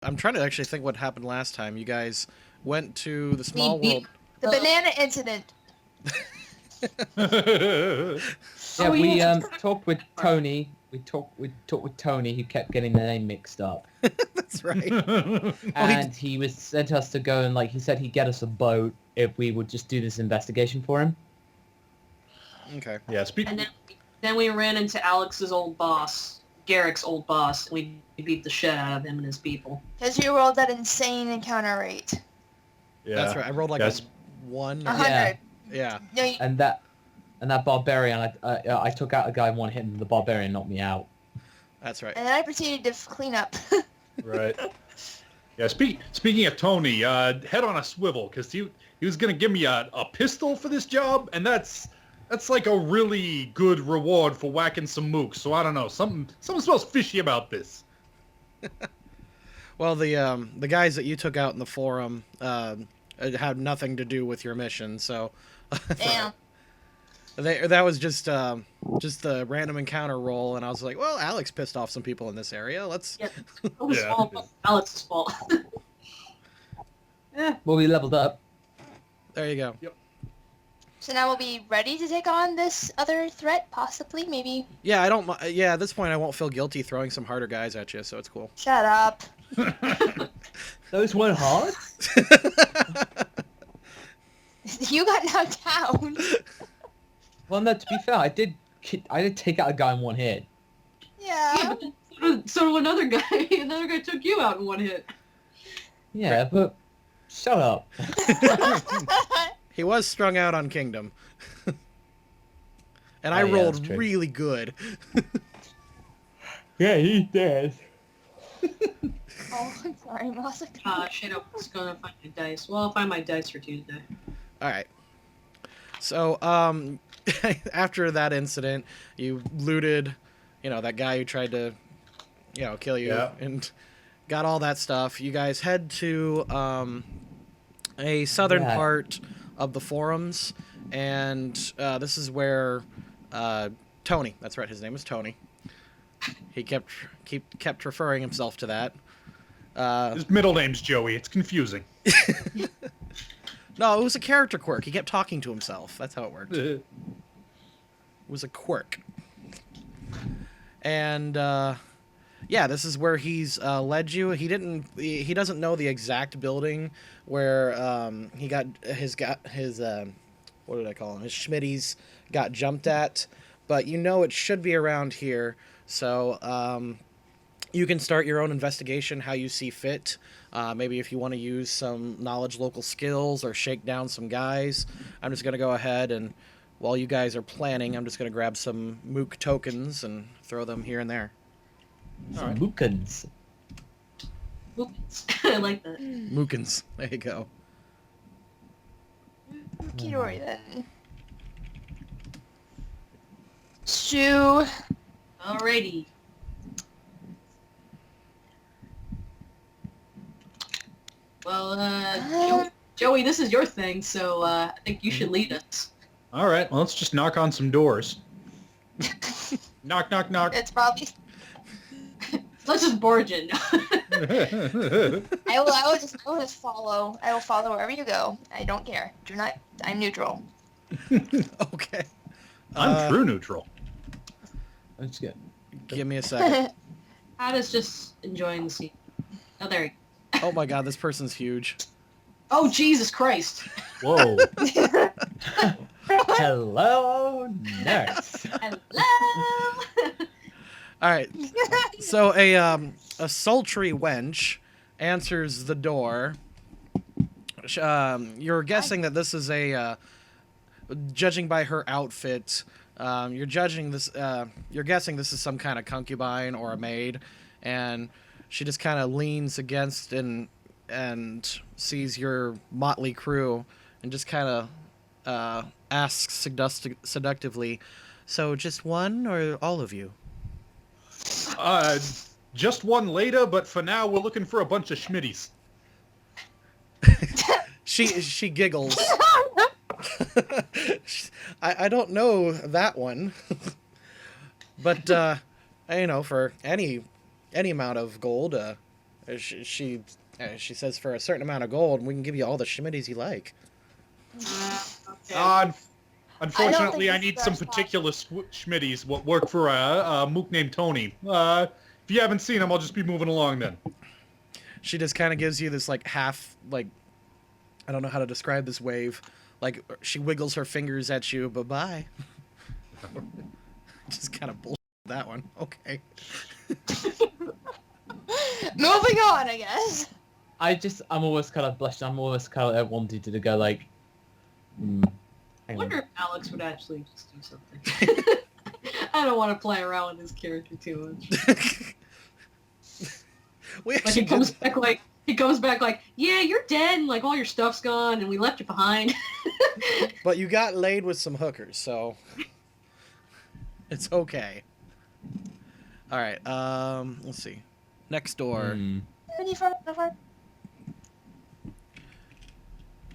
I'm trying to actually think what happened last time. You guys went to the small world. The banana incident. Yeah, we talked with Tony. We talked with Tony, who kept getting the name mixed up. That's right. And he sent us to go and he said he'd get us a boat if we would just do this investigation for him. Okay. Yeah. And then we ran into Alex's old boss, Garrick's old boss, and we beat the shit out of him and his people. Because you rolled that insane encounter rate. Yeah. That's right. I rolled like a 1. 100. Yeah. No, And that barbarian, I took out a guy in one hit, and the barbarian knocked me out. That's right. and then I proceeded to clean up. Right. Yeah. Speaking of Tony, head on a swivel, because he was gonna give me a pistol for this job, and that's like a really good reward for whacking some mooks. So I don't know. Something smells fishy about this. Well, the guys that you took out in the forum had nothing to do with your mission, so Damn. that was just the random encounter roll, and I was like, well, Alex pissed off some people in this area. Let's. Yeah. It was Yeah. all Alex's fault. Well, we leveled up. There you go. Yep. So now we'll be ready to take on this other threat, possibly, maybe. Yeah, I don't. Yeah, at this point, I won't feel guilty throwing some harder guys at you, so it's cool. Shut up. Those weren't hard. You got knocked down. Well, no. To be fair, I did take out a guy in one hit. Yeah. Yeah, but then so another guy took you out in one hit. Yeah, but shut up. He was strung out on Kingdom. And I Oh, yeah, rolled that's true. really good. Yeah, he's dead. Oh, I'm sorry, Masako. Shit, I was gonna find my dice. Well, I'll find my dice for Tuesday. Alright. So, after that incident, you looted, that guy who tried to, kill you, Yeah. and got all that stuff. You guys head to a southern part of the forums, and this is where Tony, that's right, his name is Tony. He kept referring himself to that. His middle name's Joey. It's confusing. No, it was a character quirk. He kept talking to himself. That's how it worked. It was a quirk. And this is where he's led you. He doesn't know the exact building where he got his what did I call him? His Schmitties got jumped at, but it should be around here. So you can start your own investigation how you see fit. Maybe if you want to use some knowledge local skills or shake down some guys. I'm just going to go ahead and, while you guys are planning, I'm just going to grab some mook tokens and throw them here and there. Some mookins. Oops. I like that. Mookins. There you go. Kidori, then. Sue. Alrighty. Well, Joey, this is your thing, so I think you should lead us. All right. Well, let's just knock on some doors. Knock, knock, knock. It's probably... Let's just barge in. I will just follow. I will follow wherever you go. I don't care. I'm neutral. Okay. I'm true neutral. That's good. Give me a second. Hada's just enjoying the scene. Oh, there he Oh my god, this person's huge. Oh, Jesus Christ. Whoa. Hello, nurse. Hello. Alright. So a sultry wench answers the door. You're guessing that this is judging by her outfit, you're guessing this is some kind of concubine or a maid, and she just kind of leans against and sees your motley crew and just kind of asks seductively, so just one or all of you? Just one later, but for now we're looking for a bunch of schmitties. She giggles. I don't know that one. But for any amount of gold, She says for a certain amount of gold, we can give you all the schmitties you like. Okay. Unfortunately, I this need is some our spot. particular schmitties what work for a mook named Tony. If you haven't seen him, I'll just be moving along then. She just kind of gives you this like half like I don't know how to describe this wave. Like she wiggles her fingers at you. Bye bye. Just kind of bullshit that one. Okay. Moving on, I guess. I'm always kind of blushing. I'm always kind of wanting to go like. I Hang wonder on. if Alex would actually just do something. I don't want to play around with his character too much. We Like actually he comes back like, yeah, you're dead, and like all your stuff's gone, and we left you behind. but you got laid with some hookers, so it's okay. All right. Let's see. Next door. Mini farm, no farm.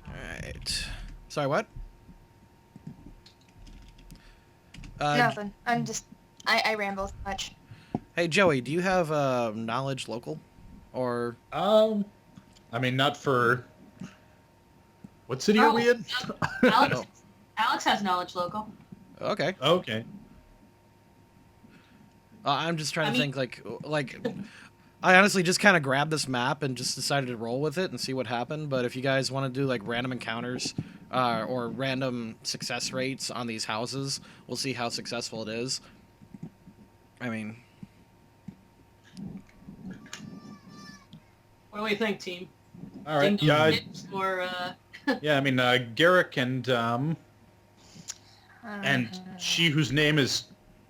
All right. Sorry, what? Nothing. I'm just. I ramble too much. Hey, Joey, do you have knowledge local? Or I mean, not for... What city are we in? Alex, Oh. Alex has knowledge local. okay. Okay. I'm just trying I to mean- think like I honestly just kind of grabbed this map and just decided to roll with it and see what happened. But if you guys want to do like random encounters or random success rates on these houses, we'll see how successful it is. I mean, What do we think, team? All right. Ding Yeah, dong tips or yeah. I mean, Garrick and Uh, she whose name is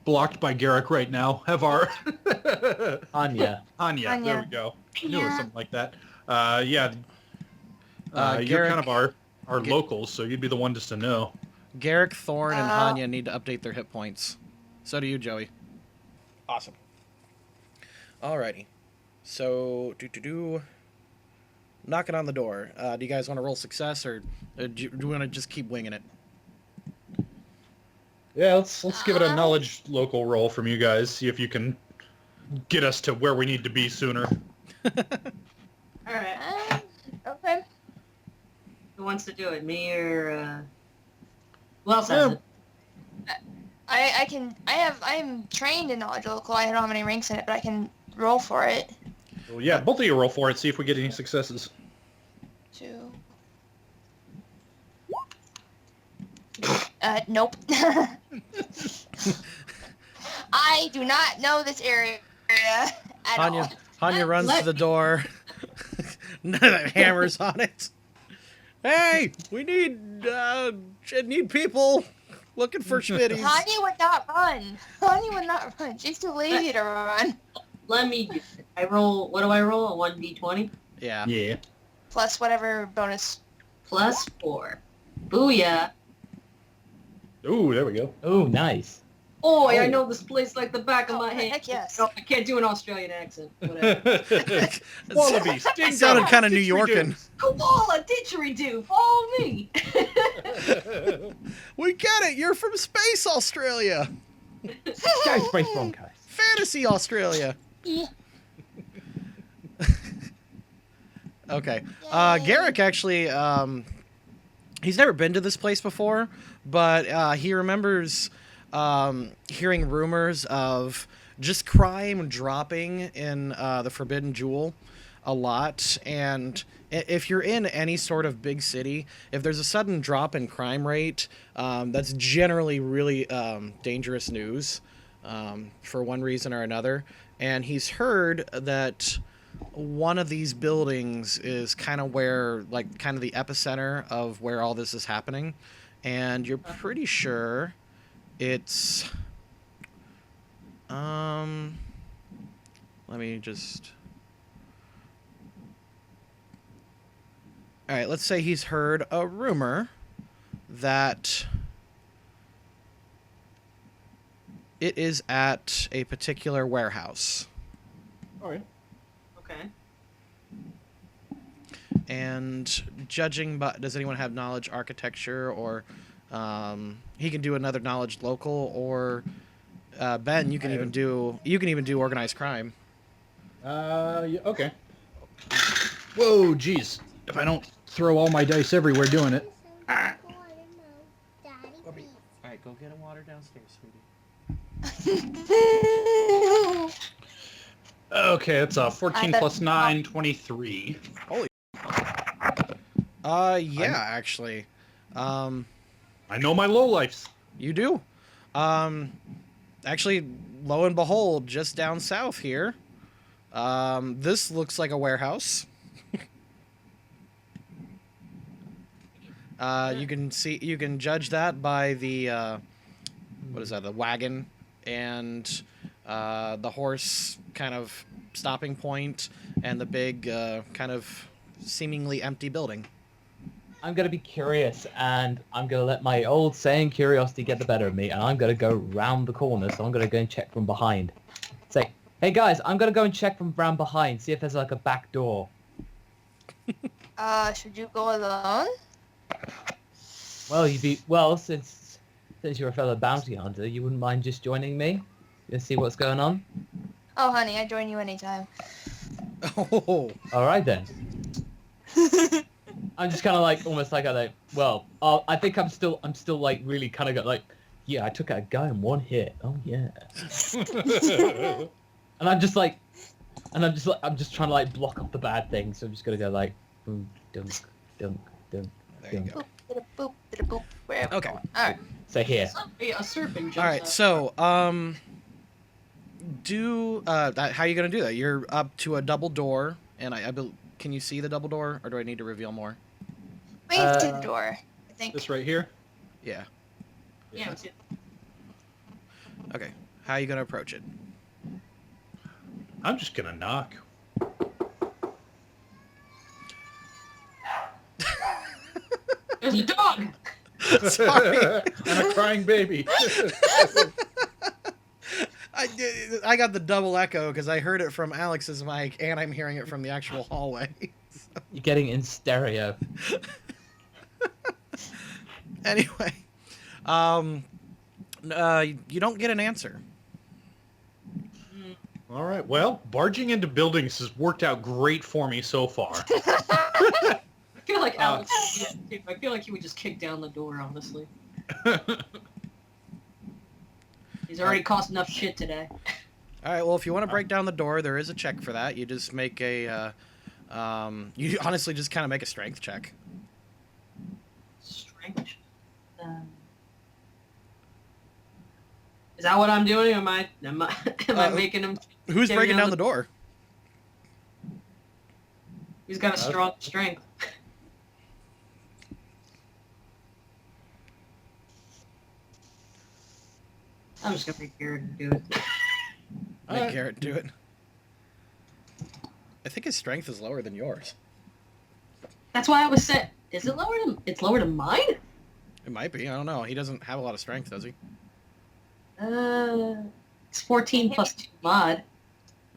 blocked by Garrick right now have our Anya. Anya. There Anya. we go. I knew it was Yeah. something like that. Yeah. You're Garrick- kind of our Ga- locals, so you'd be the one just to know. Garrick, Thorn, and Uh, Hanya need to update their hit points. So do you, Joey. Awesome. Alrighty. So knocking on the door. Do you guys want to roll success or do you want to just keep winging it? Yeah, let's give it a knowledge local roll from you guys. See if you can get us to where we need to be sooner. all right. Okay. Who wants to do it? Me or who else has it? I'm trained in knowledge local. I don't have any ranks in it, but I can roll for it. Well, yeah, both of you roll for it. See if we get any successes. 2. Nope. I do not know this area at all. Hanya runs to the door. Hammers on it. Hey, we need people looking for schmitties. Hanya would not run. Hanya would not run. She's too lazy to run. Let me. I roll. What do I roll? A 1d20 Yeah. Yeah. Plus whatever bonus. plus 4. Booyah! Ooh, there we go. Oh, nice. Oh, I know this place like the back of Oh, my hand. heck yes. No, I can't do an Australian accent. Whatever. Wallabies, ding It sounded dong, kind of New didgeridoo. Yorkin. Koala didgeridoo, follow me. We get it. You're from Space Australia. Go Space Broncos. Fantasy Australia. Yeah. Okay. Yay. Garrick actually, he's never been to this place before, but he remembers hearing rumors of just crime dropping in the Forbidden Jewel a lot. And if you're in any sort of big city, if there's a sudden drop in crime rate, that's generally really dangerous news for one reason or another. And he's heard that one of these buildings is kind of where, like, kind of the epicenter of where all this is happening. And you're pretty sure it's, let me just, all right, let's say he's heard a rumor that it is at a particular warehouse. All right. Okay. And judging by, does anyone have knowledge architecture, or he can do another knowledge local, or Ben, you can even do organized crime. Yeah, okay. Whoa, jeez. If I don't throw all my dice everywhere doing it. All right, go get him water downstairs, sweetie. Okay, that's 14 plus 9, 23. Yeah, actually. I know my lowlifes. You do. Actually, lo and behold, just down south here, this looks like a warehouse. You can judge that by the, what is that, the wagon and the horse kind of stopping point and the big kind of seemingly empty building. I'm going to be curious, and I'm going to let my old saying curiosity get the better of me, and I'm going to go round the corner, so I'm going to go and check from behind. Say, hey guys, I'm going to go and check from round behind, see if there's like a back door. Should you go alone? Well, since you're a fellow bounty hunter, you wouldn't mind just joining me? To see what's going on? Oh, honey, I join you anytime. Oh. Alright then. I'm just kind of like, almost like, I think I'm still like really kind of like, yeah, I took a guy in one hit. Oh yeah. And I'm just trying to like block off the bad things. So I'm just gonna go like, boom, dunk, dunk, dunk. There you go. Boop, boop, boop, wherever. Okay. All right. So here. A serpent jumps All right, out. so how are you gonna do that? You're up to a double door, and can you see the double door, or do I need to reveal more? Wait to the door. I think. This right here? Yeah. Yeah, it's it. Okay. How are you gonna approach it? I'm just gonna knock. There's a dog! Sorry. And a crying baby. I got the double echo because I heard it from Alex's mic, and I'm hearing it from the actual hallway. You're getting in stereo. Anyway, you don't get an answer. All right, well, barging into buildings has worked out great for me so far. I feel like Alex. I feel like he would just kick down the door. Honestly, he's already caused enough shit today. All right. Well, if you want to break down the door, there is a check for that. You just make a, you honestly just kind of make a strength check. Strange. Is that what I'm doing? Am I making him? Who's carry breaking down the door? He's got a strong strength. I'm just gonna make Garrett do it. Make Garrett do it. I think his strength is lower than yours. That's why I was set. Is it lower than? It's lower than mine. It might be. I don't know. He doesn't have a lot of strength, does he? It's 14 plus 2 mod.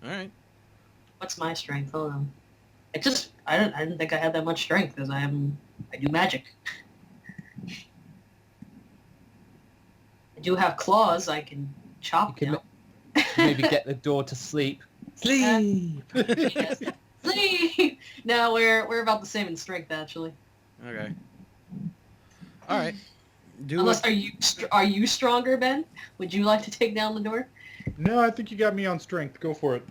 All right. What's my strength? Hold on. I didn't think I had that much strength because I do magic. I do have claws. I can chop You down. Maybe get the door to sleep. Sleep! Yes. Sleep! No, we're about the same in strength actually. Okay. All right. Unless are you stronger, Ben? Would you like to take down the door? No, I think you got me on strength. Go for it.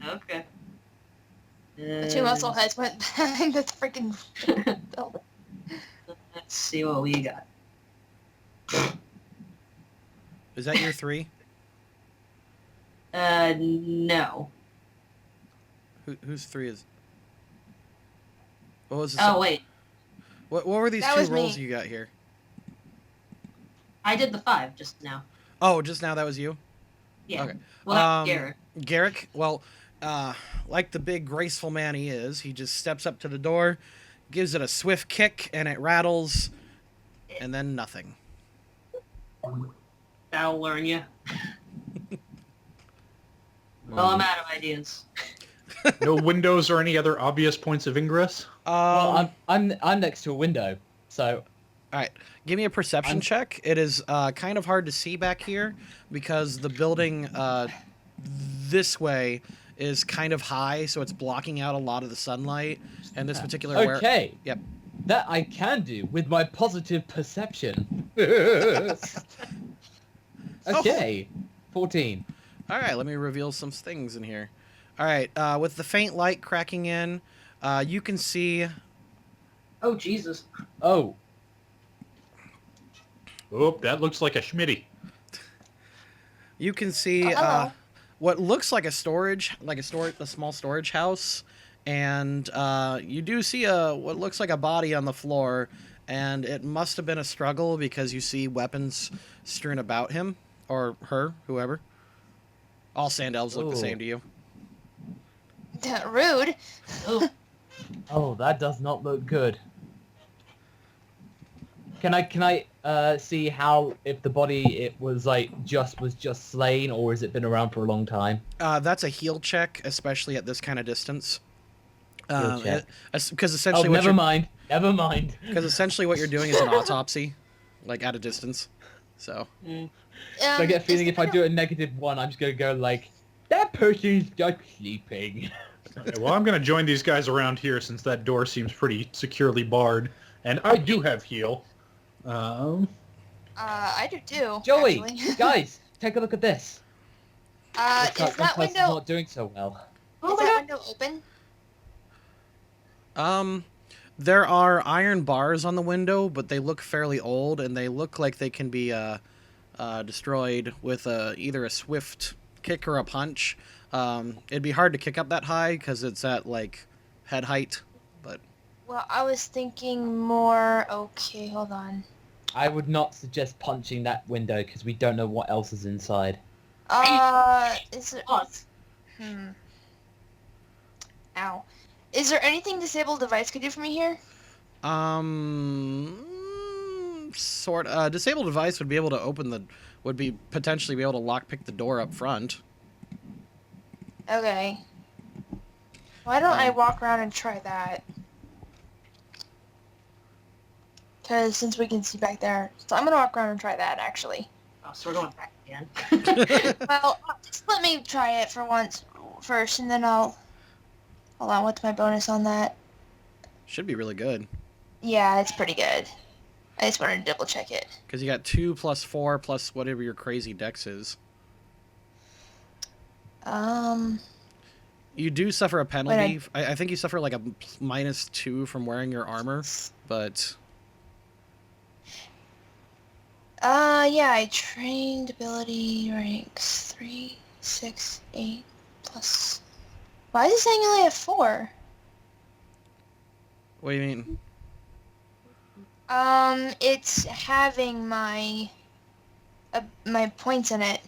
Okay. The two muscle heads went behind the freaking building. Let's see what we got. Is that your 3? No. Whose 3 is? What was this? Oh wait, What were these That 2 was me. rolls you got here? I did the 5 just now. Oh, just now that was you? Yeah. Okay. Well, that's Garrett. Garrick, well, like the big graceful man he is, he just steps up to the door, gives it a swift kick, and it rattles, and then nothing. That'll learn you. Well, I'm out of ideas. No windows or any other obvious points of ingress? Well, I'm next to a window, so All right, give me a perception check. It is kind of hard to see back here because the building this way is kind of high, so it's blocking out a lot of the sunlight. And this particular Okay. Yep. That I can do with my positive perception. Okay. 14. All right, let me reveal some things in here. All right, with the faint light cracking in, you can see. Oh, Jesus. Oh. Oh, that looks like a Schmitty. You can see hello. what looks like a small storage house, and you do see what looks like a body on the floor, and it must have been a struggle because you see weapons strewn about him or her, whoever. All sand elves look the Ooh. same to you. Rude. Oh, Oh, that does not look good. Can I see how if the body was just slain, or has it been around for a long time? That's a heal check, especially at this kind of distance. Heal check. Because Oh, essentially, never mind. Never mind. Because essentially, what you're doing is an autopsy, like at a distance. So. So I get a feeling is if I the do a -1, I'm just gonna go like, that person's just sleeping. Okay, well, I'm going to join these guys around here since that door seems pretty securely barred. And I do have heal. I do too. Joey, actually. guys, take a look at this. Is Looks like one that person's window? not doing so well. Is that window open? There are iron bars on the window, but they look fairly old, and they look like they can be destroyed with either a swift kick or a punch. It'd be hard to kick up that high because it's at like head height, but Well, I was thinking more. Okay, hold on. I would not suggest punching that window because we don't know what else is inside. Is it? us. Ow. Is there anything disabled device could do for me here? disabled device would be able to potentially be able to lockpick the door up front. Okay. Why don't I walk around and try that? Because since we can see back there. So I'm going to walk around and try that, actually. Oh, so we're going back again. Well, just let me try it for once first, and then I'll... Hold on, what's my bonus on that? Should be really good. Yeah, it's pretty good. I just wanted to double check it. Because you got 2 + 4 plus whatever your crazy dex is. You do suffer a penalty. I think you suffer like a -2 from wearing your armor, but... Yeah, I trained ability ranks 3, 6, 8, plus... Why is it saying I only have 4? What do you mean? It's having my points in it.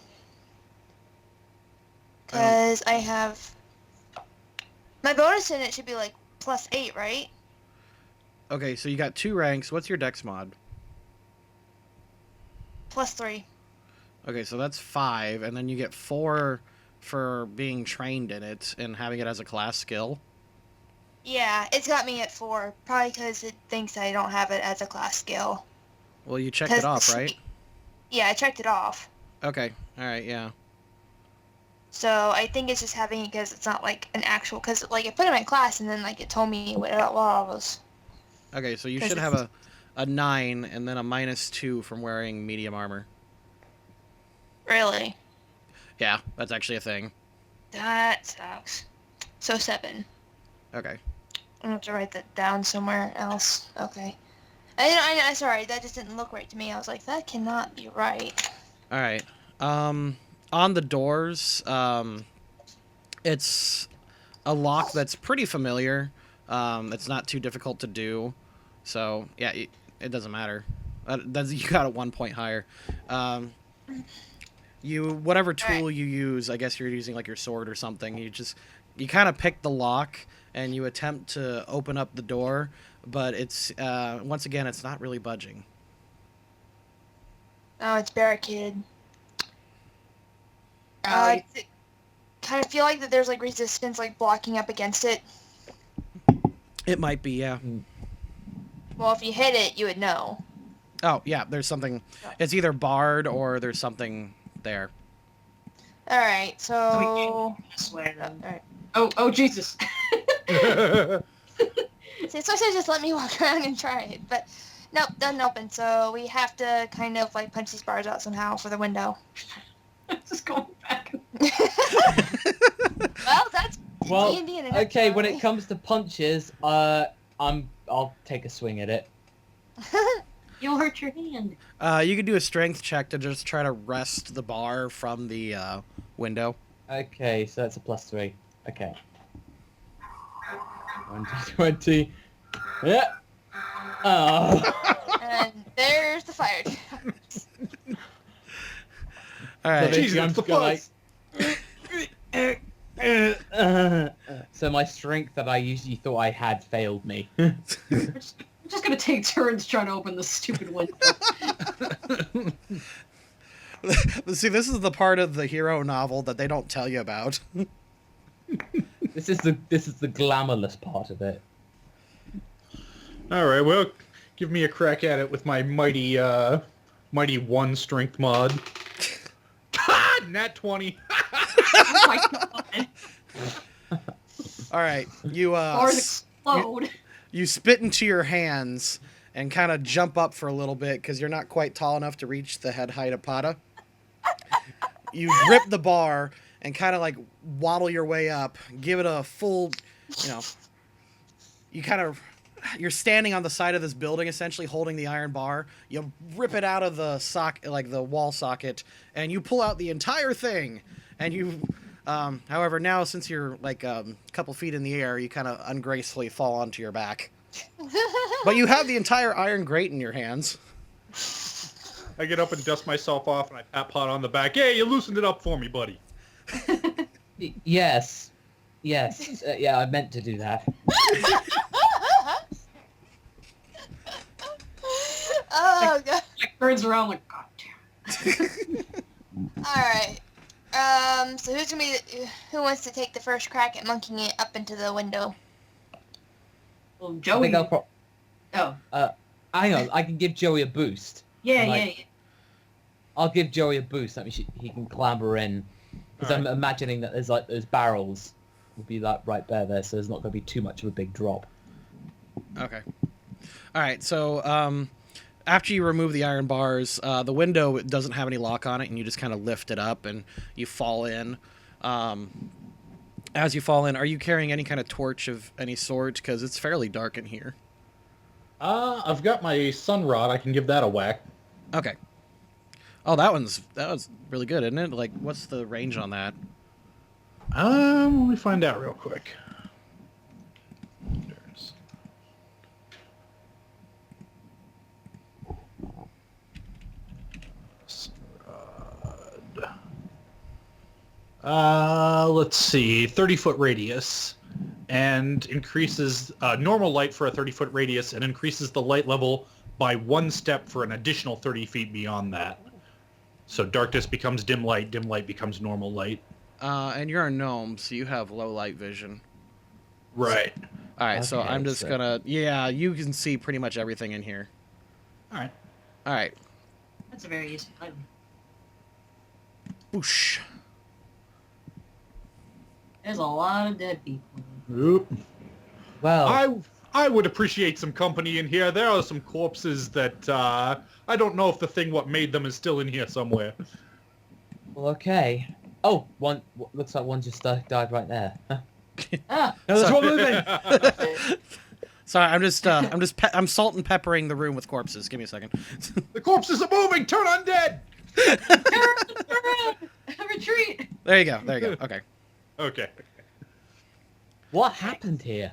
Because I have... My bonus in it should be like +8, right? Okay, so you got 2 ranks. What's your dex mod? +3. Okay, so that's 5, and then you get 4 for being trained in it and having it as a class skill. Yeah, it's got me at 4. Probably because it thinks I don't have it as a class skill. Well, you checked it off, right? Yeah, I checked it off. Okay, alright, yeah. So I think it's just having it because it's not like an actual... Because like I put it in my class and then like it told me what it was. Okay, so you 'Cause should have a 9 and then a -2 from wearing medium armor. Really? Yeah, that's actually a thing. That sucks. So 7. Okay. I'm gonna have to write that down somewhere else. Okay. I sorry, that just didn't look right to me. I was like, that cannot be right. Alright. On the doors, it's a lock that's pretty familiar. It's not too difficult to do. So, yeah, it doesn't matter. You got it 1 point higher. Whatever tool you use, I guess you're using like your sword or something, you kind of pick the lock and you attempt to open up the door, but it's, once again, it's not really budging. Oh, it's barricaded. Alright. Kind of feel like that there's like resistance like blocking up against it. It might be, yeah. Well, if you hit it, you would know. Oh, yeah, there's something. It's either barred or there's something there. All right, so This way, then. Alright. Oh, Jesus. see, so I said just let me walk around and try it, but nope, doesn't open. So we have to kind of like punch these bars out somehow for the window. Just going back. Well, that's Well, D&D in a okay, nutshell, when it right? comes to punches, I'll take a swing at it. You'll hurt your hand. You could do a strength check to just try to wrest the bar from the window. Okay, so that's a +3. Okay. 20. Yeah. Oh. And there's the fire. All right. So Jesus, I'm it's the gonna, fuzz. So my strength that I usually thought I had failed me. We're just gonna take turns trying to open this stupid window. See, this is the part of the hero novel that they don't tell you about. This is the glamourless part of it. All right, well, give me a crack at it with my mighty 1 strength mod. Nat 20. Oh my god. All right, you Bars explode. you spit into your hands and kind of jump up for a little bit because you're not quite tall enough to reach the head height of Pata. You grip the bar and kind of like waddle your way up, give it a full, you're standing on the side of this building essentially holding the iron bar. You rip it out of the the wall socket, and you pull out the entire thing. And you, however, now since you're like a couple feet in the air, you kind of ungracefully fall onto your back. But you have the entire iron grate in your hands. I get up and dust myself off, and I pat Pot on the back. Hey, you loosened it up for me, buddy. Yes. Yes. Yeah, I meant to do that. Oh god. Like turns around like, god damn. Alright. So who wants to take the first crack at monkeying it up into the window? Well, I Joey. think I'll Oh. hang on, I can give Joey a boost. Yeah, Like- yeah. I'll give Joey a boost. That means he can clamber in. Because I'm imagining that there's like those barrels will be like right there, so there's not going to be too much of a big drop. Okay. All right. So after you remove the iron bars, the window doesn't have any lock on it, and you just kind of lift it up and you fall in. As you fall in, are you carrying any kind of torch of any sort? Because it's fairly dark in here. I've got my sun rod. I can give that a whack. Okay. Oh, that was really good, isn't it? Like, what's the range on that? Let me find out real quick. There's... let's see, 30-foot radius, and increases normal light for a 30-foot radius, and increases the light level by 1 step for an additional 30 feet beyond that. So darkness becomes dim light becomes normal light. And you're a gnome, so you have low light vision. Right. All right, so Okay, I'm just gonna... Yeah, you can see pretty much everything in here. All right. All right. That's a very easy item. Whoosh. There's a lot of dead people. Oop. Well, I would appreciate some company in here. There are some corpses that I don't know if the thing what made them is still in here somewhere. well, okay. Oh, one looks like one just died right there. Huh? Ah, No, there's Sorry. one moving. Sorry, I'm salt and peppering the room with corpses. Give me a second. The corpses are moving! Turn undead! retreat! There you go. Okay. Okay. What happened here?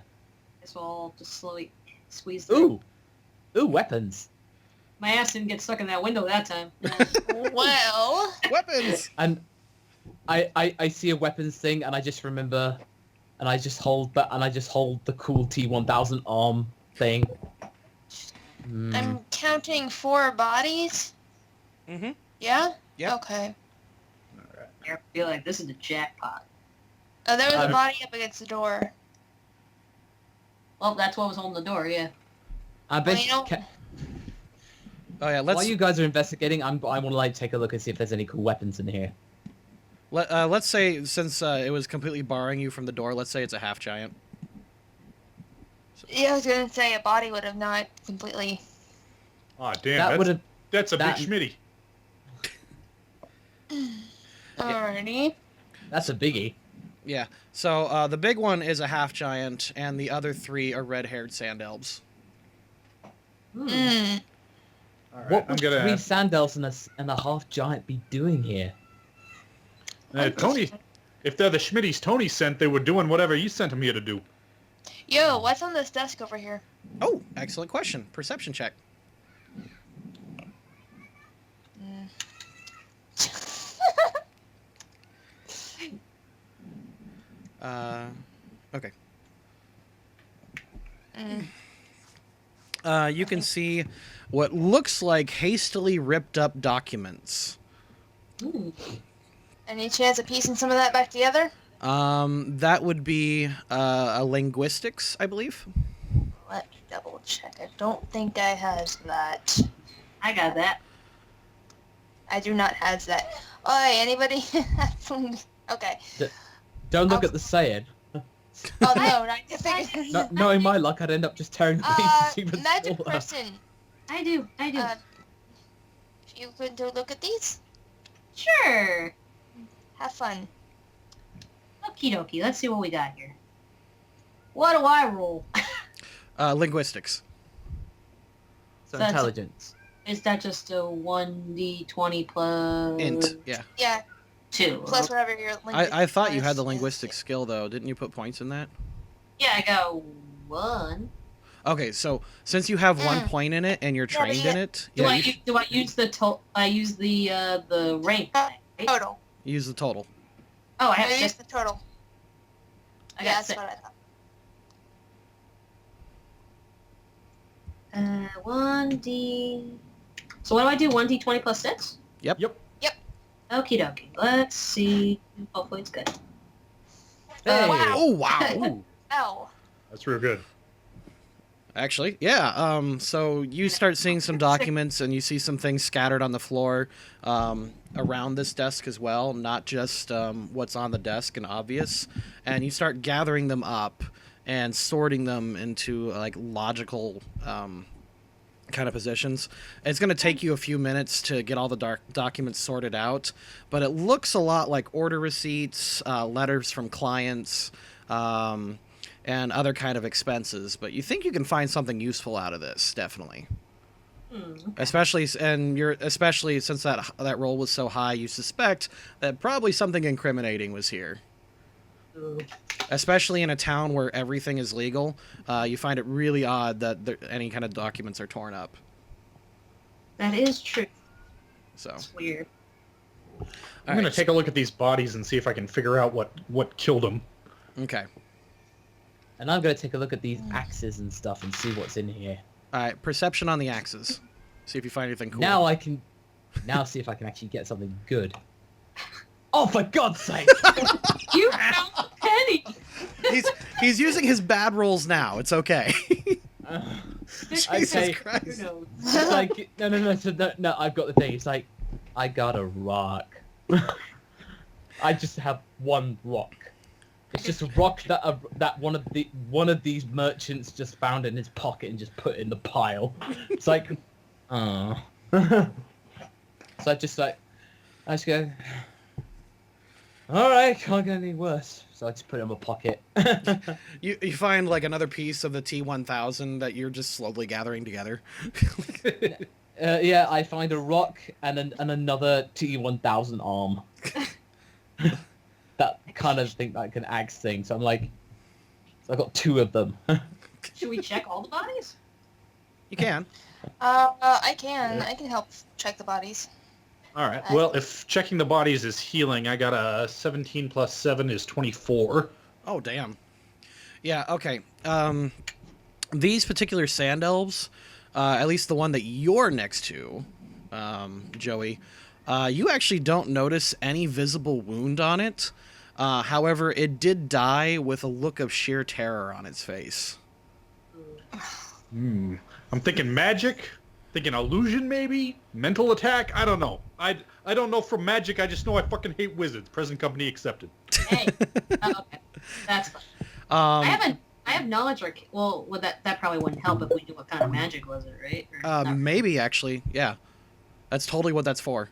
Guess we'll just slowly squeeze Ooh, weapons. My ass didn't get stuck in that window that time. Well, Weapons! And I see a weapons thing, and I just remember, and I just hold the cool T-1000 arm thing. I'm counting 4 bodies. Mm-hmm. Yeah? Yep. Okay. I feel like this is the jackpot. Oh, there was a Um, body up against the door. Well, that's what was holding the door, yeah. I bet. Well, you know- Oh yeah, While you guys are investigating, I want to like take a look and see if there's any cool weapons in here. Let's say, since it was completely barring you from the door, let's say it's a half giant. Yeah, I was gonna say a body would have not completely. Oh damn, That would have. that's a that- big schmitty. Alrighty. That's a biggie. Yeah. So the big one is a half giant, and the other 3 are red-haired sand elves. Hmm. Mm. All right, What I'm would gonna. 3 sand elves and a half giant be doing here? Tony, if they're the schmitties Tony sent, they were doing whatever you sent them here to do. Yo, what's on this desk over here? Oh, excellent question. Perception check. Mm. Okay. Mm. You can see what looks like hastily ripped up documents. Hmm. Any chance of piecing some of that back together? That would be a linguistics, I believe. Let me double check. I don't think I has that. I got that. I do not has that. Oi, anybody? Okay. Don't look at the saying. Oh no, not I figured. No, knowing my luck, I'd end up just tearing the pieces even Magic smaller. person. I do. If you could look at these, Sure. have fun. Okie dokie. Let's see what we got here. What do I roll? Linguistics. So That's- intelligence. Is that just a 1d20 plus... Int, yeah. Yeah, 2? plus whatever your linguistics I thought you was. had the linguistic skill, though. Didn't you put points in that? Yeah, I got 1. Okay, so since you have 1 Mm. point in it and you're Yeah, but trained in it, Do yeah, I you do I use I use the rank? Right? Total. use the total. Oh, I I have used 6. the total. I Yeah, got that's 6. what I thought. 1d... So what do I do? 1d20 plus 6? Yep. Yep. Okie dokie. Let's see. Hopefully it's good. Hey. Wow. Oh, wow. Ooh, Ow. that's real good. Actually, yeah. So you start seeing some documents, and you see some things scattered on the floor around this desk as well, not just what's on the desk and obvious. And you start gathering them up and sorting them into like logical kind of positions. It's going to take you a few minutes to get all the documents sorted out, but it looks a lot like order receipts, letters from clients, and other kind of expenses. But you think you can find something useful out of this, definitely. Especially since that roll was so high, you suspect that probably something incriminating was here. Especially in a town where everything is legal, you find it really odd that any kind of documents are torn up. That is true. So, It's weird. I'm gonna take a look at these bodies and see if I can figure out what killed them. Okay. And I'm going to take a look at these axes and stuff and see what's in here. All right. Perception on the axes. See if you find anything cool. Now I can... Now see if I can actually get something good. Oh, for God's sake! You found a penny! he's using his bad rolls now. It's okay. Jesus Okay. Christ. Who knows? It's like, no, I've got the thing. It's like, I got a rock. I just have 1 rock. It's just a rock that one of these merchants just found in his pocket and just put in the pile. It's like, oh. So I just go, all right, can't get any worse. So I just put it in my pocket. You find like another piece of the T1000 that you're just slowly gathering together. Yeah, I find a rock and another T1000 arm. That kind of thing, like an axe thing. So I'm like, so I got 2 of them. Should we check all the bodies? You can. I can help check the bodies. All right. Well, if checking the bodies is healing, I got a 17 plus 7 is 24. Oh, damn. Yeah, okay. These particular sand elves, at least the one that you're next to, Joey, you actually don't notice any visible wound on it. However, it did die with a look of sheer terror on its face. I'm thinking magic Thinking illusion, maybe? Mental attack? I don't know. I don't know from magic. I just know I fucking hate wizards. Present company accepted. Hey. Oh, okay. That's fine. I have knowledge well, that probably wouldn't help if we knew what kind of magic was it, right? Or not? Maybe actually, yeah. That's totally what that's for.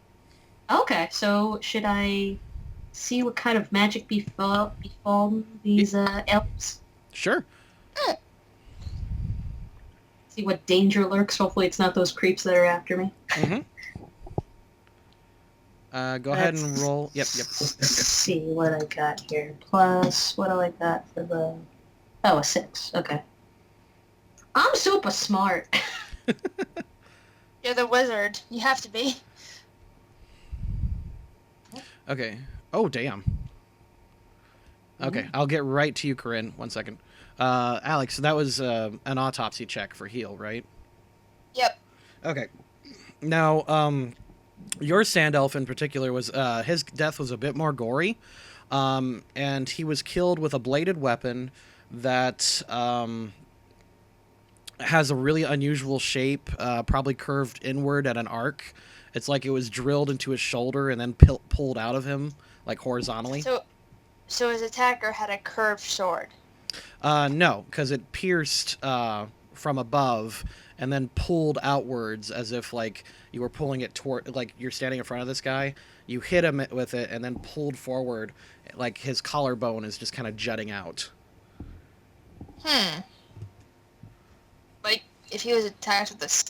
Okay, so should I see what kind of magic befall these elves? Sure. See what danger lurks. Hopefully it's not those creeps that are after me. Mm-hmm. Go ahead and roll. Yep. Let's see what I got here. Plus, what do I got for the... Oh, a 6. Okay. I'm super smart. You're the wizard. You have to be. Okay. Oh, damn. Okay, I'll get right to you, Corinne. 1 second. Alex, that was an autopsy check for heal, right? Yep. Okay. Now, your sand elf in particular was his death was a bit more gory, and he was killed with a bladed weapon that has a really unusual shape, probably curved inward at an arc. It's like it was drilled into his shoulder and then pulled out of him, like horizontally. So his attacker had a curved sword. No, because it pierced from above and then pulled outwards as if like you were pulling it toward, like you're standing in front of this guy. You hit him with it and then pulled forward, like his collarbone is just kind of jutting out. Like if he was attacked with this.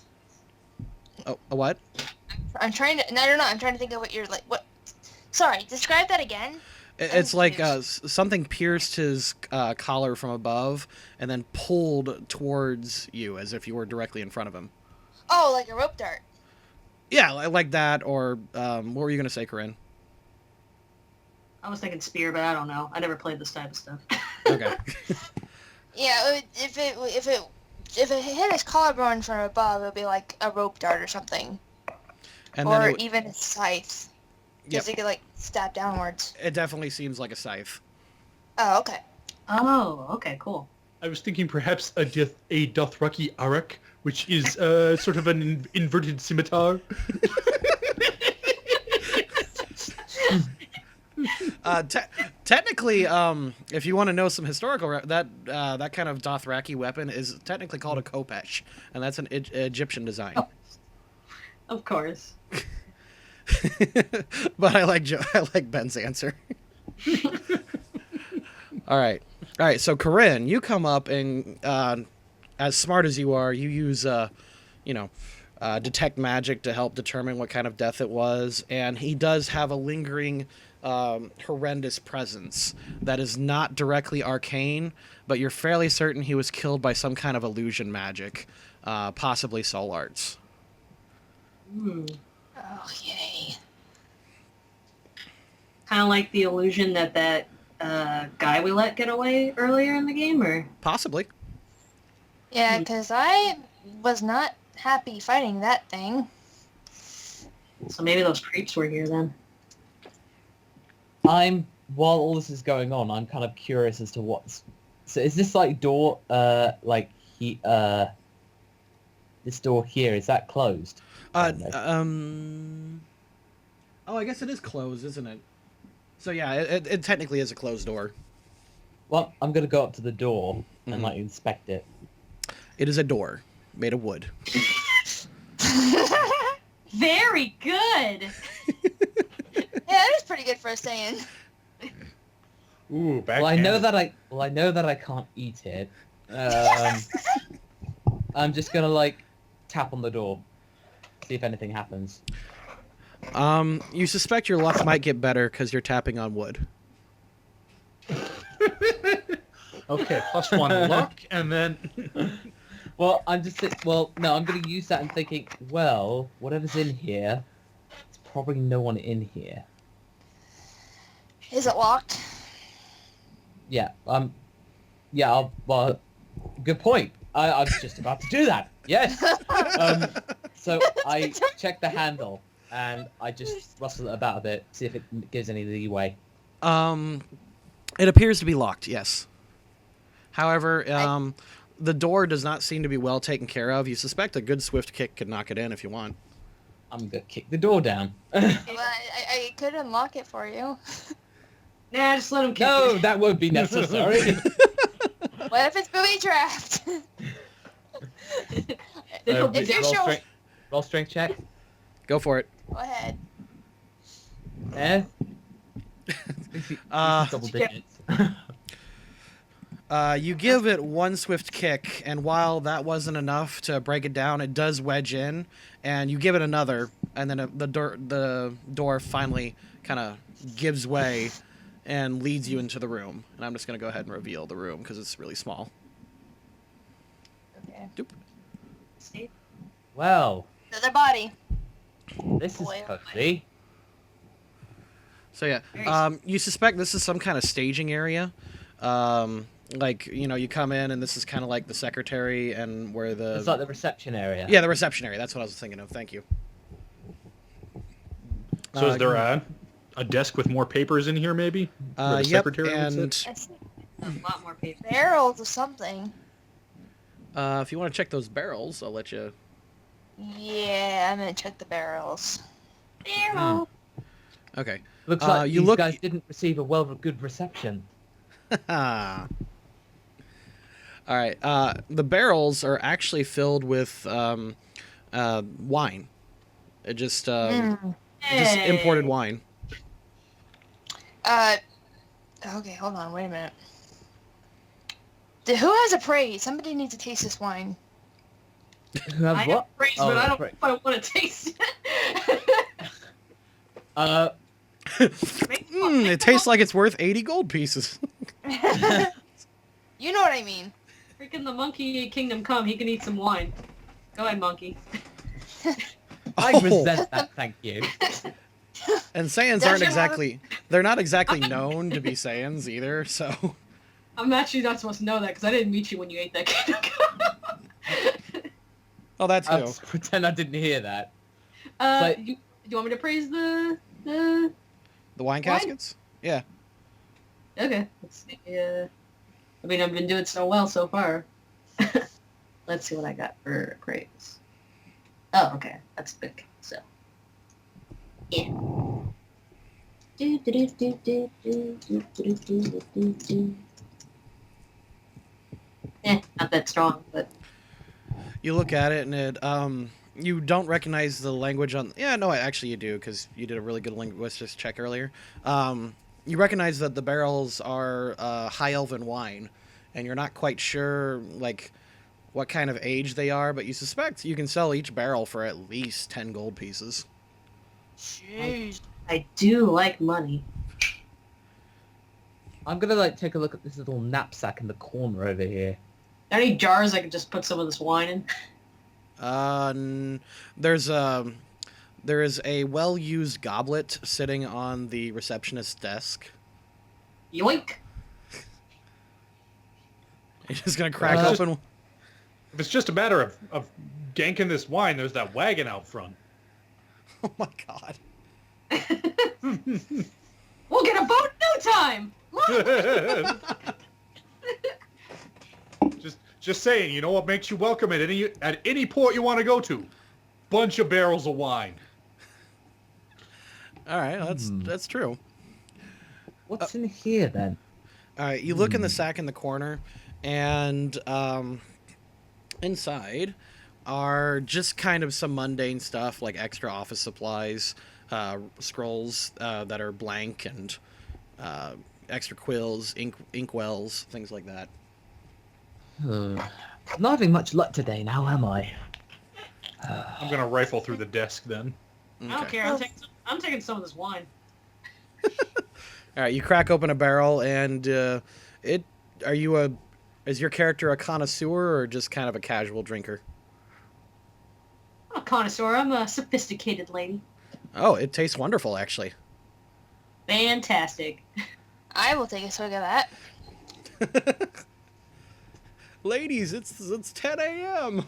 Oh, a what? I'm trying to. No. I'm trying to think of what you're like. What? Sorry. Describe that again. It's like something pierced his collar from above and then pulled towards you as if you were directly in front of him. Oh, like a rope dart. Yeah, like that. Or what were you gonna say, Corinne? I was thinking spear, but I don't know. I never played this type of stuff. Okay. Yeah, if it hit his collarbone from above, it would be like a rope dart or something, And or then even a scythe, because it could like stab downwards. it definitely seems like a scythe. Oh, okay. Oh, okay, cool. I was thinking perhaps a Dothraki Arak, which is sort of an inverted scimitar. Technically, if you want to know some historical, that kind of Dothraki weapon is technically called a khopesh, and that's an Egyptian design. Oh. Of course. But I like Ben's answer. All right. So Corinne, you come up and, as smart as you are, you use, detect magic to help determine what kind of death it was, and he does have a lingering, horrendous presence that is not directly arcane, but you're fairly certain he was killed by some kind of illusion magic, possibly soul arts. Oh, yay. Kind of like the illusion that guy we let get away earlier in the game, or? Possibly. Yeah, because I was not happy fighting that thing. So maybe those creeps were here then. While all this is going on, I'm kind of curious as to what's... So is this like door, this door here, is that closed? Oh, I guess it is closed, isn't it? So yeah, it technically is a closed door. Well, I'm going to go up to the door and like inspect it. It is a door made of wood. Very good! Yeah, that is pretty good for a saying. Ooh, Well, I know that I can't eat it. I'm just gonna like tap on the door, see if anything happens. You suspect your luck might get better because you're tapping on wood. Okay, +1 luck, and then... Well, I'm gonna use that and thinking, well, whatever's in here, there's probably no one in here. Is it locked? Yeah, well, good point. I was just about to do that. Yes. So I check the handle and I just rustle it about a bit, see if it gives any leeway. It appears to be locked. Yes. However, the door does not seem to be well taken care of. You suspect a good swift kick could knock it in if you want. I'm gonna kick the door down. Well, I could unlock it for you. Nah, just let him kick No, it. that won't be necessary. What if it's booby trapped? If you're sure, Roll strength check. Go for it. go ahead. Eh? Uh, Double digits. You give it one swift kick, and while that wasn't enough to break it down, it does wedge in, and you give it another, and then the door finally kind of gives way and leads you into the room. And I'm just going to go ahead and reveal the room because it's really small. Okay. Doop. See? Well, Another body. this is Boy, oh boy. cozy. So yeah, you suspect this is some kind of staging area. Like, you know, you come in and this is kind of like the secretary and where the... It's like the reception area. Yeah, the reception area. That's what I was thinking of. Thank you. So is there a desk with more papers in here, maybe? Where the Yep, secretary would and sit? I see A lot more paper. barrels of something. if you want to check those barrels, I'll let you... Yeah, I'm gonna check the barrels. Barrel. Okay. Looks like you these look- guys didn't receive a good reception. All right. The barrels are actually filled with wine. It just imported wine. Okay, hold on, wait a minute. Who has a praise? Somebody needs to taste this wine. Who have I what? have praise, Oh, but I don't know praise. if I want to taste it. It tastes like it's worth 80 gold pieces. You know what I mean. Freaking the monkey kingdom come, he can eat some wine. Go ahead, monkey. I Oh. resent that, thank you. And Saiyans Does aren't your exactly... They're not exactly known to be Saiyans either, so... I'm actually not supposed to know that because I didn't meet you when you ate that kingdom come. Oh, that's I'll new. just pretend I didn't hear that. Do you want me to praise the... The wine caskets? Yeah. Okay, let's see. I mean, I've been doing so well so far. Let's see what I got for praise. Oh, okay. That's big. So, yeah. Not that strong, but You look at it and it... You don't recognize the language on... Yeah, no, actually you do, because you did a really good linguistics check earlier. You recognize that the barrels are high elven wine, and you're not quite sure, like, what kind of age they are, but you suspect you can sell each barrel for at least 10 gold pieces. Jeez. I do like money. I'm gonna take a look at this little knapsack in the corner over here. Are there any jars I could just put some of this wine in? There is a well-used goblet sitting on the receptionist's desk. Yoink! You're just gonna crack Uh, open... If it's just a matter of ganking this wine, there's that wagon out front. Oh my god. We'll get a boat in no time! Look! Just saying, you know what makes you welcome at any port you want to go to? Bunch of barrels of wine. All right, that's true. What's in here then? All right, you look in the sack in the corner, and inside are just kind of some mundane stuff like extra office supplies, scrolls that are blank, and extra quills, ink wells, things like that. Not having much luck today now, am I? I'm gonna rifle through the desk then. I don't Okay. care, I'm taking some of this wine. All right, you crack open a barrel, and is your character a connoisseur or just kind of a casual drinker? I'm a connoisseur, I'm a sophisticated lady. Oh, it tastes wonderful, actually. Fantastic. I will take a swig of that. Ladies, it's 10 a.m.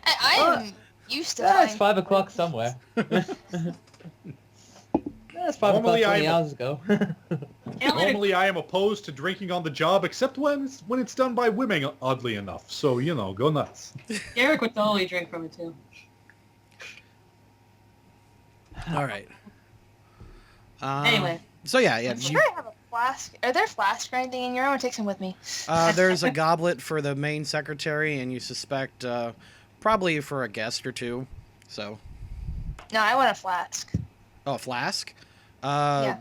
I am used to It's fine. 5 o'clock somewhere. That's probably about Normally 20 I'm- hours ago. Normally, I am opposed to drinking on the job, except when it's done by women, oddly enough. So, go nuts. Garrick would totally drink from it too. All right. Anyway. So yeah. I'm sure I have a flask. Are there flasks or anything in your own? Take some with me. There's a goblet for the main secretary, and you suspect probably for a guest or two. So. No, I want a flask. Oh, a flask? Yeah.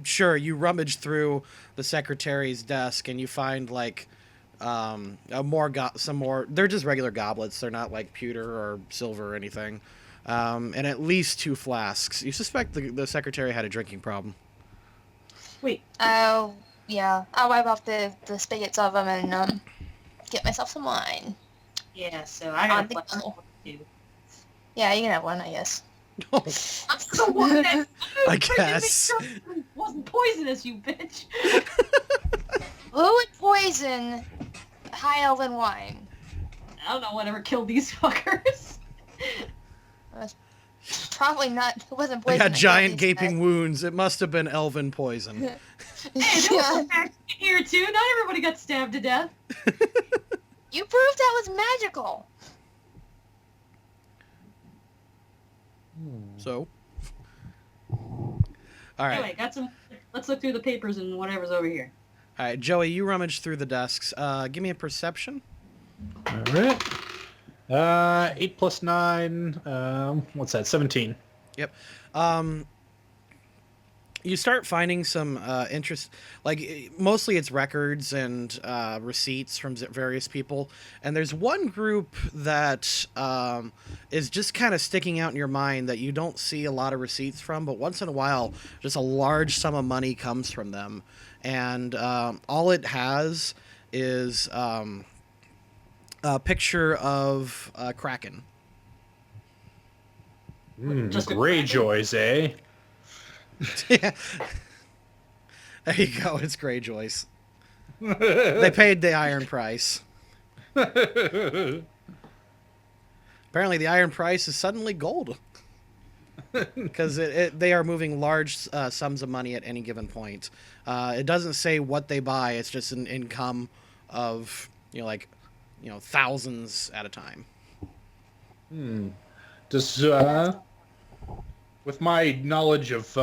Sure, you rummage through the secretary's desk and you find like some more. They're just regular goblets. They're not like pewter or silver or anything. And at least 2 flasks. You suspect the secretary had a drinking problem. Wait. Oh, yeah. I'll wipe off the spigots of them and get myself some wine. Yeah, so I got On a the flask go. too. Yeah, you can have one, I guess. Oh, I'm the one that I guess. wasn't poisonous, you bitch. Who would poison high elven wine? I don't know whatever killed these fuckers. Probably not. It wasn't They poison. got that giant killed these gaping wounds. It must have been elven poison. guys. Hey, there was Yeah. some action here too. Not everybody got stabbed to death. You proved that was magical. So. All right. Anyway, got some. Let's look through the papers and whatever's over here. All right, Joey, you rummage through the desks. Give me a perception. All right. 8 plus 9. What's that? 17. Yep. You start finding some interest, like mostly it's records and receipts from various people. And there's one group that is just kind of sticking out in your mind that you don't see a lot of receipts from, but once in a while, just a large sum of money comes from them. And all it has is a picture of Kraken. Just a Greyjoys, eh? Yeah. There you go. It's Greyjoys. They paid the iron price. Apparently, the iron price is suddenly gold. Because they are moving large sums of money at any given point. It doesn't say what they buy. It's just an income of thousands at a time. Does with my knowledge of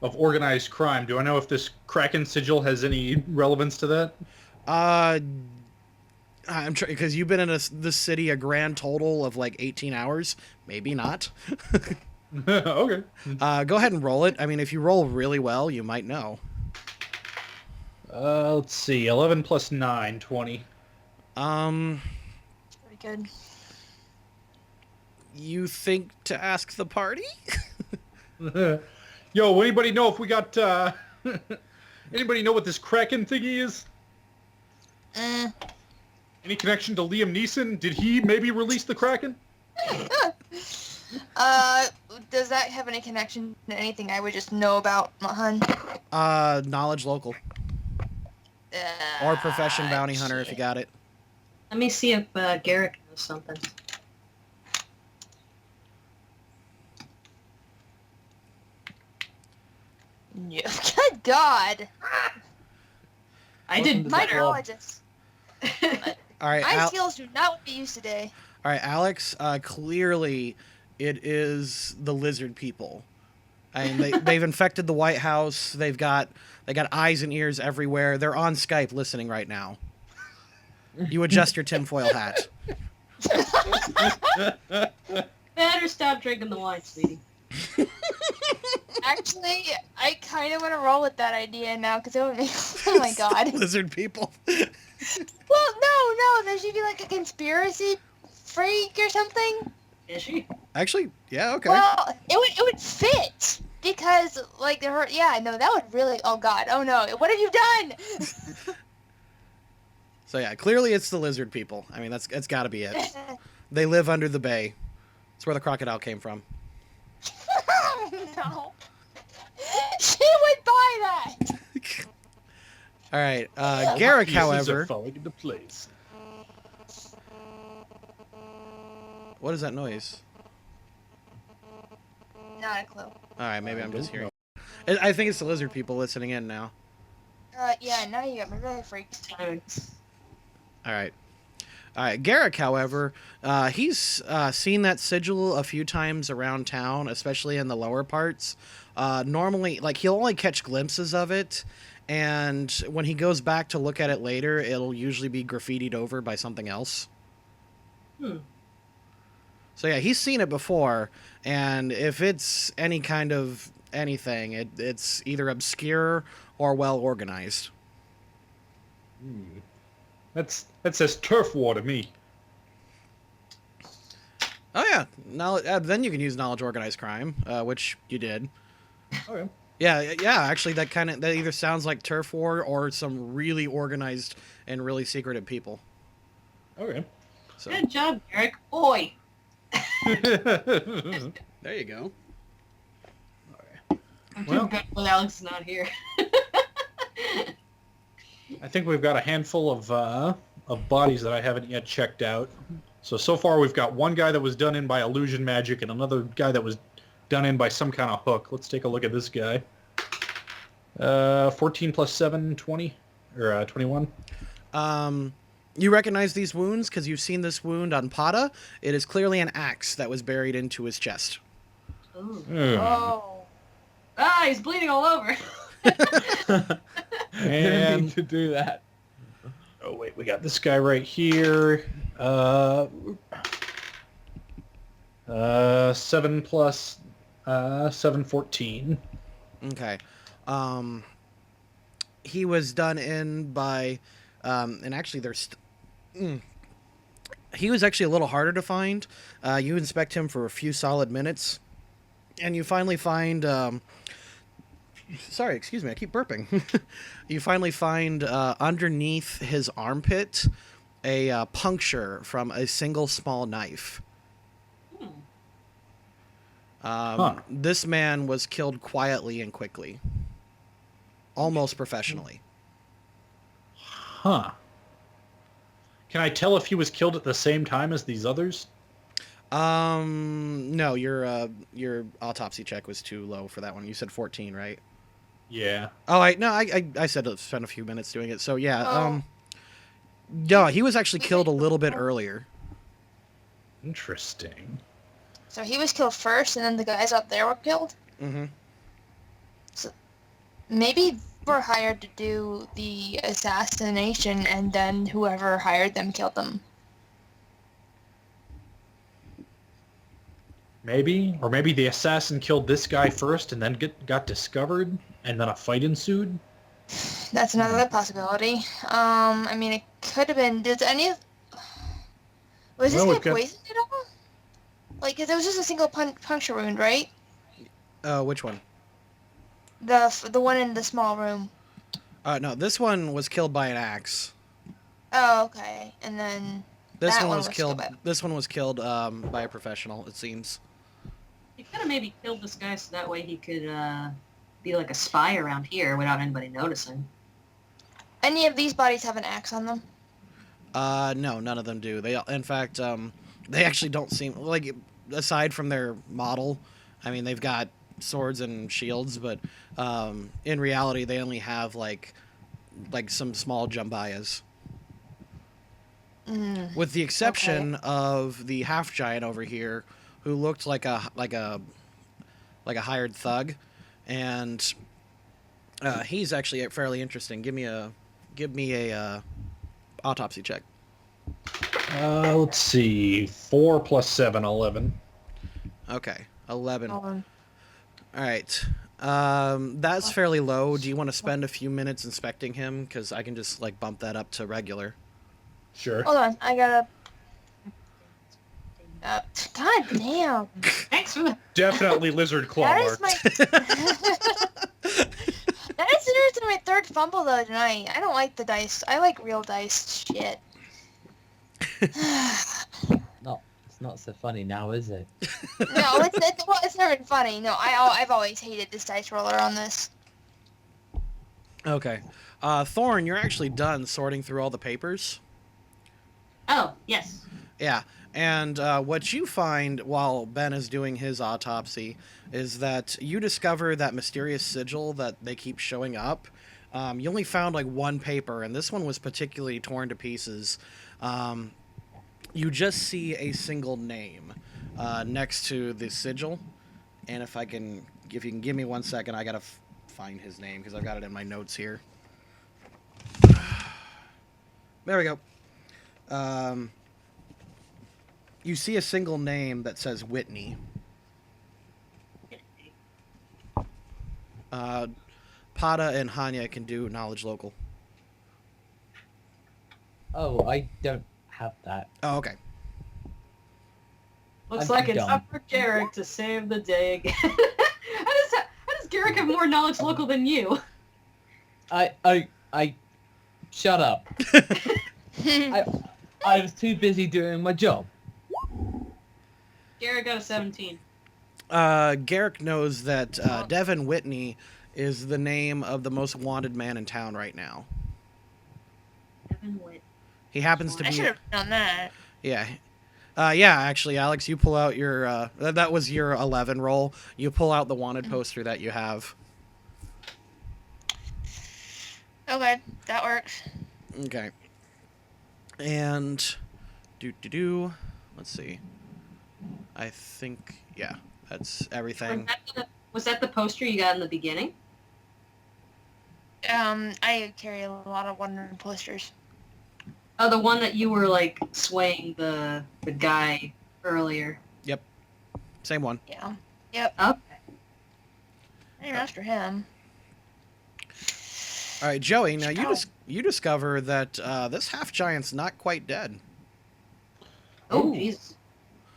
organized crime, do I know if this Kraken sigil has any relevance to that? I'm trying because you've been in this city a grand total of like 18 hours. Maybe not. Okay. Go ahead and roll it. I mean, if you roll really well, you might know. Let's see. 11 plus 9, 20. Pretty good. You think to ask the party? Yo, anybody know if we got... anybody know what this Kraken thingy is? Any connection to Liam Neeson? Did he maybe release the Kraken? Does that have any connection to anything I would just know about, hun? Knowledge local. Or profession bounty hunter if you got it. Let me see if Garrick knows something. Yeah. Good God. I did My better. knowledge is... All right, My skills do not be used today. all right, Alex. Clearly, it is the lizard people. I mean, they've infected the White House. They got eyes and ears everywhere. They're on Skype listening right now. You adjust your tinfoil hat. Better stop drinking the wine, sweetie. Actually, I kind of want to roll with that idea now because it would make... Oh my God. Lizard people. Well, no. There should be like a conspiracy freak or something. Is she? Actually, yeah, okay. Well, it would fit because like her. Yeah, no, that would really. Oh God. Oh no. What have you done? So yeah, clearly it's the lizard people. I mean, that's got to be it. They live under the bay. That's where the crocodile came from. No. She would buy that. All right, Garrick, Pieces are however, falling into place. what is that noise? No, not a clue. All right, maybe I'm just hearing. I think it's the lizard people listening in now. Yeah, now you got me really freaked. All right. All right, Garrick, however, he's seen that sigil a few times around town, especially in the lower parts. Normally, like, he'll only catch glimpses of it, and when he goes back to look at it later, it'll usually be graffitied over by something else. So yeah, he's seen it before, and if it's any kind of anything, it's either obscure or well organized. That says turf war to me. Oh yeah, then you can use knowledge organized crime, which you did. Okay. Yeah. Actually, that either sounds like turf war or some really organized and really secretive people. Okay. So Good job, Eric. Boy. there you go. I'm Well- too good when Alex is not here. I think we've got a handful of bodies that I haven't yet checked out. So far we've got one guy that was done in by illusion magic and another guy that was done in by some kind of hook. Let's take a look at this guy. 14 plus 7, 20? Or 21? You recognize these wounds because you've seen this wound on Pata. It is clearly an axe that was buried into his chest. Ooh. Oh. Ah, he's bleeding all over. Didn't mean to do that. Oh wait, we got this guy right here. 7 plus 7, 14. Okay. He was done in by, and actually he was actually a little harder to find. You inspect him for a few solid minutes, and you finally find, sorry, excuse me, I keep burping. You finally find underneath his armpit a puncture from a single small knife. This man was killed quietly and quickly. Almost professionally. Huh. Can I tell if he was killed at the same time as these others? No, your autopsy check was too low for that one. You said 14, right? Yeah. Oh, I said to spend a few minutes doing it. So yeah, Oh. no, he was actually killed a little bit earlier. Interesting. So he was killed first, and then the guys up there were killed? Mm-hmm. Maybe were hired to do the assassination, and then whoever hired them killed them. Maybe. Or maybe the assassin killed this guy first and then got discovered, and then a fight ensued? That's another possibility. I mean, it could have been... Was this Well, guy we've got- poisoned at all? Like, it was just a single puncture wound, right? Which one? The one in the small room. No, this one was killed by an axe. Oh, okay. And then... This That one one was was killed. killed by- This one was killed by a professional. It seems. He could have maybe killed this guy so that way he could be like a spy around here without anybody noticing. Any of these bodies have an axe on them? No, none of them do. In fact, they actually don't seem like, aside from their model. I mean, they've got swords and shields, but in reality, they only have like some small jambayas. With the exception of the half giant over here, who looked like a hired thug, and he's actually fairly interesting. Give me a autopsy check. Let's see. 4 plus 7, 11. Okay, 11. All Um, right. That's fairly low. Do you want to spend a few minutes inspecting him? Because I can just like bump that up to regular. Sure. hold on, I gotta... God damn. Thanks for the... Definitely lizard claw That mark. is my... That is seriously my third fumble though tonight. I don't like the dice. I like real dice shit. No, it's not so funny now, is it? No, it's never been funny. No, I've always hated this dice roller on this. Okay. Thorn, you're actually done sorting through all the papers. Oh, yes. Yeah. And what you find while Ben is doing his autopsy is that you discover that mysterious sigil that they keep showing up. You only found like one paper, and this one was particularly torn to pieces. You just see a single name next to the sigil. And if you can give me 1 second, I gotta find his name because I've got it in my notes here. There we go. You see a single name that says Whitney. Pada and Hanya can do knowledge local. Oh, I don't have that. Oh, okay. Looks I'm like it's dumb. up for Garrick to save the day again. how does Garrick have more knowledge local than you? I shut up. I was too busy doing my job. Garrick got a 17. Garrick knows that Devin Whitney is the name of the most wanted man in town right now. Devin Witt. He happens to I be... should have done that. Yeah. Yeah, actually, Alex, you pull out your... that was your 11 roll. You pull out the wanted poster that you have. Okay, that works. Okay. And... Let's see. I think... Yeah, that's everything. Was that the poster you got in the beginning? I carry a lot of wooden posters. Oh, the one that you were, like, swaying the guy earlier. Same one. Yeah. Yep. Okay. I'm after him. All right, Joey, now Ow. you discover that this half-giant's not quite dead. Oh, Ooh. Jesus.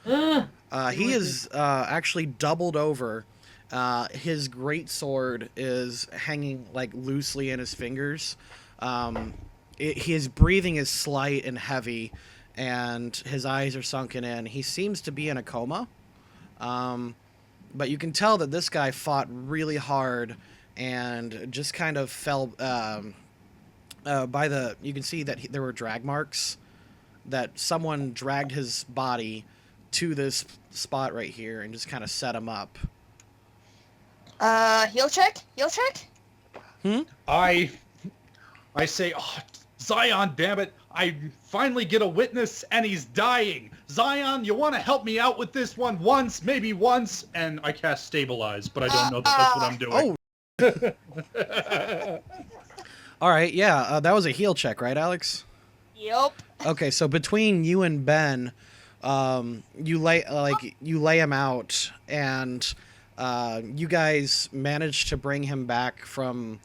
He is actually doubled over. His greatsword is hanging like loosely in his fingers. His breathing is slight and heavy, and his eyes are sunken in. He seems to be in a coma. But you can tell that this guy fought really hard and just kind of fell you can see that there were drag marks, that someone dragged his body to this spot right here and just kind of set him up. Heal check? Heal check? I say, oh, Zion, damn it. I finally get a witness and he's dying. Zion, you want to help me out with this one maybe once? And I cast Stabilize, but I don't know that that's what I'm doing. All right, yeah, that was a heal check, right, Alex? Yep. Okay, so between you and Ben, you lay him out, and you guys managed to bring him back from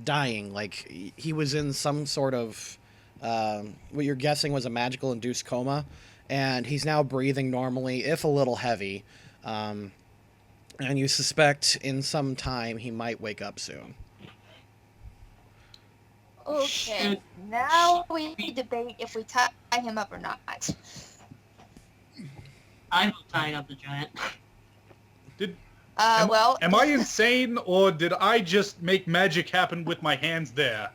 dying. Like he was in some sort of what you're guessing was a magical induced coma, and he's now breathing normally, if a little heavy. And you suspect in some time he might wake up soon. Okay. Now we debate if we tie him up or not. I'm tying up the giant. Am I insane, or did I just make magic happen with my hands there?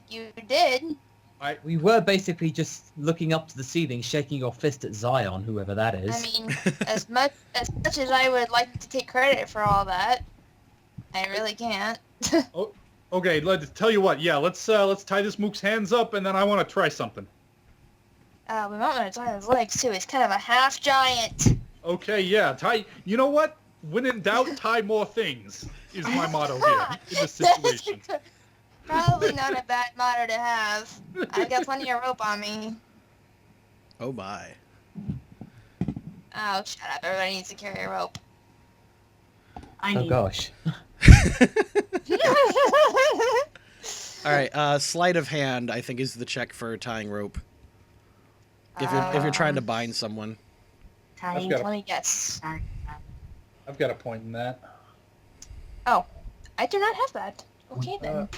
You did. We were basically just looking up to the ceiling, shaking your fist at Zion, whoever that is. I mean, as much as I would like to take credit for all that, I really can't. Okay, let's tell you what. Yeah, let's tie this mook's hands up, and then I want to try something. We might want to tie his legs too. He's kind of a half giant. Okay, yeah, tie. You know what? When in doubt, tie more things. Is my motto here in this situation. Probably not a bad motto to have. I've got plenty of rope on me. Oh my. Oh, shut up. Everybody needs to carry a rope. I Oh need gosh. All right, sleight of hand, I think, is the check for tying rope. If you're trying to bind someone. tying. I've got Let me guess. I've got a point in that. Oh, I do not have that. Okay then.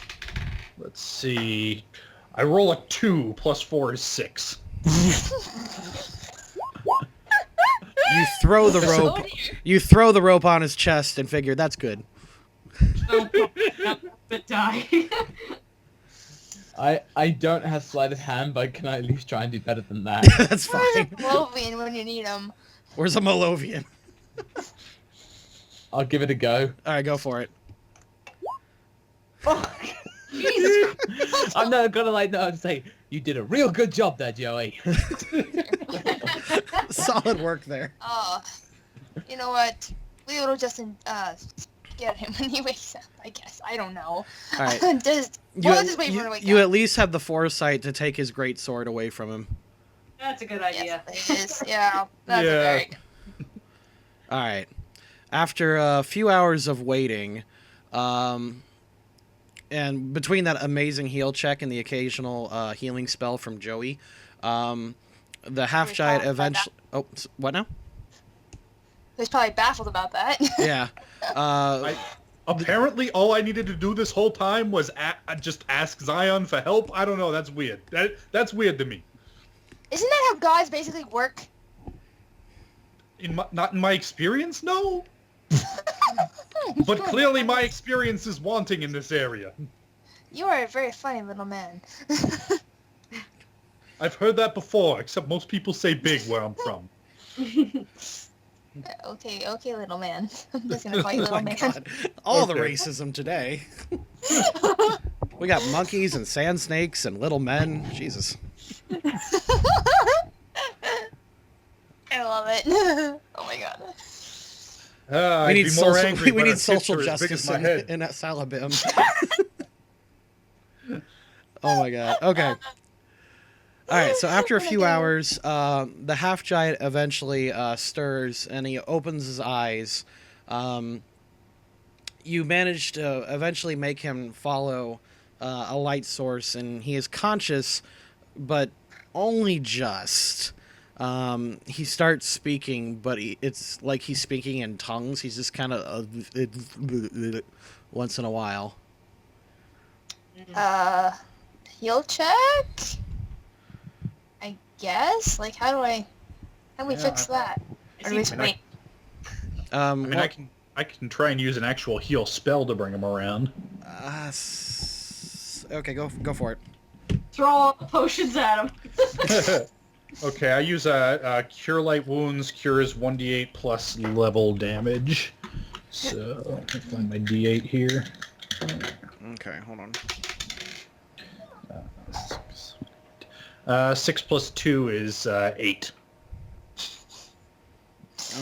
Let's see. I roll a 2 plus 4 is 6. You throw the rope. Oh, dear. You throw the rope on his chest and figure that's good. Oh, but die. I don't have sleight of hand, but can I at least try and do better than that? That's Where's a fine. Pavlovian when you need him? Where's a Molovian? I'll give it a go. All right, go for it. Jesus. I'm not gonna say you did a real good job there, Joey. Solid work there. You know what? We will just get him when he wakes up. I guess. I don't know. All right. We'll just wait for him to wake you up. at least have the foresight to take his great sword away from him. That's a good idea. Yes, it is. Yeah. That's Yeah. very good. All right. After a few hours of waiting, and between that amazing heal check and the occasional healing spell from Joey, the half giant eventually. Oh, what now? He's probably baffled about that. Yeah. Apparently, all I needed to do this whole time was just ask Zion for help. I don't know. That's weird. That's weird to me. Isn't that how gods basically work? Not in my experience, no. But clearly, my experience is wanting in this area. You are a very funny little man. I've heard that before, except most people say big where I'm from. Okay, little man. I'm just gonna call you Oh little my man. God. All the Okay. racism today. We got monkeys and sand snakes and little men. Jesus. I love it. Oh my god. I'd be more angry we when need a social tipster as big as justice my head. in Sala'Bhim. Oh my god. Okay. All right. So after a few hours, the half giant eventually stirs and he opens his eyes. You manage to eventually make him follow a light source, and he is conscious, but only just. He starts speaking, but it's like he's speaking in tongues. He's just kind of once in a while. Heal check? I guess? Like, how do we Yeah, fix that? Or do we Is he- wait? I mean, I can try and use an actual heal spell to bring him around. Okay, go for it. Throw all the potions at him. Okay, I use a Cure Light Wounds, cures 1d8 plus level damage. So, let me find my d8 here. Okay, hold on. 6 plus 2 is 8.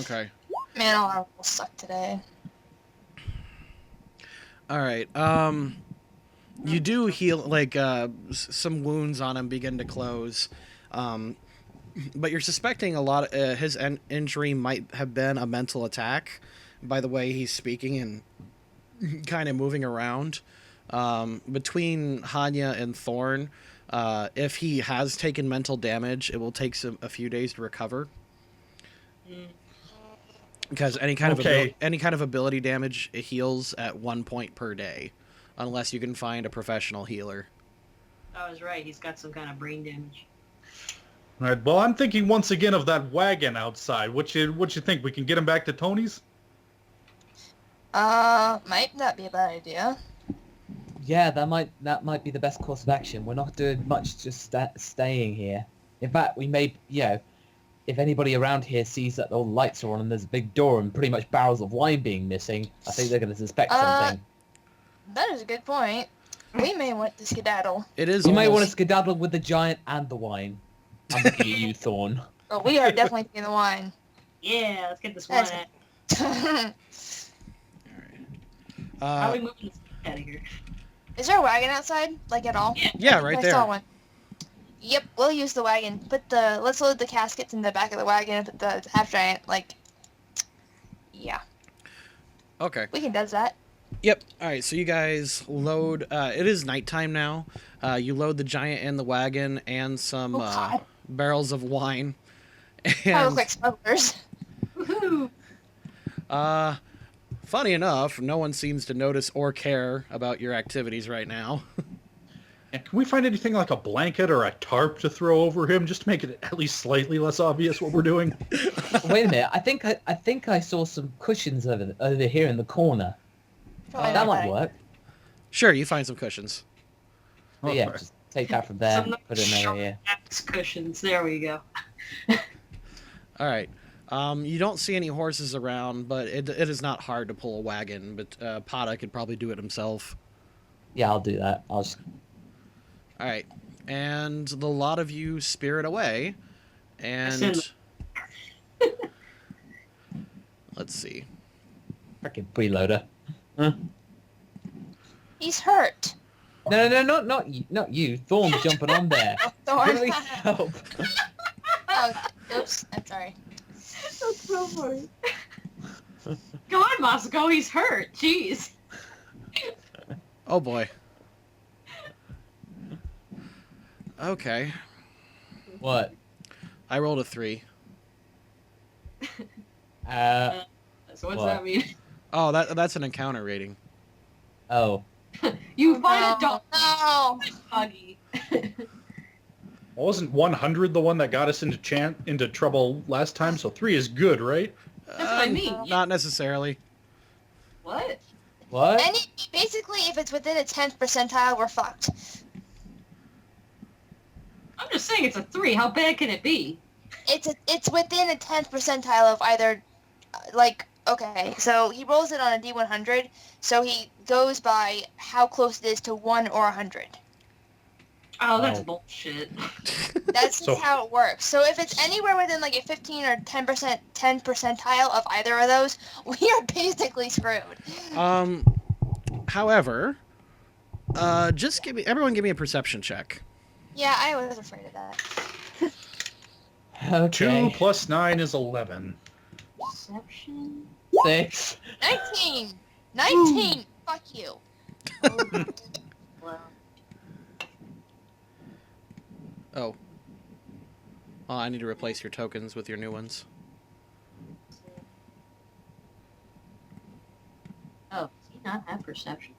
Okay. Man, all our rolls suck today. All right. You do heal, like, some wounds on him begin to close. But you're suspecting a lot of his injury might have been a mental attack by the way he's speaking and kind of moving around. Between Hanya and Thorn, if he has taken mental damage, it will take a few days to recover. Because any kind of ability damage, it heals at 1 point per day, unless you can find a professional healer. I was right. He's got some kind of brain damage. All right, well, I'm thinking once again of that wagon outside. What you think? We can get him back to Tony's? Might not be a bad idea. Yeah, that might be the best course of action. We're not doing much, just staying here. In fact, we may, if anybody around here sees that all the lights are on and there's a big door and pretty much barrels of wine being missing, I think they're going to suspect something. That is a good point. We may want to skedaddle. It is. You may want to almost- skedaddle with the giant and the wine. I'm looking at you, Thorn. Oh, we are definitely taking the wine. Yeah, let's get this one That's- at. How are Uh, we moving this out of here? Is there a wagon outside? Like, at all? yeah, I right think I saw there. one. Yep, we'll use the wagon. Let's load the caskets in the back of the wagon and put the half giant, yeah. Okay. We can do that. Yep. All right. So you guys load. It is nighttime now. You load the giant in the wagon and some Oh, God. barrels of wine. I look And like smugglers. Woohoo! funny enough, no one seems to notice or care about your activities right now. And can we find anything like a blanket or a tarp to throw over him, just to make it at least slightly less obvious what we're doing? Wait a minute. I think I saw some cushions over here in the corner. Probably That not might bad. work. Sure, you find some cushions. But yeah, Okay. just Take that from there. Some Put it in over here. axe cushions. There we go. All right. You don't see any horses around, but it is not hard to pull a wagon. But Pata could probably do it himself. Yeah, I'll do that. I'll just... All right, and the lot of you spirit away, and let's see. Freaking freeloader. He's hurt. No, not you. Thorn's jumping on there. Thorn. Really help. Oh, oops. I'm sorry. That's so funny. Go on, Masako. He's hurt. Jeez. Oh boy. Okay, What? I rolled a 3. So what's What? that mean? Oh, that's an encounter rating. Oh. You find a No. dog. No. Doggy. Wasn't 100 the one that got us into trouble last time? So 3 is good, right? That's what I mean. Not necessarily. What? What? Basically, if it's within a 10th percentile, we're fucked. I'm just saying it's a 3. How bad can it be? It's within a 10th percentile of either, like, okay, so he rolls it on a D100, so he goes by how close it is to 1 or 100. Oh, that's Oh. bullshit. That's So- just how it works. So if it's anywhere within like a 15 or 10 percentile of either of those, we are basically screwed. However, just everyone give me a perception check. Yeah, I was afraid of that. Okay. 2 plus 9 is 11. Perception? 6. 19! 19! Fuck you. Well, Oh. Oh, I need to replace your tokens with your new ones. oh, does he not have perception?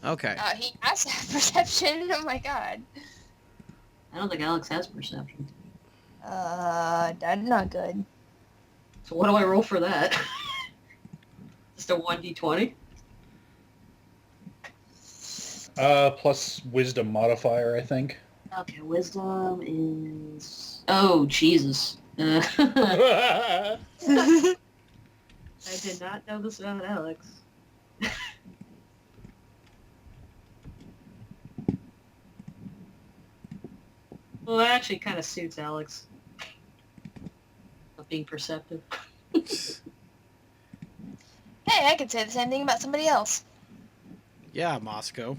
Okay. He has that perception. Oh my god. I don't think Alex has perception. That's not good. So what do I roll for that? Just a 1d20? Plus wisdom modifier, I think. Okay, wisdom is... Oh, Jesus. I did not know this about Alex. Well, that actually kind of suits Alex. Of being perceptive. Hey, I could say the same thing about somebody else. Yeah, Moscow.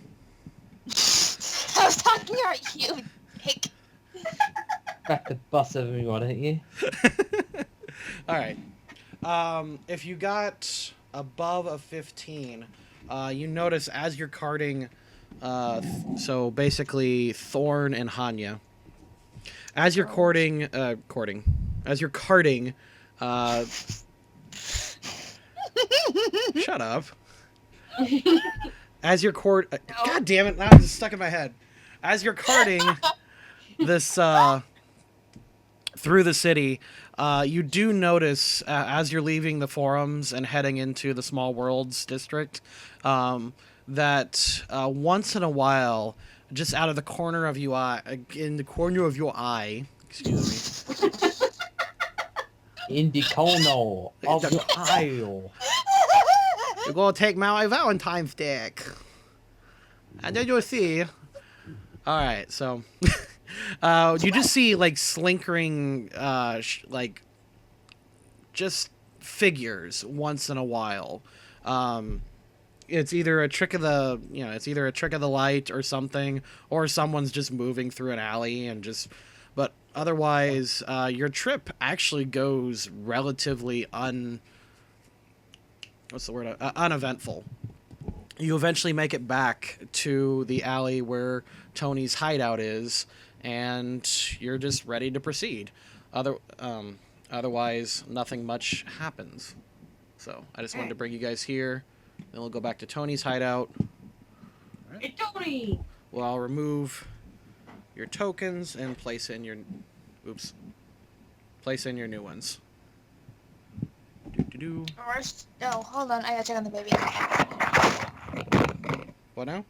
I was talking about you, Nick. Crack the bus over me, why don't you? All right. If you got above a 15, you notice as you're carting, so basically Thorn and Hanya, as you're as you're carting, shut up. As you're God damn it! Now it's stuck in my head. As you're carting this through the city, you do notice as you're leaving the forums and heading into the Small Worlds district that once in a while, just out of the corner of your eye, excuse me, In the corner of the aisle. you're gonna take my Valentine's deck, and then you'll see. All right, so you just see like slinkering, like just figures once in a while. It's either a trick of the, it's either a trick of the light or something, or someone's just moving through an alley and just. But otherwise, your trip actually goes relatively uneventful. You eventually make it back to the alley where Tony's hideout is, and you're just ready to proceed. Otherwise, nothing much happens. So I just wanted to bring you guys here. Then we'll go back to Tony's hideout. Hey, Tony! Well, I'll remove your tokens and place in your new ones. Do. First, no, hold on. I gotta check on the baby. What now?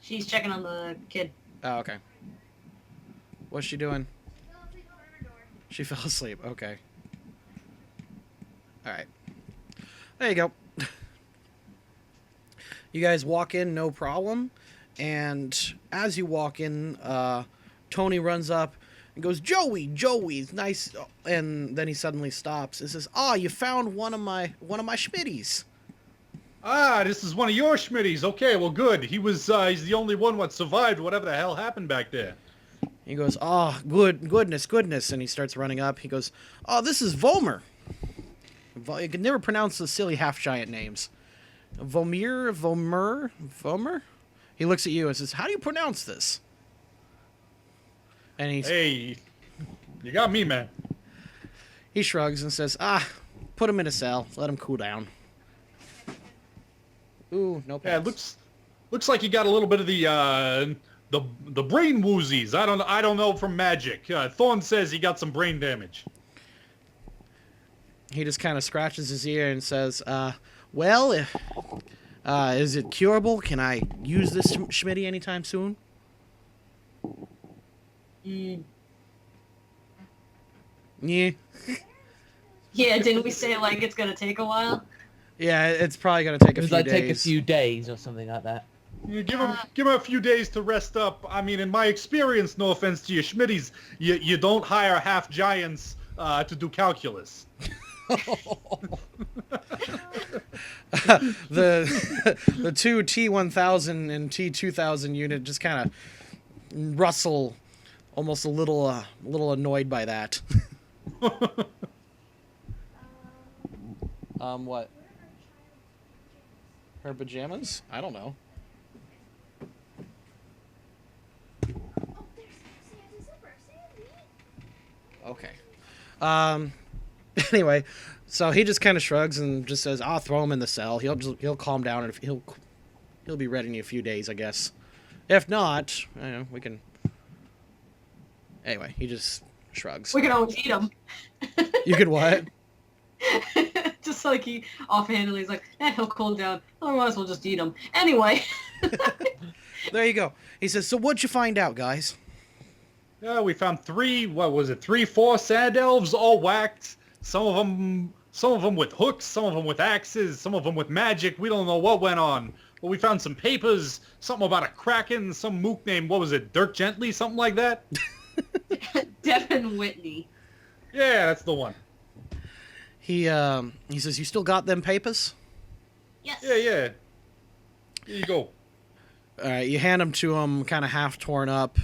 She's checking on the kid. Oh, okay. What's she doing? She fell asleep. Okay. All right. There you go. You guys walk in, no problem. And as you walk in, Tony runs up and goes, Joey, it's nice. And then he suddenly stops and says, "Ah, you found one of my Schmitties." Ah, this is one of your Schmitties. Okay, well, good. He's the only one what survived whatever the hell happened back there. He goes, "Oh, goodness," and he starts running up. He goes, "Oh, this is Vomer." You can never pronounce the silly half-giant names. Vomer? He looks at you and says, "How do you pronounce this?" And Hey, you got me, man. he shrugs and says, put him in a cell. Let him cool down. Ooh, no Yeah, pants. looks like you got a little bit of the brain woozies. I don't know from magic. Thorn says he got some brain damage. He just kind of scratches his ear and says, well, is it curable? Can I use this Schmitty anytime soon? Mm. Yeah. Yeah, didn't we say like it's gonna take a while? Yeah, it's probably going to take a It was few like days. take a few days or something like that. You give him a few days to rest up. I mean, in my experience, no offense to your Schmitties, you don't hire half giants to do calculus. the two T1000 and T2000 unit just kind of rustle, almost a little annoyed by that. What? Her pajamas? I don't know. Okay. Anyway, so he just kind of shrugs and just says, "I'll throw him in the cell. He'll calm down and he'll be ready in a few days, I guess. If not, I don't know, we can." Anyway, he just shrugs. We can always eat them. You could what? Just like he offhandedly is like, he'll cool down. I might as well just eat him. Anyway. There you go. He says, "So what'd you find out, guys?" Yeah, we found 4 sand elves, all whacked. Some of them with hooks, some of them with axes, some of them with magic. We don't know what went on. But we found some papers, something about a kraken, some mook named, what was it, Dirk Gently, something like that? Devin Whitney. Yeah, that's the one. He says, "You still got them papers?" Yes. Yeah. Here you go. All right, you hand them to him, kind of half torn up.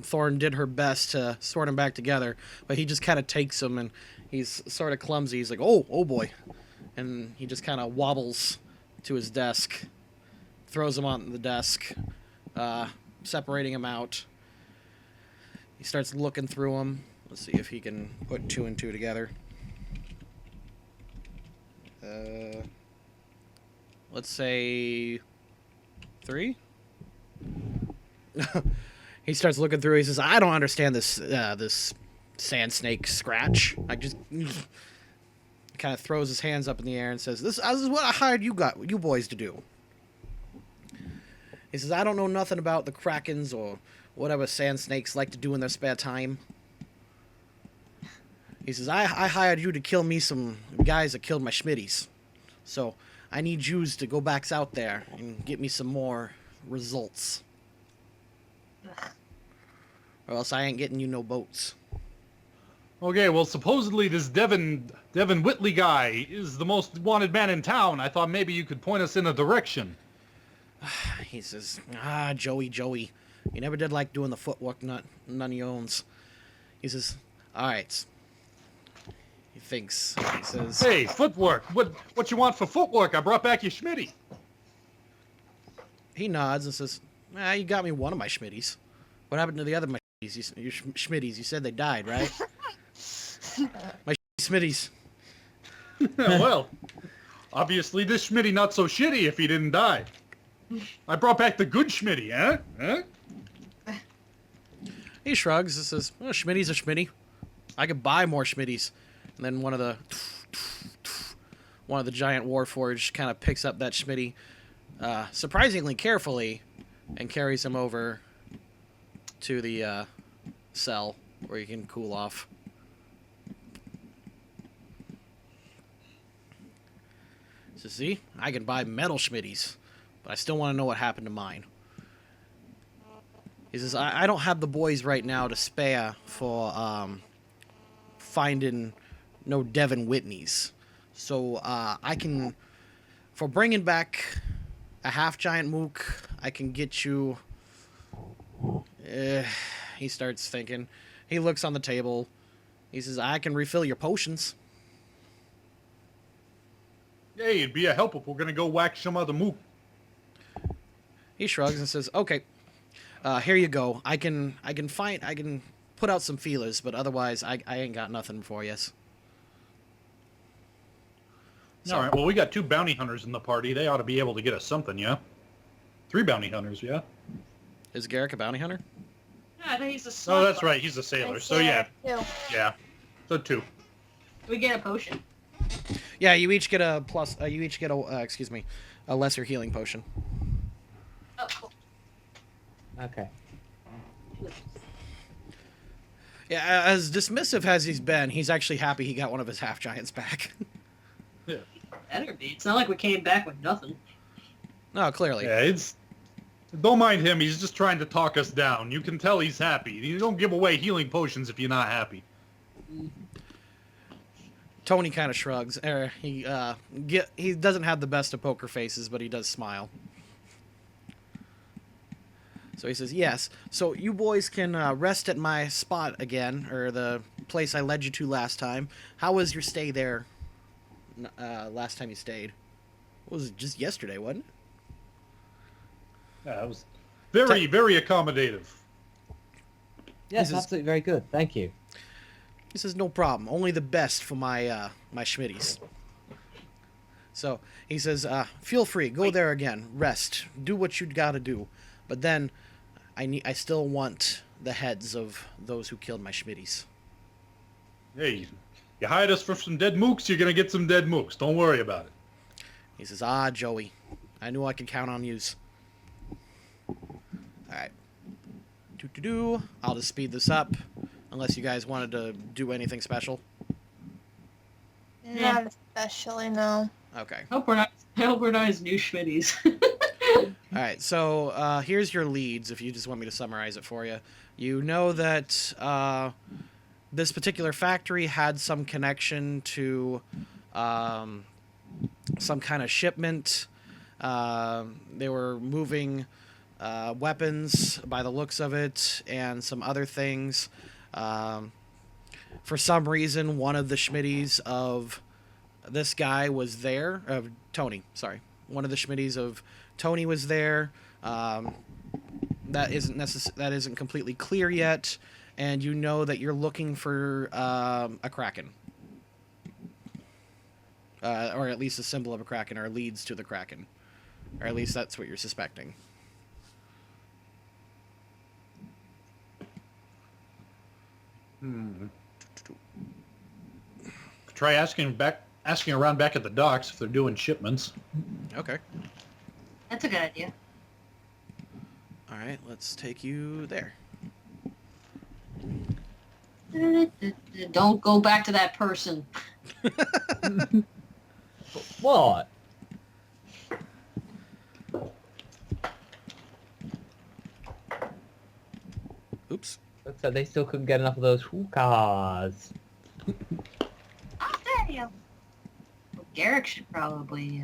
Thorn did her best to sort them back together, but he just kind of takes them, and he's sort of clumsy. He's like, oh boy. And he just kind of wobbles to his desk, throws them on the desk, separating them out. He starts looking through them. Let's see if he can put 2 and 2 together. Let's say 3. He starts looking through. He says, "I don't understand this sand snake scratch." I just kind of throws his hands up in the air and says, "This is what I hired you boys to do." He says, "I don't know nothing about the krakens or whatever sand snakes like to do in their spare time." He says, I hired you to kill me some guys that killed my Schmitties. So I need yous to go back out there and get me some more results. Or else I ain't getting you no boats." Okay, well, supposedly this Devin Whitley guy is the most wanted man in town. I thought maybe you could point us in a direction. He says, Joey, you never did like doing the footwork, none of your owns. He says, "All right." He thinks. He says, Hey, footwork. What you want for footwork? I brought back your Schmitty. he nods and says, "You got me one of my Schmitties. What happened to the other my Schmitties? Your Schmitties? You said they died, right?" "My Schmitties." Well, obviously this Schmitty not so shitty if he didn't die. I brought back the good Schmitty, huh? He shrugs and says, "Schmitty's a Schmitty. I could buy more Schmitties." And then one of the giant Warforged kind of picks up that Schmitty, surprisingly carefully, and carries him over to the cell where you can cool off. So see, I can buy metal schmitties, but I still want to know what happened to mine. He says, I don't have the boys right now to spare for finding no Devin Whitneys. So I can, for bringing back a half-giant mook, I can get you... he starts thinking. He looks on the table. He says, I can refill your potions. Hey, it'd be a help if we're gonna go whack some other mook. He shrugs and says, okay, here you go. I can put out some feelers, but otherwise I ain't got nothing for you. So, All right. Well, we got 2 bounty hunters in the party. They ought to be able to get us something, yeah. 3 bounty hunters, yeah. is Garrick a bounty hunter? Yeah, I think he's a Oh, slug. that's right. He's a sailor. So yeah, Two. yeah. So 2. We get a potion. Yeah, you each get a plus. You each get a lesser healing potion. Oh, cool. Okay. Yeah, as dismissive as he's been, he's actually happy he got one of his half giants back. Yeah. Better be. It's not like we came back with nothing. No, clearly. Yeah, it's... Don't mind him. He's just trying to talk us down. You can tell he's happy. You don't give away healing potions if you're not happy. Tony kind of shrugs. He doesn't have the best of poker faces, but he does smile. So he says, yes. So you boys can rest at my spot again, or the place I led you to last time. How was your stay there last time you stayed? It was just yesterday, wasn't it? Yeah, it was very, very accommodative. Yes, This is- absolutely very good. Thank you. He says, no problem. Only the best for my my schmitties. So he says, feel free. Go there again. Rest. Do what you gotta do. But then, I still want the heads of those who killed my schmitties. Hey, you hired us for some dead mooks, you're gonna get some dead mooks. Don't worry about it. He says, Joey. I knew I could count on yous. Alright. I'll just speed this up. Unless you guys wanted to do anything special. Not especially, no. Okay. I hope we're not his new schmitties. Alright, so here's your leads, if you just want me to summarize it for you. You know that this particular factory had some connection to some kind of shipment. They were moving weapons by the looks of it, and some other things. For some reason, one of the schmitties of this guy was there. Of Tony, sorry. One of the schmitties of Tony was there. That isn't completely clear yet, and you know that you're looking for a kraken, or at least a symbol of a kraken, or leads to the kraken, or at least that's what you're suspecting. Try asking around back at the docks if they're doing shipments. Okay. That's a good idea. All right, let's take you there. Don't go back to that person. What? Oops. Looks like they still couldn't get enough of those hookahs. Oh, damn. Well, Garrick should probably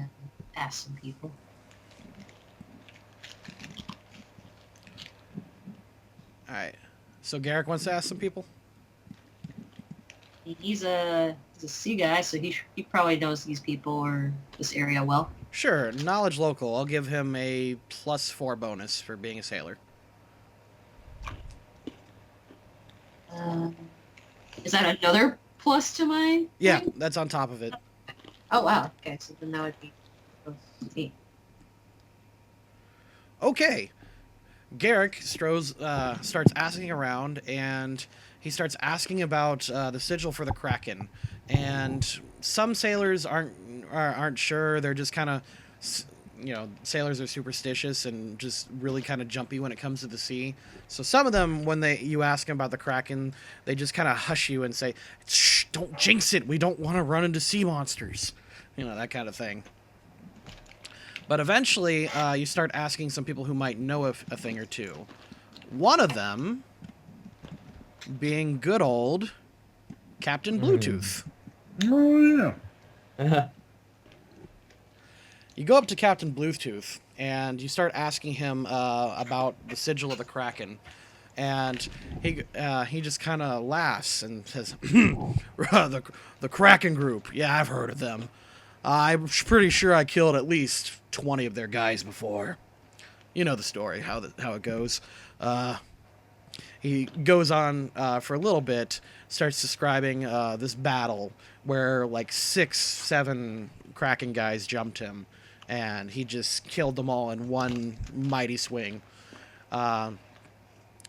ask some people. All right. So Garrick wants to ask some people. He's a sea guy, so he probably knows these people or this area well. Sure, knowledge local. I'll give him a +4 bonus for being a sailor. Is that another plus to my? Yeah, thing? that's on top of it. Oh wow. Okay, so then that would be +8. Okay. Garrick starts asking around, and he starts asking about the sigil for the Kraken. And some sailors aren't sure. They're just kind of sailors are superstitious and just really kind of jumpy when it comes to the sea. So some of them, when you ask them about the Kraken, they just kind of hush you and say, "Shh, don't jinx it. We don't want to run into sea monsters." That kind of thing. But eventually, you start asking some people who might know a thing or two. One of them being good old Captain Bluetooth. Oh, yeah. You go up to Captain Bluetooth, and you start asking him about the sigil of the Kraken. And he just kind of laughs and says, the Kraken group. Yeah, I've heard of them. I'm pretty sure I killed at least 20 of their guys before. You know the story, how it goes. He goes on for a little bit, starts describing this battle where like 6-7 Kraken guys jumped him, and he just killed them all in one mighty swing. But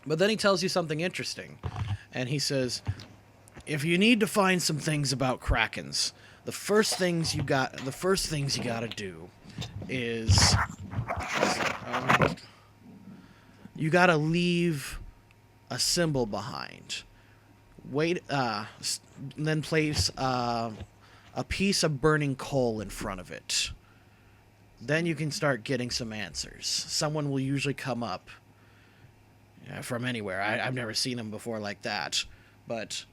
then he tells you something interesting, and he says, if you need to find some things about Krakens, the first things you gotta do is you gotta leave a symbol behind. Wait, then place a piece of burning coal in front of it. Then you can start getting some answers. Someone will usually come up from anywhere. I've never seen them before like that. But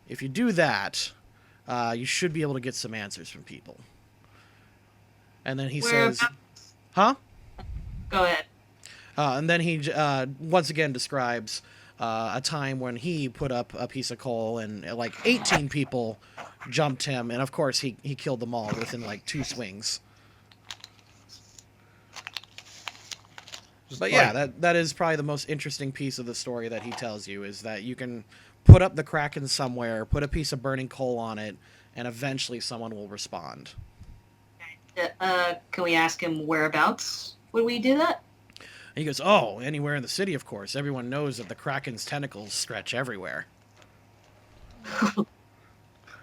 if you do that, you should be able to get some answers from people. And then he says... Huh? Go ahead. And then he once again describes a time when he put up a piece of coal and like 18 people jumped him. And of course, he killed them all within like 2 swings. But yeah, that is probably the most interesting piece of the story that he tells you, is that you can put up the Kraken somewhere, put a piece of burning coal on it, and eventually someone will respond. Can we ask him whereabouts would we do that? And he goes, oh, anywhere in the city, of course. Everyone knows that the Kraken's tentacles stretch everywhere.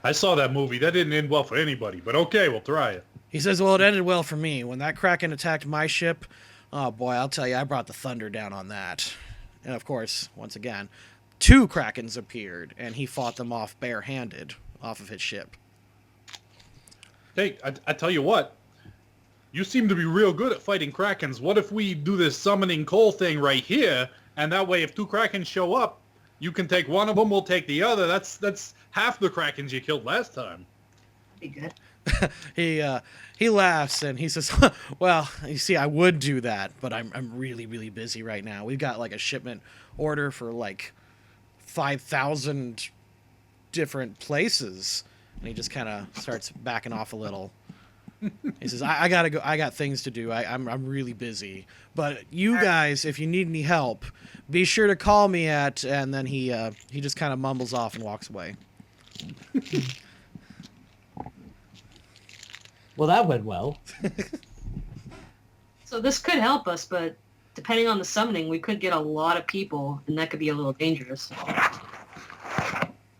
I saw that movie. That didn't end well for anybody, but okay, we'll try it. He says, well, it ended well for me. When that Kraken attacked my ship, oh boy, I'll tell you, I brought the thunder down on that. And of course, once again, 2 Krakens appeared, and he fought them off barehanded off of his ship. Hey, I tell you what. You seem to be real good at fighting Krakens. What if we do this summoning coal thing right here, and that way if 2 Krakens show up, you can take one of them, we'll take the other. That's half the Krakens you killed last time. Be good. He laughs and he says, well, you see, I would do that, but I'm really, really busy right now. We've got like a shipment order for like 5,000 different places. And he just kind of starts backing off a little. He says, I gotta go. I got things to do. I'm really busy. But you guys, if you need any help, be sure to call me at... And then he just kind of mumbles off and walks away. Well, that went well. So this could help us, but depending on the summoning, we could get a lot of people, and that could be a little dangerous.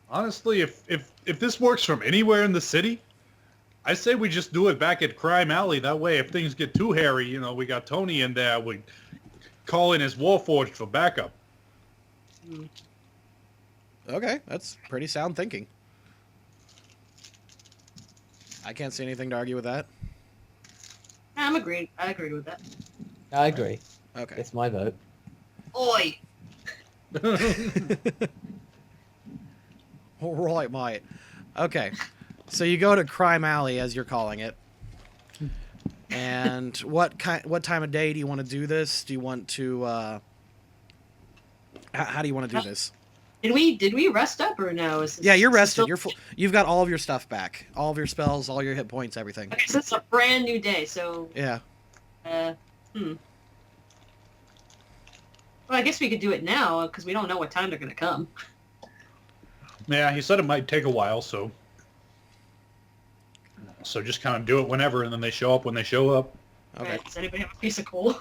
Honestly, if this works from anywhere in the city, I say we just do it back at Crime Alley. That way, if things get too hairy, we got Tony in there. We call in his Warforged for backup. Okay, that's pretty sound thinking. I can't see anything to argue with that. I agree with that. I agree. Okay. It's my vote. Oi! All right, mate. Okay. So you go to Crime Alley, as you're calling it. And what time of day do you want to do this? Do you want to... how do you want to do this? Did we rest up or no? Yeah, you're rested. You're full. You've got all of your stuff back. All of your spells, all your hit points, everything. Okay, so it's a brand new day, so... Yeah. Well, I guess we could do it now, because we don't know what time they're going to come. Yeah, he said it might take a while, so just kind of do it whenever, and then they show up when they show up. Okay. Right, does anybody have a piece of coal?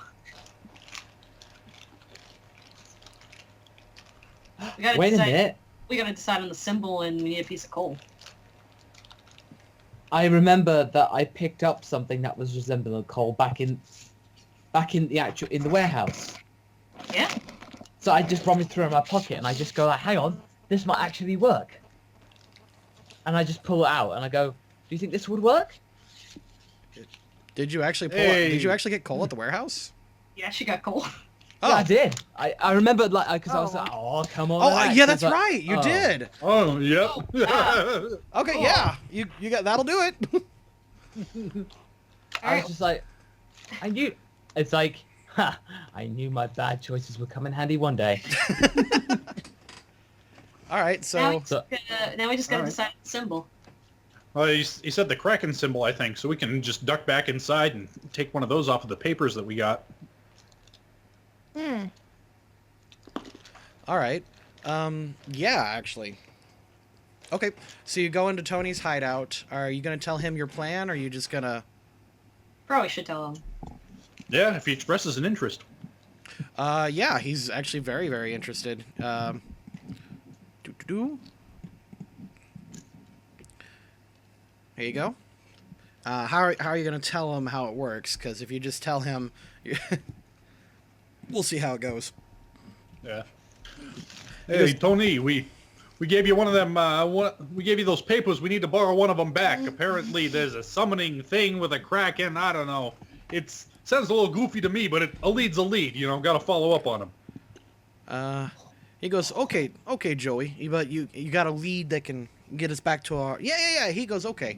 Wait a minute. We gotta decide on the symbol, and we need a piece of coal. I remember that I picked up something that was resembling coal back in the warehouse. Yeah. So I just rummaged through in my pocket and I just go like, hang on, this might actually work. And I just pull it out and I go, do you think this would work? Did you actually pull? Hey. Did you actually get coal at the warehouse? Yeah, she got coal. Oh, Yeah, I did. I remembered like because I was Oh. like, oh come on. oh, Alex. yeah, I was that's like, right. You oh. did. Oh, yep. Okay, Cool. yeah, you got that'll do it. I was just like, I knew. It's like, ha, I knew my bad choices would come in handy one day. All right, Now so we just gotta Alright. decide the symbol. Well, he said the Kraken symbol, I think, so we can just duck back inside and take one of those off of the papers that we got. Hmm. all right, yeah, actually. Okay, so you go into Tony's hideout. Are you gonna tell him your plan, or are you just gonna? Probably should tell him. Yeah, if he expresses an interest. Yeah, he's actually very, very interested. Doo-doo-doo. Here you go. How are you gonna tell him how it works? Because if you just tell him, we'll see how it goes. Yeah. Hey, Tony, we gave you one of them, we gave you those papers. We need to borrow one of them back. Apparently there's a summoning thing with a Kraken. I don't know. Sounds a little goofy to me, but a lead's a lead. You know, got to follow up on him. He goes, okay, Joey, but you got a lead that can get us back to our... Yeah. He goes, okay.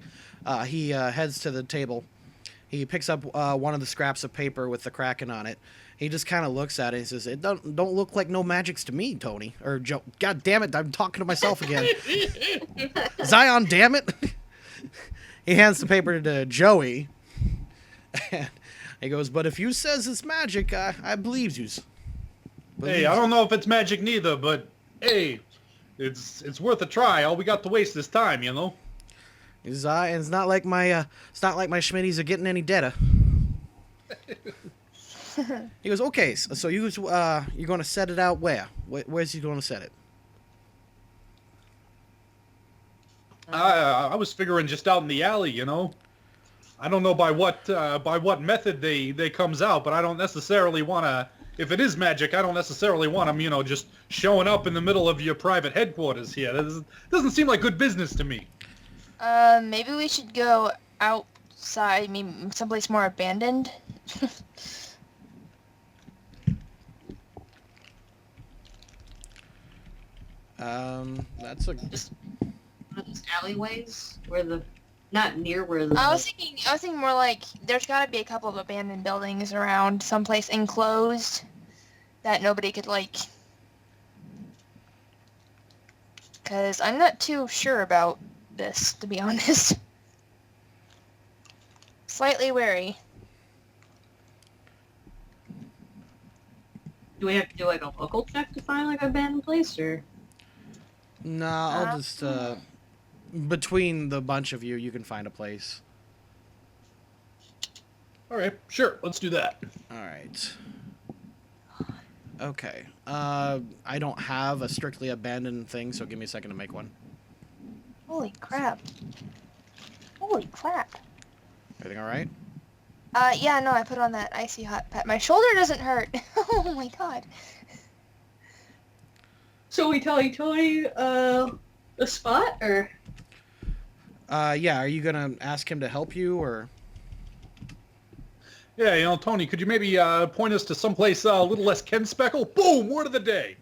He heads to the table. He picks up one of the scraps of paper with the Kraken on it. He just kind of looks at it and says, it don't look like no magics to me, Tony. Or Joe. God damn it, I'm talking to myself again. Zion, damn it. He hands the paper to Joey. And he goes, but if you says it's magic, I believes yous. Hey, I don't know if it's magic neither, but hey, it's worth a try. All we got to waste is time, you know. It's not like my Schmitties are getting any deader. He goes, okay, so you're going to set it out where? Where's he going to set it? I was figuring just out in the alley, you know. I don't know by what method they comes out, but I don't necessarily want to. If it is magic, I don't necessarily want them, you know, just showing up in the middle of your private headquarters here. That doesn't seem like good business to me. Maybe we should go outside, maybe someplace more abandoned. That's a... Just one of those alleyways where not near where the... I was thinking more like there's got to be a couple of abandoned buildings around, someplace enclosed that nobody could like. Because I'm not too sure about this, to be honest. Slightly wary. Do we have to do like a local check to find like an abandoned place, or? Nah, I'll just between the bunch of you, you can find a place. All right, sure, let's do that. All right. Okay. I don't have a strictly abandoned thing, so give me a second to make one. Holy crap. Holy crap. Everything all right? Yeah, no, I put on that icy hot pack. My shoulder doesn't hurt. Oh my god. So we tell Tony the spot, or? Yeah, are you gonna ask him to help you, or? Yeah, you know, Tony, could you maybe point us to someplace a little less Ken Speckle? Boom! Word of the day.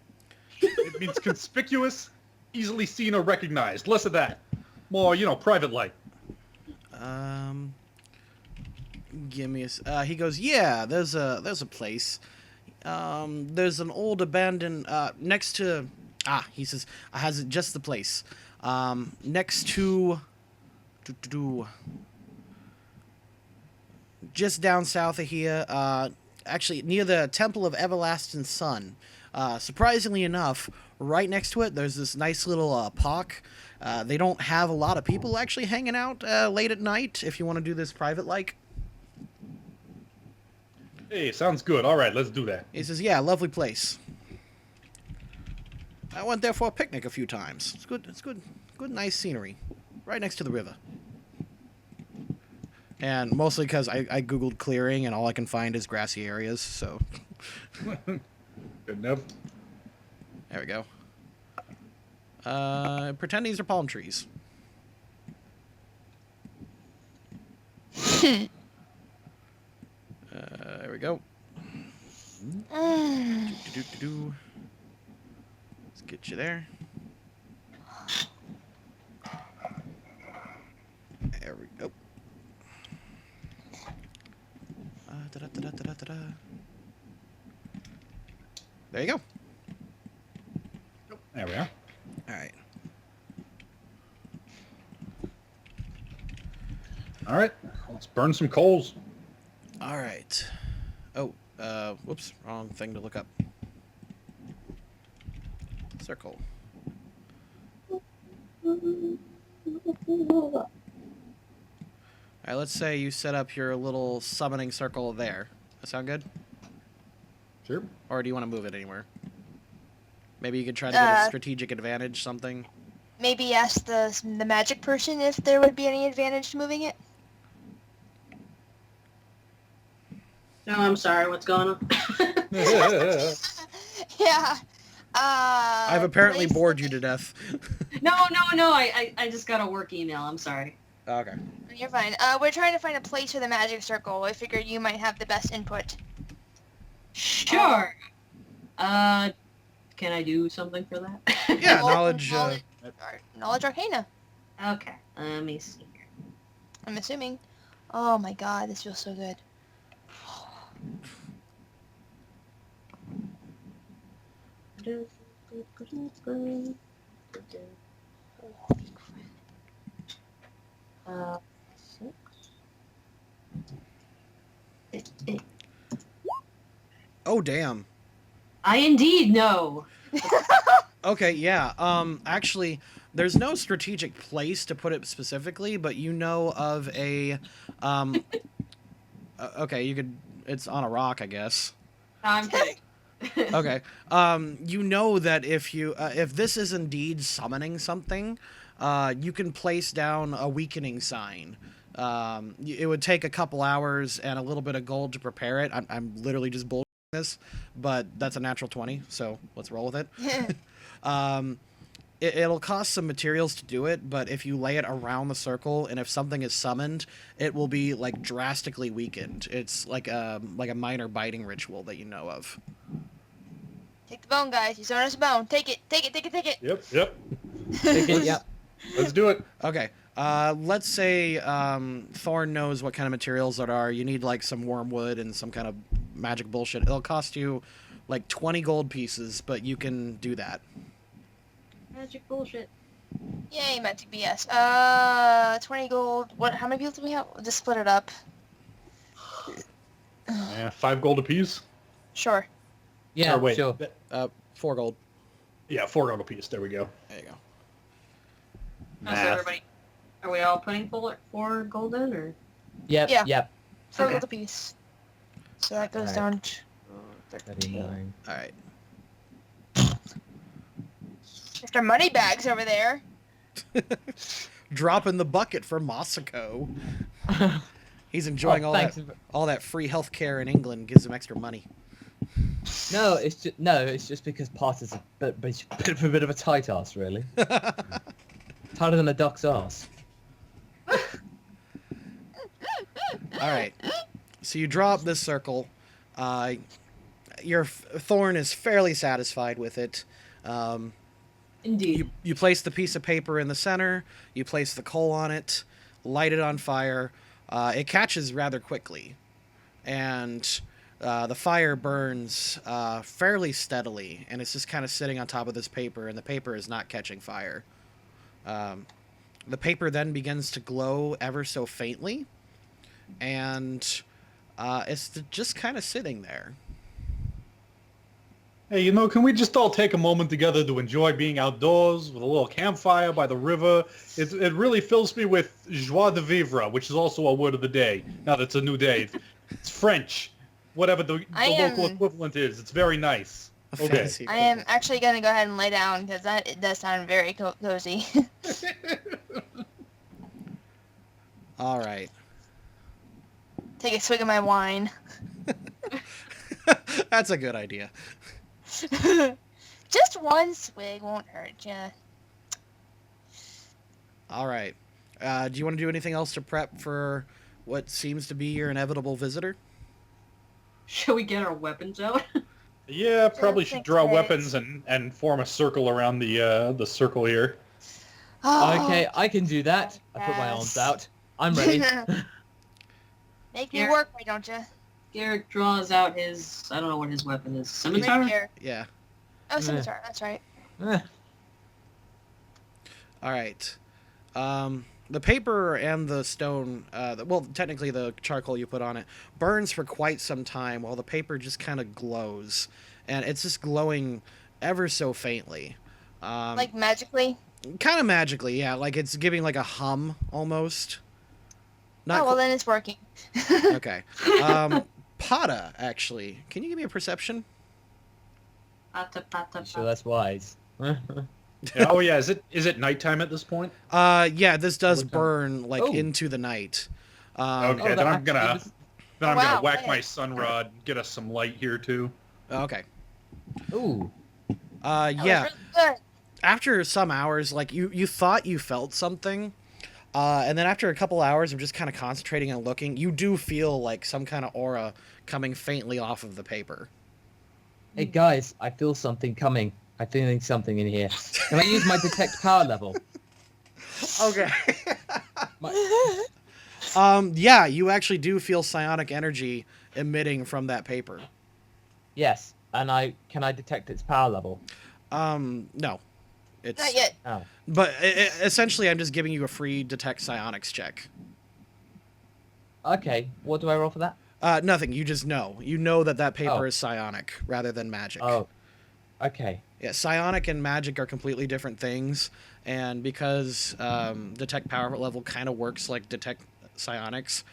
It means conspicuous, easily seen or recognized. Less of that. More, you know, private light. Give me a... he goes, yeah, there's a place. There's an old abandoned, next to... he says, has it just the place. Next to... just down south of here, actually near the Temple of Everlasting Sun. Surprisingly enough, right next to it, there's this nice little park. They don't have a lot of people actually hanging out late at night, if you want to do this private-like. Hey, sounds good. All right, let's do that. He says, yeah, lovely place. I went there for a picnic a few times. It's good, nice scenery. Right next to the river. And mostly because I googled clearing and all I can find is grassy areas. So Good enough. there we go. Pretend these are palm trees. There we go. Do. Let's get you there. There we go. Da-da-da-da-da-da-da. There you go. There we are. All right. All right. Let's burn some coals. All right. Oh, whoops, wrong thing to look up. Circle. All right, let's say you set up your little summoning circle there. That sound good? Sure. Or do you want to move it anywhere? Maybe you could try to get a strategic advantage, something. Maybe ask the magic person if there would be any advantage to moving it. No, I'm sorry. What's going on? Yeah. I've apparently place- bored you to death. No. I just got a work email. I'm sorry. Okay. You're fine. We're trying to find a place for the magic circle. I figure you might have the best input. Sure. Can I do something for that? Yeah, Well, knowledge. Knowledge Arcana. Okay. Let me see here. I'm assuming. Oh my god, this feels so good. Oh, damn. I indeed know. Okay, yeah. Actually, there's no strategic place to put it specifically, but you know of a, okay, you could. It's on a rock, I guess. I'm kidding. Okay. You know that if this is indeed summoning something, you can place down a weakening sign. It would take a couple hours and a little bit of gold to prepare it. I'm literally just bullshitting this, but that's a natural 20, so let's roll with it. It'll cost some materials to do it, but if you lay it around the circle, and if something is summoned, it will be like drastically weakened. It's like a minor biting ritual that you know of. Take the bone, guys. You summoned us a bone. Take it. Take it. Take it. Take it. Yep. Yep. Let's do it. Okay. Let's say Thorn knows what kind of materials there are. You need like some wormwood and some kind of magic bullshit. It'll cost you like 20 gold pieces, but you can do that. Magic bullshit. Yay, magic BS. 20 gold. What? How many people do we have? We'll just split it up. Yeah, 5 gold apiece. Sure. Yeah, Or wait, sure. 4 gold. Yeah, 4 gold apiece. There we go. There you go. How's everybody? Are we all putting 4 gold in, or? Yep, Yeah. yep. 4 Okay. gold apiece. So that goes Alright. down to 13. 39. All right. Mr. Moneybags over there. Drop in the bucket for Masako. He's enjoying thanks. all that free healthcare in England. Gives him extra money. No, it's just because Pot is a bit of a tight ass, really. Tighter than a duck's ass. All right. So you draw up this circle. Your Thorn is fairly satisfied with it. Indeed. You place the piece of paper in the center. You place the coal on it. Light it on fire. It catches rather quickly, and the fire burns fairly steadily, and it's just kind of sitting on top of this paper, and the paper is not catching fire. The paper then begins to glow ever so faintly, and it's just kind of sitting there. Hey, can we just all take a moment together to enjoy being outdoors with a little campfire by the river? It really fills me with joie de vivre, which is also a word of the day. Now that it's a new day. It's French. Whatever the local equivalent is. It's very nice. Okay. Fancy I am actually going to go ahead and lay down because it does sound very cozy. All right. take a swig of my wine. That's a good idea. Just one swig won't hurt ya. All right. Do you want to do anything else to prep for what seems to be your inevitable visitor? Shall we get our weapons out? Yeah, probably should think draw so. weapons and form a circle around the circle here. Oh, Okay, I can do that. I put my arms out. I'm ready. Make me Here. work, why don't you? Garrick draws out his, I don't know what his weapon is. Right Scimitar? here. Yeah. Oh, scimitar. That's right. Eh, All right. The paper and the stone, well, technically the charcoal you put on it, burns for quite some time while the paper just kind of glows. And it's just glowing ever so faintly. Like magically? Kind of magically, yeah. Like it's giving like a hum almost. Not Oh, well then it's working. okay. Pata, actually. Can you give me a perception? Pata, pata, sure that's wise. Yeah, oh yeah, is it nighttime at this point? Yeah, this does What time? burn like Oh. into the night. Okay, that then I'm actually gonna was- then I'm Wow, gonna whack okay. my sun rod, get us some light here too. Okay. Ooh. That was Yeah. really good. After some hours, like you thought you felt something, and then after a couple hours of just kind of concentrating and looking, you do feel like some kind of aura coming faintly off of the paper. Hey guys, I feel something coming. I'm feeling something in here. Can I use my detect power level? Okay. My- Yeah, you actually do feel psionic energy emitting from that paper. yes, and can I detect its power level? No. It's Not yet. Oh. But essentially, I'm just giving you a free detect psionics check. Okay, what do I roll for that? Nothing. You just know. You know that paper Oh. is psionic rather than magic. Oh. Okay. Yeah, psionic and magic are completely different things, and because detect power level kind of works like detect psionics,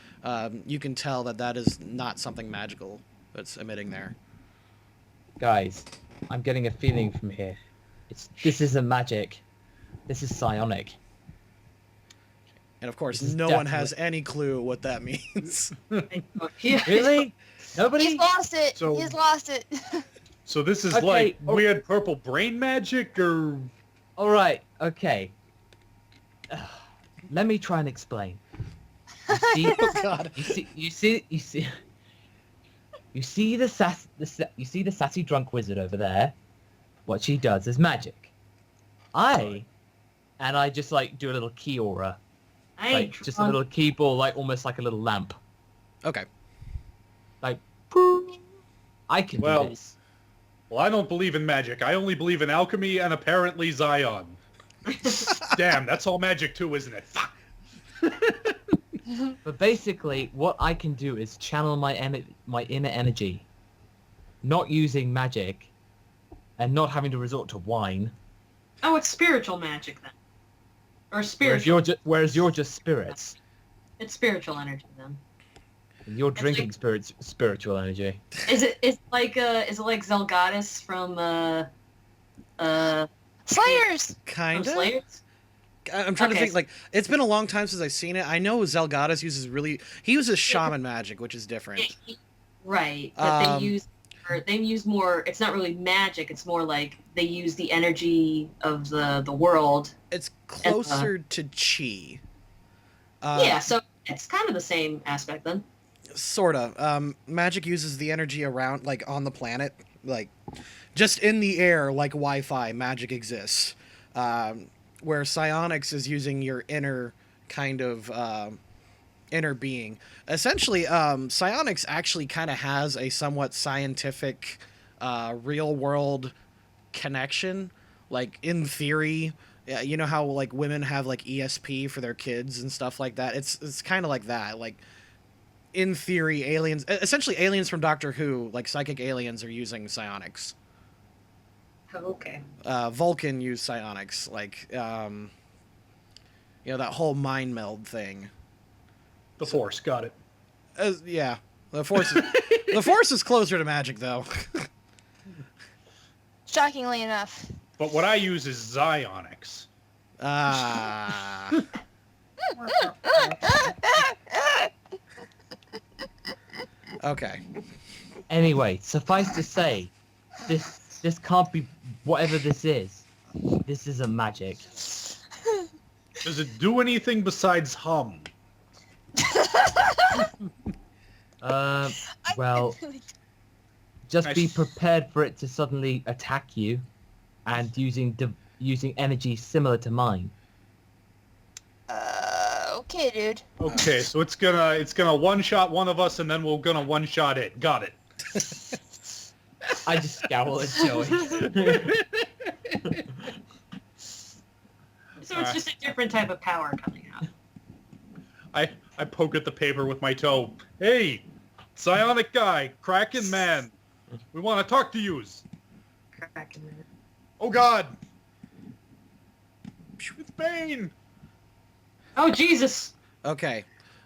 you can tell that is not something magical that's emitting there. Guys, I'm getting a feeling from here. This isn't magic. This is psionic. And of course, This is no one has any clue what that means. Yeah. Really? Nobody? He's lost it. So- He's lost it. So this is Okay, like oh. weird purple brain magic, or Alright, okay. Let me try and explain. You see, Oh God. you see the sassy drunk wizard over there? What she does is magic. I just like do a little key aura. I Like ain't just a drunk. little key ball, like almost like a little lamp. Okay. Like I can Well- do this. well, I don't believe in magic. I only believe in alchemy and apparently Zion. Damn, that's all magic too, isn't it? Fuck. But basically, what I can do is channel my inner energy, not using magic, and not having to resort to wine. Oh, it's spiritual magic then. Or Whereas spiritual. whereas you're just spirits. It's spiritual energy then. And you're It's drinking spiritual energy. Is it like Zelgadis from Slayers! from Kinda. Slayers? I'm trying to Okay, think. Like, it's been a long time since I've seen it. I know Zelgadis he uses shaman magic, which is different. Right, but Um, they use more. It's not really magic. It's more like they use the energy of the world. It's closer to chi. Yeah, so it's kind of the same aspect then. Sorta. Magic uses the energy around, like, on the planet. Like, just in the air, like Wi-Fi, magic exists. Where psionics is using your inner kind of inner being. Essentially, psionics actually kind of has a somewhat scientific, real-world connection. Like, in theory, you know how, like, women have, like, ESP for their kids and stuff like that? It's kind of like that. Like, in theory, essentially aliens from Doctor Who, like psychic aliens, are using psionics. Oh, okay. Vulcan used psionics, like, that whole mind meld thing. The Force, got it. Yeah, the Force is closer to magic, though. Shockingly enough. But what I use is Zionics. Okay. Anyway, suffice to say, this can't be whatever this is. This isn't magic. Does it do anything besides hum? Well, just be Nice. prepared for it to suddenly attack you, and using energy similar to mine. Okay, dude. Okay, so it's gonna one-shot one of us, and then we're gonna one-shot it. Got it. I just scowl at Joey. So it's just a different type of power coming out. I poke at the paper with my toe. Hey, psionic guy, Kraken man, we want to talk to yous. Kraken man. Oh God, it's Bane. Oh Jesus! Okay.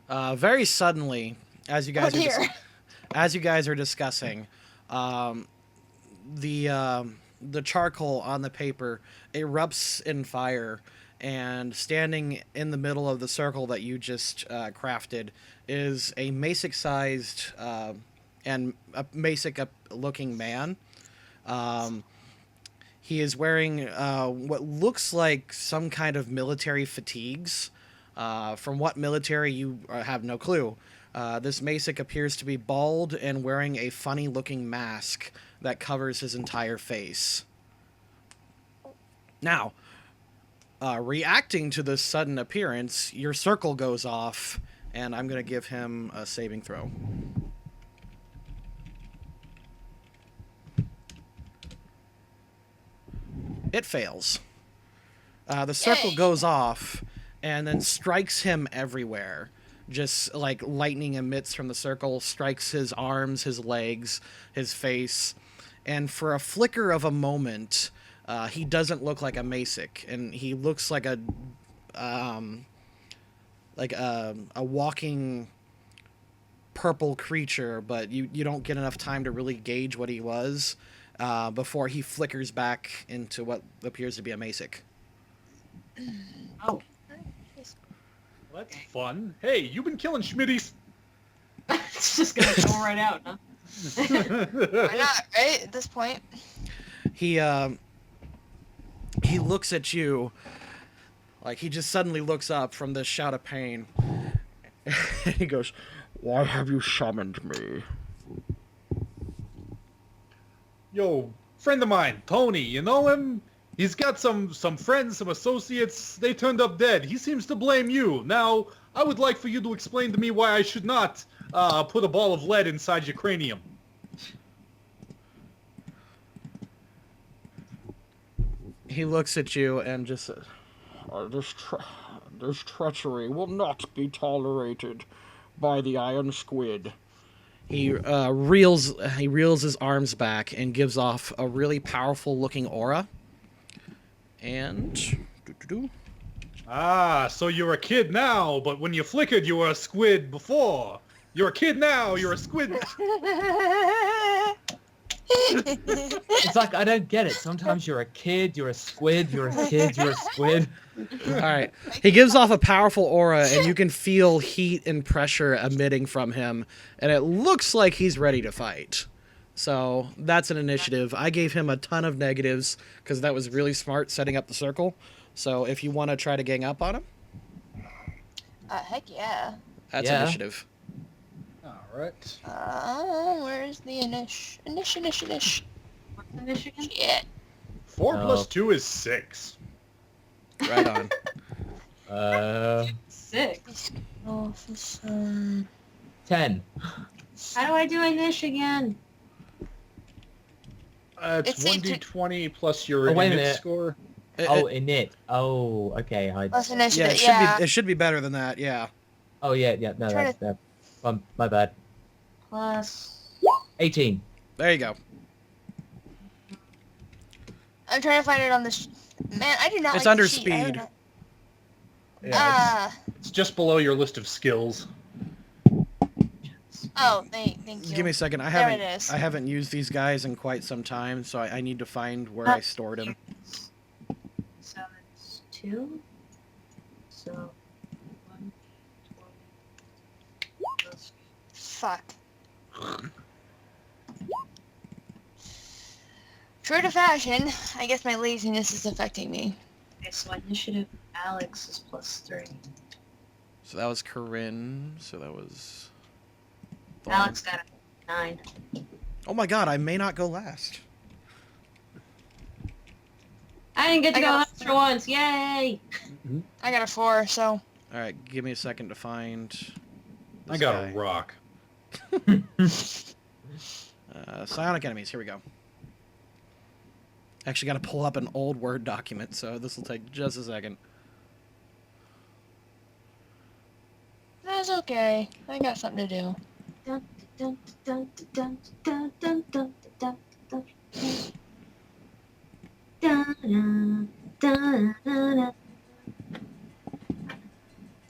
Very suddenly, as you guys Oh, dear. as you guys are discussing, the charcoal on the paper erupts in fire, and standing in the middle of the circle that you just crafted is a Masic-sized and a Masic-looking man. He is wearing what looks like some kind of military fatigues. From what military, you have no clue. This Masic appears to be bald and wearing a funny-looking mask that covers his entire face. Now, reacting to this sudden appearance, your circle goes off, and I'm going to give him a saving throw. It fails. The circle Yay. goes off and then strikes him everywhere. Just like lightning emits from the circle, strikes his arms, his legs, his face. And for a flicker of a moment, he doesn't look like a Masic, and he looks like a walking purple creature, but you don't get enough time to really gauge what he was before he flickers back into what appears to be a Masic. Oh. Well, that's fun. Hey, you've been killing Schmitties. It's just gonna go right out, huh? Why not, right? At this point. He looks at you, like he just suddenly looks up from this shout of pain. And he goes, "Why have you summoned me?" Yo, friend of mine, Tony, you know him? He's got some friends, some associates. They turned up dead. He seems to blame you. Now, I would like for you to explain to me why I should not put a ball of lead inside your cranium. He looks at you and just says, this treachery will not be tolerated by the Iron Squid. He reels his arms back and gives off a really powerful looking aura. And Ah, so you're a kid now, but when you flickered, you were a squid before. You're a kid now, you're a squid. It's like, I don't get it. Sometimes you're a kid, you're a squid, you're a kid, you're a squid. all right, he gives off a powerful aura, and you can feel heat and pressure emitting from him, and it looks like he's ready to fight. So that's an initiative. I gave him a ton of negatives because that was really smart setting up the circle. So if you want to try to gang up on him, Heck yeah. that's Yeah. initiative. Alright. Where's the initiative? What's the Michigan? Shit. 4 Oh. plus 2 is 6. Right on. 6. Officer. 10. How do I do Michigan? It's It's a 1d20 plus your Oh, wait a init minute. score. Oh, init. Oh, okay. Plus Yeah, initiative, it should be better than that. Yeah. Oh, yeah. No, Try that's that. My bad. Plus... 18. There you go. I'm trying to find it on the... Man, I do not It's like under the sheet. I don't speed. know. Yeah, it's just below your list of skills. Thank you. Give me a second. There it is. I haven't used these guys in quite some time, so I need to find where I stored them. So it's 2. So... 1, 20... Fuck. True to fashion, I guess my laziness is affecting me. Okay, so initiative Alex is +3. So that was Corinne. So that was. Alex got a 9. Oh my god, I may not go last. I didn't get to I go got a last for once. Yay! I got a 4, so... Alright, give me a second to find. I this got guy. a rock. Psionic enemies, here we go. Actually, got to pull up an old Word document, so this will take just a second. That's okay. I got something to do. Dun, dun, dun, dun, dun, dun, dun, dun, dun, dun, dun, dun, dun, dun.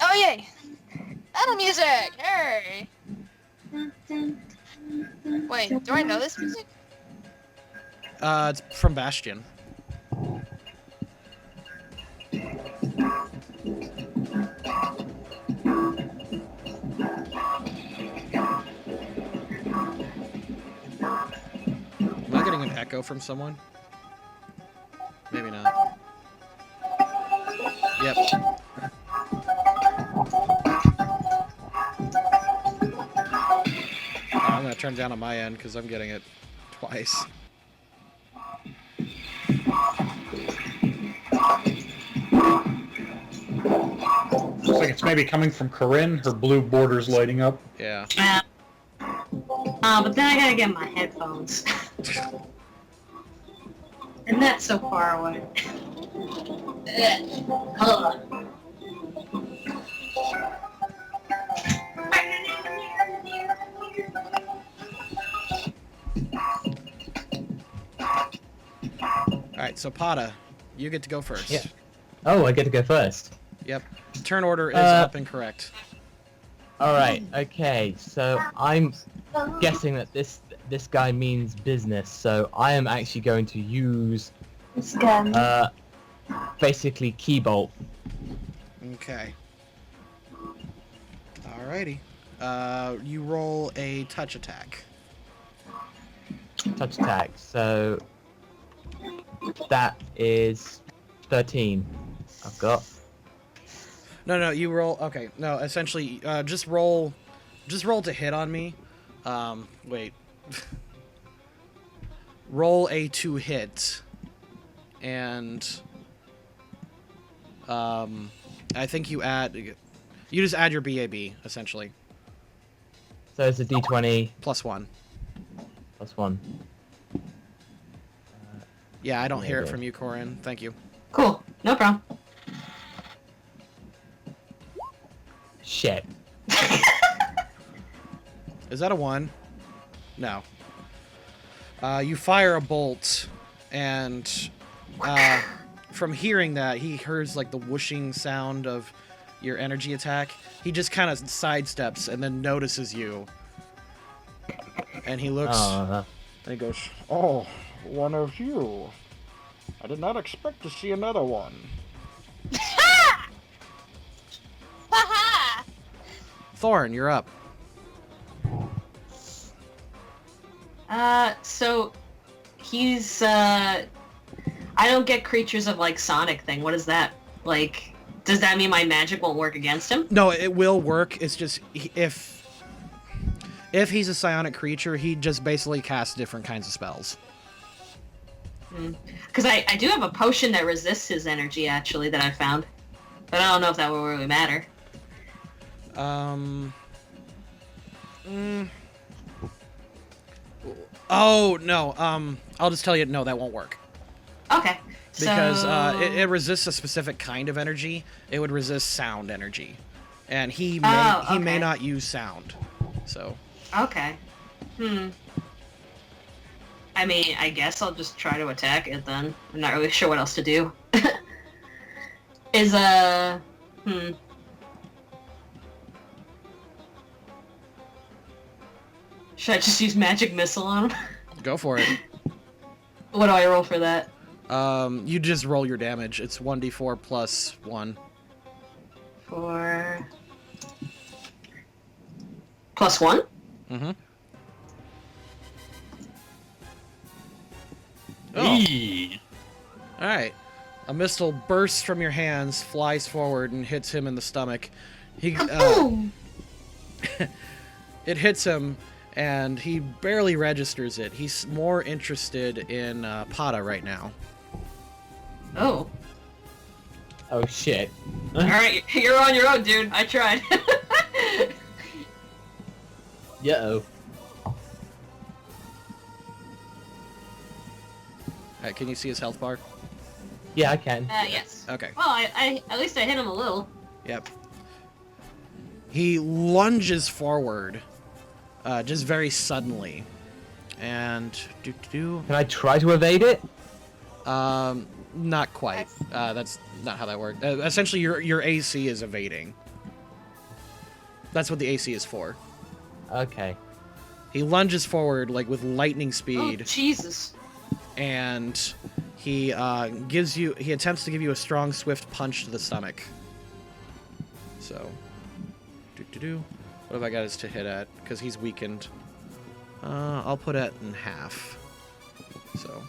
Oh, yay! Battle music! Hey! Wait, do I know this music? It's from Bastion. Am I getting an echo from someone? Maybe not. Yep. I'm gonna turn it down on my end because I'm getting it twice. Looks like it's maybe coming from Corinne. Her blue border's lighting up. Yeah. But then I gotta get my headphones. And that's so far away. Hold on. Alright, so Pata, you get to go first. Yeah. Oh, I get to go first. Yep. Turn order is up and correct. Alright, okay, so I'm guessing that this guy means business, so I am actually going to use This guy. basically Keybolt. Okay. Alrighty. You roll a touch attack. Touch attack, so that is 13 I've got. No, you roll. Okay, no, essentially, just roll to hit on me. Wait. Roll a 2 hit, and I think you just add your BAB essentially. So it's a D20 +1. plus 1. Yeah, I don't hear it Okay. from you, Corin. Thank you. Cool. No problem. Shit. Is that a 1? No. You fire a bolt, and from hearing that, he hears like the whooshing sound of your energy attack. He just kind of sidesteps and then notices you. And he looks and he goes, "Oh, one of you. I did not expect to see another one." Haha! Thorn, you're up. So he's I don't get creatures of like Sonic thing. What is that? Like, does that mean my magic won't work against him? No, it will work. It's just if he's a psionic creature, he just basically casts different kinds of spells. Because I do have a potion that resists his energy, actually, that I found. But I don't know if that will really matter. Oh, no. I'll just tell you, no, that won't work. Okay. Because so... it resists a specific kind of energy. It would resist sound energy. And he Oh, may okay. not use sound. So. Okay. I mean, I guess I'll just try to attack it then. I'm not really sure what else to do. Should I just use magic missile on him? Go for it. What do I roll for that? You just roll your damage. It's 1d4 plus 1. For... +1? Mm-hmm. Oh. Eee. All right. A missile bursts from your hands, flies forward, and hits him in the stomach. He Kaboom! it hits him, and he barely registers it. He's more interested in Pata right now. Oh. Oh shit. Alright, you're on your own, dude. I tried. Yeah. Alright, can you see his health bar? Yeah, I can. Yes. Okay. Well, I at least I hit him a little. Yep. He lunges forward, just very suddenly, and Can I try to evade it? not quite. That's not how that works. Essentially, your AC is evading. That's what the AC is for. Okay. He lunges forward like with lightning Oh, speed, Jesus. and he attempts to give you a strong, swift punch to the stomach. So, what have I got us to hit at? Because he's weakened. I'll put it in half. So.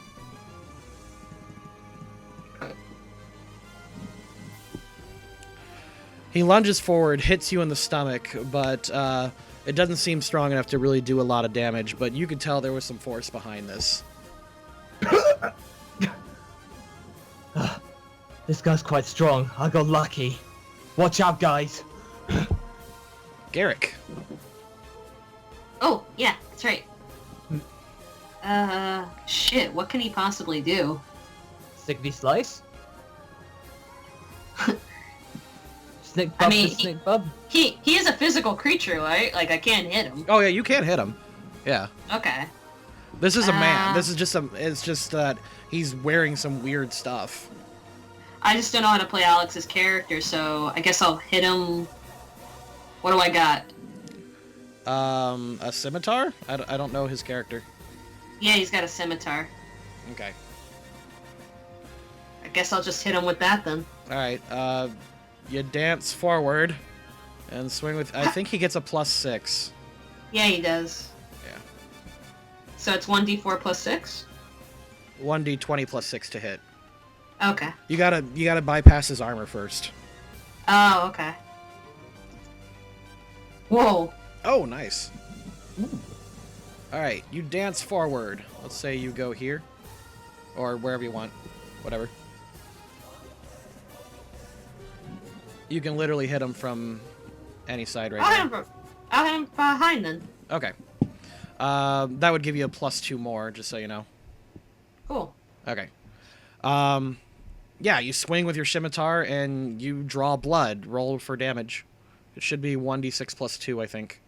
He lunges forward, hits you in the stomach, but it doesn't seem strong enough to really do a lot of damage, but you could tell there was some force behind this. This guy's quite strong. I got lucky. Watch out, guys. Garrick. Oh, yeah, that's right. Shit, what can he possibly do? Stickity slice? Snick bub I mean, to snick bub? He is a physical creature, right? Like, I can't hit him. Oh yeah, you can't hit him. Yeah. Okay. This is a man. Uh, This is it's just that he's wearing some weird stuff. I just don't know how to play Alex's character, so I guess I'll hit him. What do I got? A scimitar? I don't know his character. Yeah, he's got a scimitar. Okay. I guess I'll just hit him with that then. Alright, you dance forward and swing with... I think he gets a +6. Yeah, he does. Yeah. So it's 1d4 plus 6? 1d20 +6 to hit. Okay. You gotta bypass his armor first. Oh, okay. Whoa. Oh, nice. Alright, you dance forward. Let's say you go here. Or wherever you want. Whatever. You can literally hit him from any side right now. I'll hit him behind then. Okay. That would give you a +2 more, just so you know. Cool. Okay. Yeah, you swing with your scimitar and you draw blood. Roll for damage. It should be 1d6 +2, I think.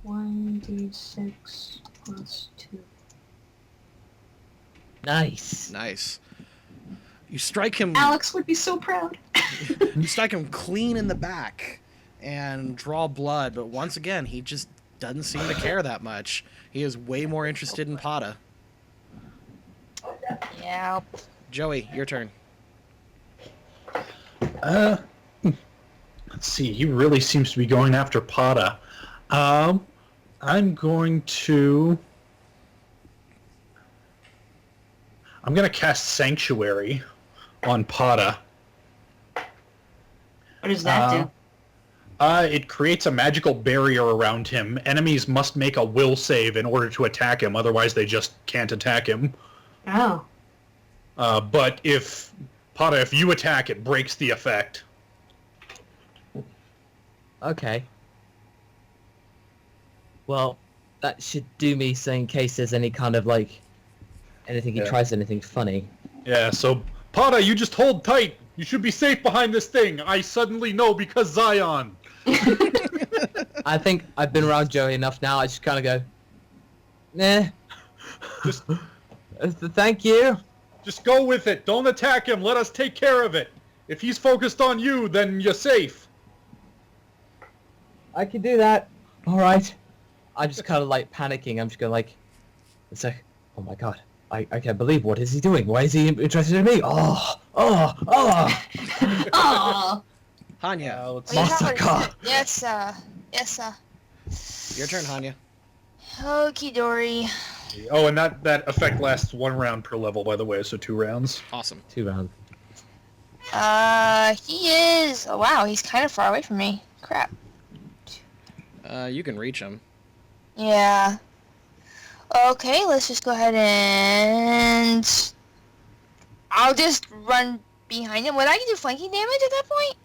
1d6 plus 2. Nice. Nice. You strike him. Alex would be so proud. You strike him clean in the back and draw blood, but once again, he just doesn't seem to care that much. He is way more interested in Pata. Yeah. Joey, your turn. Let's see. He really seems to be going after Pata. I'm going to cast Sanctuary on Pata. What does that do? It creates a magical barrier around him. Enemies must make a will save in order to attack him, otherwise they just can't attack him. Oh. But if you attack, it breaks the effect. Okay. Well, that should do me so in case there's any kind of like anything he tries anything funny. Yeah, so Pata, you just hold tight. You should be safe behind this thing. I suddenly know because Zion. I think I've been around Joey enough now. I just kind of go, nah. Just Thank you. Just go with it. Don't attack him. Let us take care of it. If he's focused on you, then you're safe. I can do that. All right. I'm just kind of like panicking. I'm just going like, it's like, oh my god. I can't believe, what is he doing? Why is he interested in me? Oh. Oh. Hanya. Let's Well, you have Masaka. Yes, yes, Your turn, Hanya. Okie dory. Oh, and that effect lasts 1 round per level, by the way, so 2 rounds. Awesome. 2 rounds. He is. Oh wow, he's kind of far away from me. Crap. You can reach him. Yeah. Okay, let's just go ahead and I'll just run behind him. Would I do flanking damage at that point?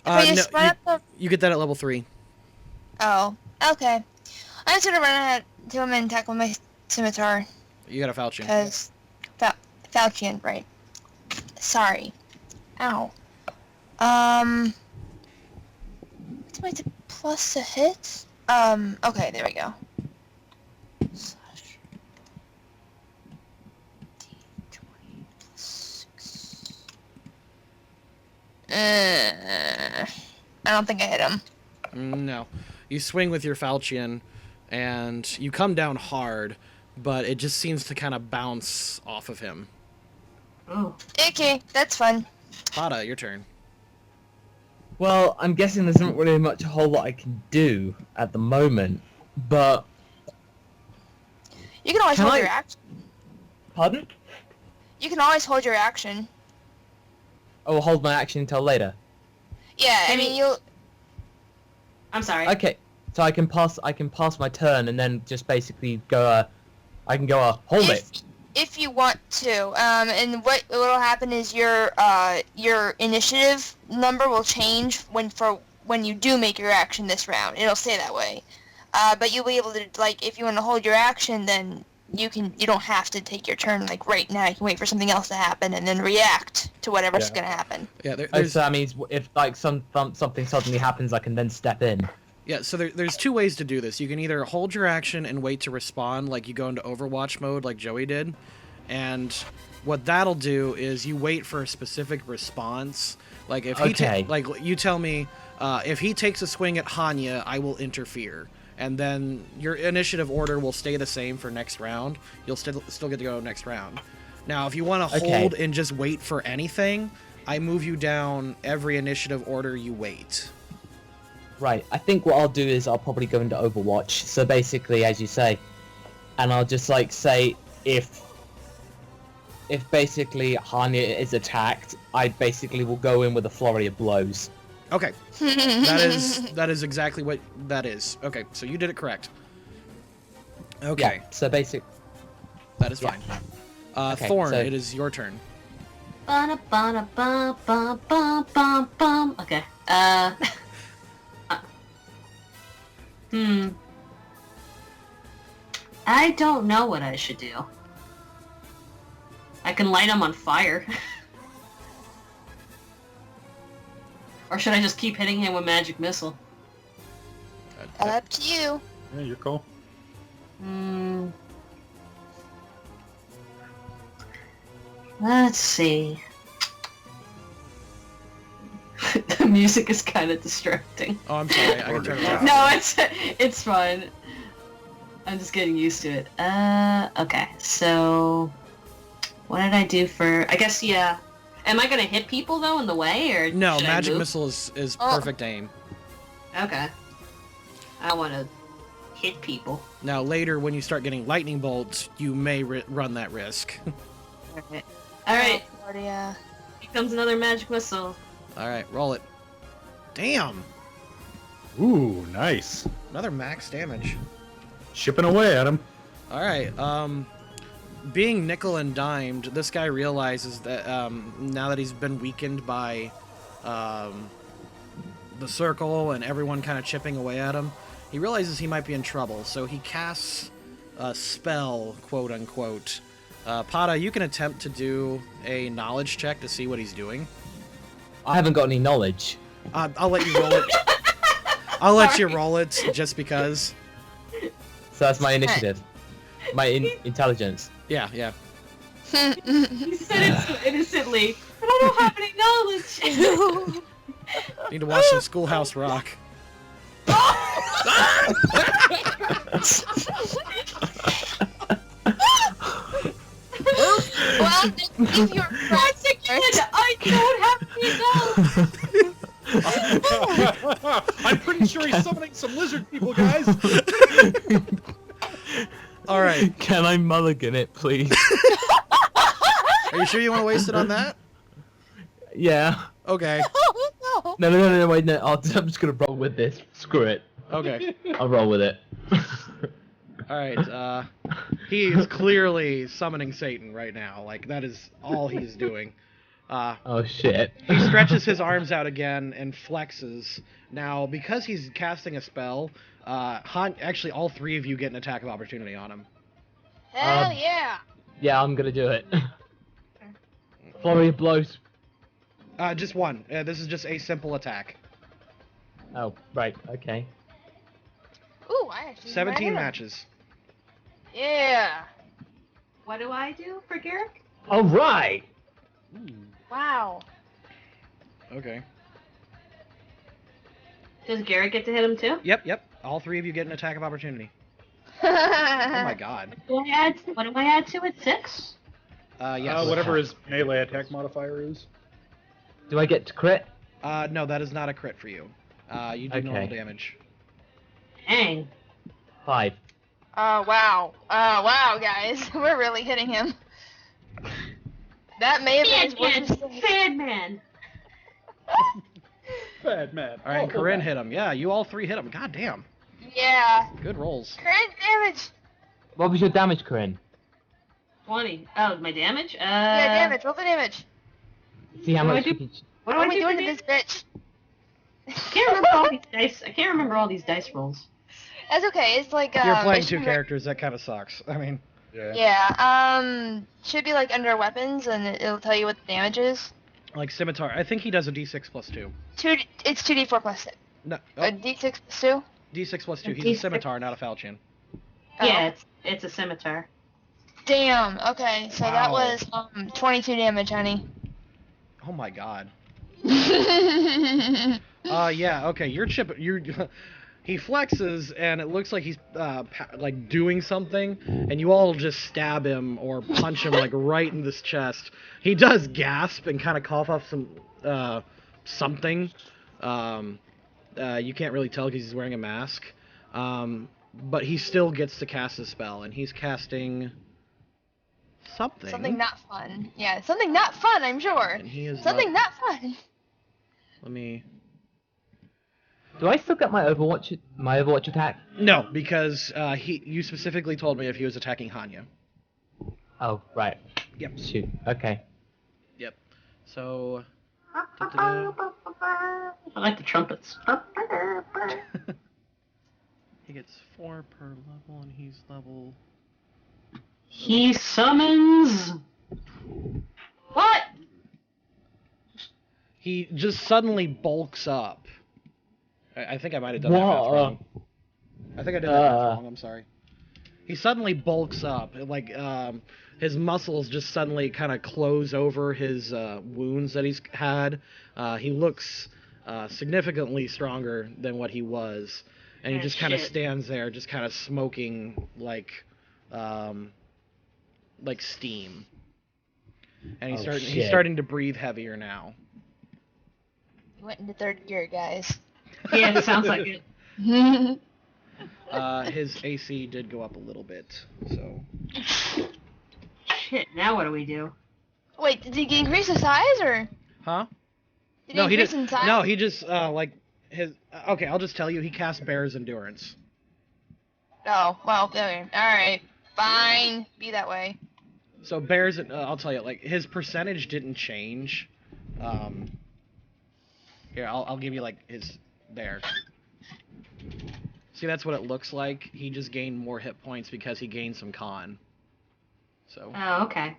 If I just run up you get that at level 3. Oh, okay. I'm just gonna run ahead to him and attack with my scimitar. You got a falchion. Because falchion, right? Sorry. Ow. What's my plus to hit? Okay, there we go. Slash D20 plus 6. I don't think I hit him. No. You swing with your falchion, and you come down hard, but it just seems to kind of bounce off of him. Oh. Okay, that's fun. Pada, your turn. Well, I'm guessing there's not really much a whole lot I can do at the moment, but... You can always Can hold I- your action. Pardon? You can always hold your action. Oh, I'll hold my action until later. Yeah, I Can mean, you- you'll... I'm sorry. Okay, so I can pass my turn and then just basically go, I can go, hold it. If you want to, and what'll happen is your initiative number will change when you do make your action this round. It'll stay that way, but you'll be able to, like, if you want to hold your action, then you don't have to take your turn like right now. You can wait for something else to happen and then react to whatever's Yeah. gonna happen. Yeah, Oh, so that means if like something suddenly happens, I can then step in. Yeah, so there's 2 ways to do this. You can either hold your action and wait to respond, like you go into Overwatch mode like Joey did, and what that'll do is you wait for a specific response. Like if he Okay. like you tell me if he takes a swing at Hanya, I will interfere, and then your initiative order will stay the same for next round. You'll still get to go next round. Now, if you want to Okay. hold and just wait for anything, I move you down every initiative order you wait. Right, I think what I'll do is I'll probably go into Overwatch. So basically, as you say, and I'll just like say if basically Hanya is attacked, I basically will go in with a flurry of blows. Okay. That is exactly what that is. Okay, so you did it correct. Okay, Yeah, so basic. that is yeah. fine. Okay, Thorn, so- it is your turn. Ba-da-ba-da-ba-ba-ba-bum. Okay. I don't know what I should do. I can light him on fire. Or should I just keep hitting him with magic missile? Up to you. Yeah, you're cool. Let's see. The music is kind of distracting. Oh, I'm sorry. I can turn it off. No, it's fine. I'm just getting used to it. Okay. So, what did I do for? I guess yeah. Am I gonna hit people though in the way, or No, should I magic move? missile is Oh. perfect aim. Okay. I want to hit people. Now later, when you start getting lightning bolts, you may run that risk. Alright. Alright. Oh, Lord, yeah. Here comes another magic missile. All right, roll it. Damn, Ooh, nice. another max damage. Shipping away at him. All right. Being nickel and dimed, this guy realizes that now that he's been weakened by the circle and everyone kind of chipping away at him, he realizes he might be in trouble. So he casts a spell, quote unquote. Pada, you can attempt to do a knowledge check to see what he's doing. I haven't got any knowledge. I'll let you roll it. I'll let you roll it just because. So that's my initiative. My intelligence. Yeah, yeah. He said it so innocently. But I don't have any knowledge. Need to watch some Schoolhouse Rock. Well, if you're Once again, I don't have any knowledge. I'm pretty sure he's summoning some lizard people, guys. All right. Can I mulligan it, please? Are you sure you want to waste it on that? Yeah. Okay. Oh, no. No, wait, no. I'm just gonna roll with this. Screw it. Okay. I'll roll with it. Alright, he is clearly summoning Satan right now. Like, that is all he's doing. Oh shit. He stretches his arms out again and flexes. Now, because he's casting a spell, actually all three of you get an attack of opportunity on him. Hell yeah. Yeah, I'm gonna do it. Flurry of blows. Just one. This is just a simple attack. Oh, right. Okay. Ooh, I actually 17 might hit him. matches. Yeah. What do I do for Garrick? All right. Wow. Okay. Does Garrick get to hit him too? Yep. All three of you get an attack of opportunity. Oh Oh my god. What do I add to it? 6? Yes. Whatever his melee attack modifier is. Do I get to crit? No, that is not a crit for you. You do normal Okay. damage. Dang. 5. Oh wow. Oh wow, guys. We're really hitting him. That may have been his worst mistake. Bad man. Bad man. Alright, Oh, Corinne bad. hit him. Yeah, you all three hit him. God damn. Yeah. Good rolls. Crit damage. What was your damage, Corinne? 20. Oh, my damage? Yeah, damage. Roll the damage. See how What do much I you do? can... What What do are I we do doing for to this damage? bitch? I can't remember all these dice. I can't remember all these dice rolls. That's okay. It's like If you're playing it two should be- characters, that kind of sucks. I mean, Yeah. Yeah. Should be like under weapons, and it'll tell you what the damage is. like Scimitar. I think he does a d6 plus 2. It's 2d4 plus 6. No, A d6 plus 2. d6 plus 2. A He's a D6. Scimitar, not a Falchion. Oh. Yeah, it's a scimitar. Damn. Okay, so that Wow. was 22 damage, honey. Oh my god. Yeah. Yeah, okay, your chip, he flexes, and it looks like he's, like, doing something, and you all just stab him or punch him, like, right in this chest. He does gasp and kind of cough off some, something. You can't really tell because he's wearing a mask. But he still gets to cast a spell, and he's casting something. Something not fun. Yeah, something not fun, I'm sure. And he is Something not fun. Let me... Do I still get my Overwatch attack? No, because you specifically told me if he was attacking Hanya. Oh, right. Yep. Shoot. Okay. Yep. So... I like the trumpets. He gets 4 per level, and he's level... He summons... What? He just suddenly bulks up. I think I might have done that math Whoa. wrong. I think I did that math wrong, I'm sorry. He suddenly bulks up. Like, his muscles just suddenly kind of close over his wounds that he's had. He looks significantly stronger than what he was. And he Ah, just kind of shit. stands there, just kind of smoking like steam. And he's Oh, he's shit. starting to breathe heavier now. He went into third gear, guys. Yeah, it sounds like it. His AC did go up a little bit, so... Shit, now what do we do? Wait, did he increase the size, or? Huh? Did No, he increase didn't. in size? No, he just like his. Okay, I'll just tell you. He cast Bear's Endurance. Oh, well, okay. Alright. Fine. Be that way. So Bear's. I'll tell you. Like his percentage didn't change. Here, I'll give you like his there. See, that's what it looks like. He just gained more hit points because he gained some con. So Oh, okay.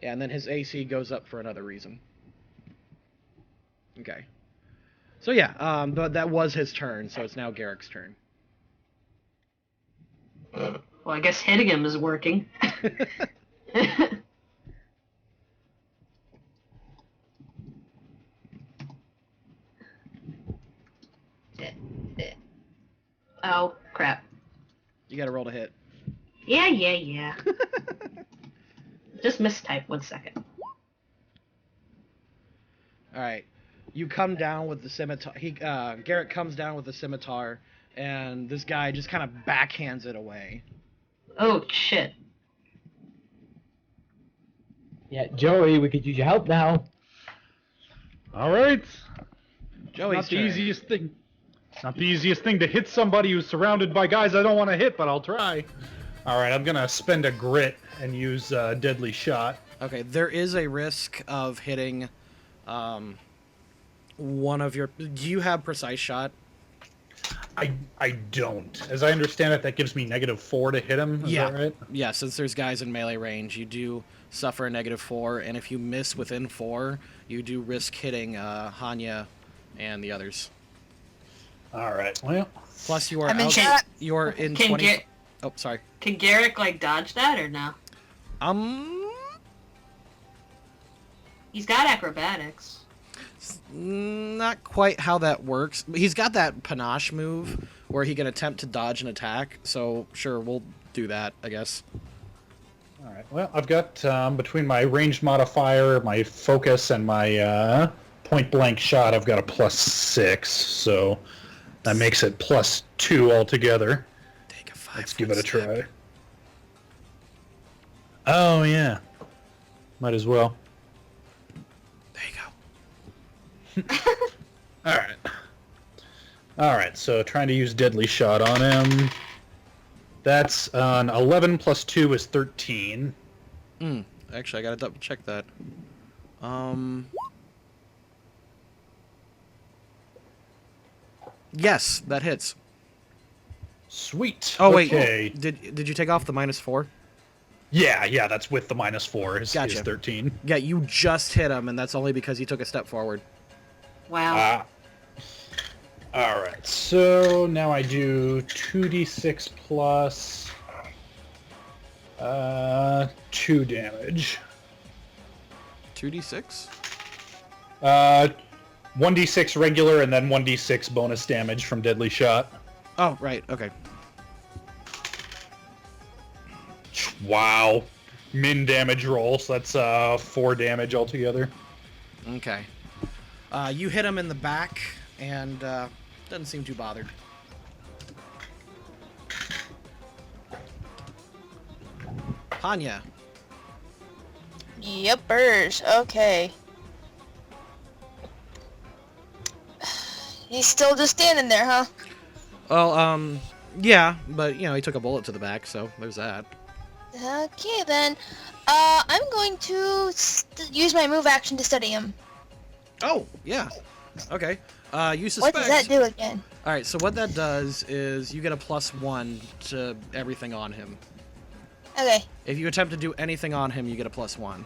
yeah, and then his AC goes up for another reason. Okay. So yeah, but that was his turn, so it's now Garrick's turn. Well, I guess hitting him is working. Oh, crap. You gotta roll to hit. Yeah. Just mistype 1 second. Alright. You come down with the scimitar. Garrett comes down with the scimitar, and this guy just kind of backhands it away. Oh, shit. Yeah, Joey, we could use your help now. All right. Joey's Not the turn. easiest thing. Not the easiest thing to hit somebody who's surrounded by guys I don't want to hit, but I'll try. All right, I'm gonna spend a grit and use deadly shot. Okay, there is a risk of hitting one of your... Do you have precise shot? I don't. As I understand it, that gives me -4 to hit him. Is that right? Yeah, since there's guys in melee range, you do suffer a -4, and if you miss within 4, you do risk hitting Hanya and the others. All right. Well, Plus, you are I'm in out... chat. You're in Can 20... Gar- Oh, sorry. Can Garrick, like, dodge that or no? He's got acrobatics. Not quite how that works. He's got that panache move where he can attempt to dodge an attack, so sure, we'll do that, I guess. all right. Well, I've got between my ranged modifier, my focus, and my point blank shot, I've got a +6, so that makes it +2 altogether. Take a 5. Let's give it a try. Oh yeah, might as well. There you go. All right. All right. So trying to use deadly shot on him. That's an 11 + 2 is 13. Actually, I gotta double check that. Yes, that hits. Sweet. Oh wait, Okay. did you take off the -4? Yeah. That's with the -4 is Gotcha. 13. Yeah, you just hit him, and that's only because he took a step forward. Wow. All right. So now I do 2d6 plus 2 damage. 2d6. 1d6 regular and then 1d6 bonus damage from deadly shot. Oh, right. Okay. Wow. Min damage roll, so that's 4 damage altogether. Okay. You hit him in the back, and doesn't seem too bothered. Hanya. Yuppers. Okay. He's still just standing there, huh? Well, yeah, but, you know, he took a bullet to the back, so there's that. Okay, then. I'm going to use my move action to study him. Oh, yeah. Okay. You suspect... What does that do again? Alright, so what that does is you get a +1 to everything on him. Okay. If you attempt to do anything on him, you get a +1.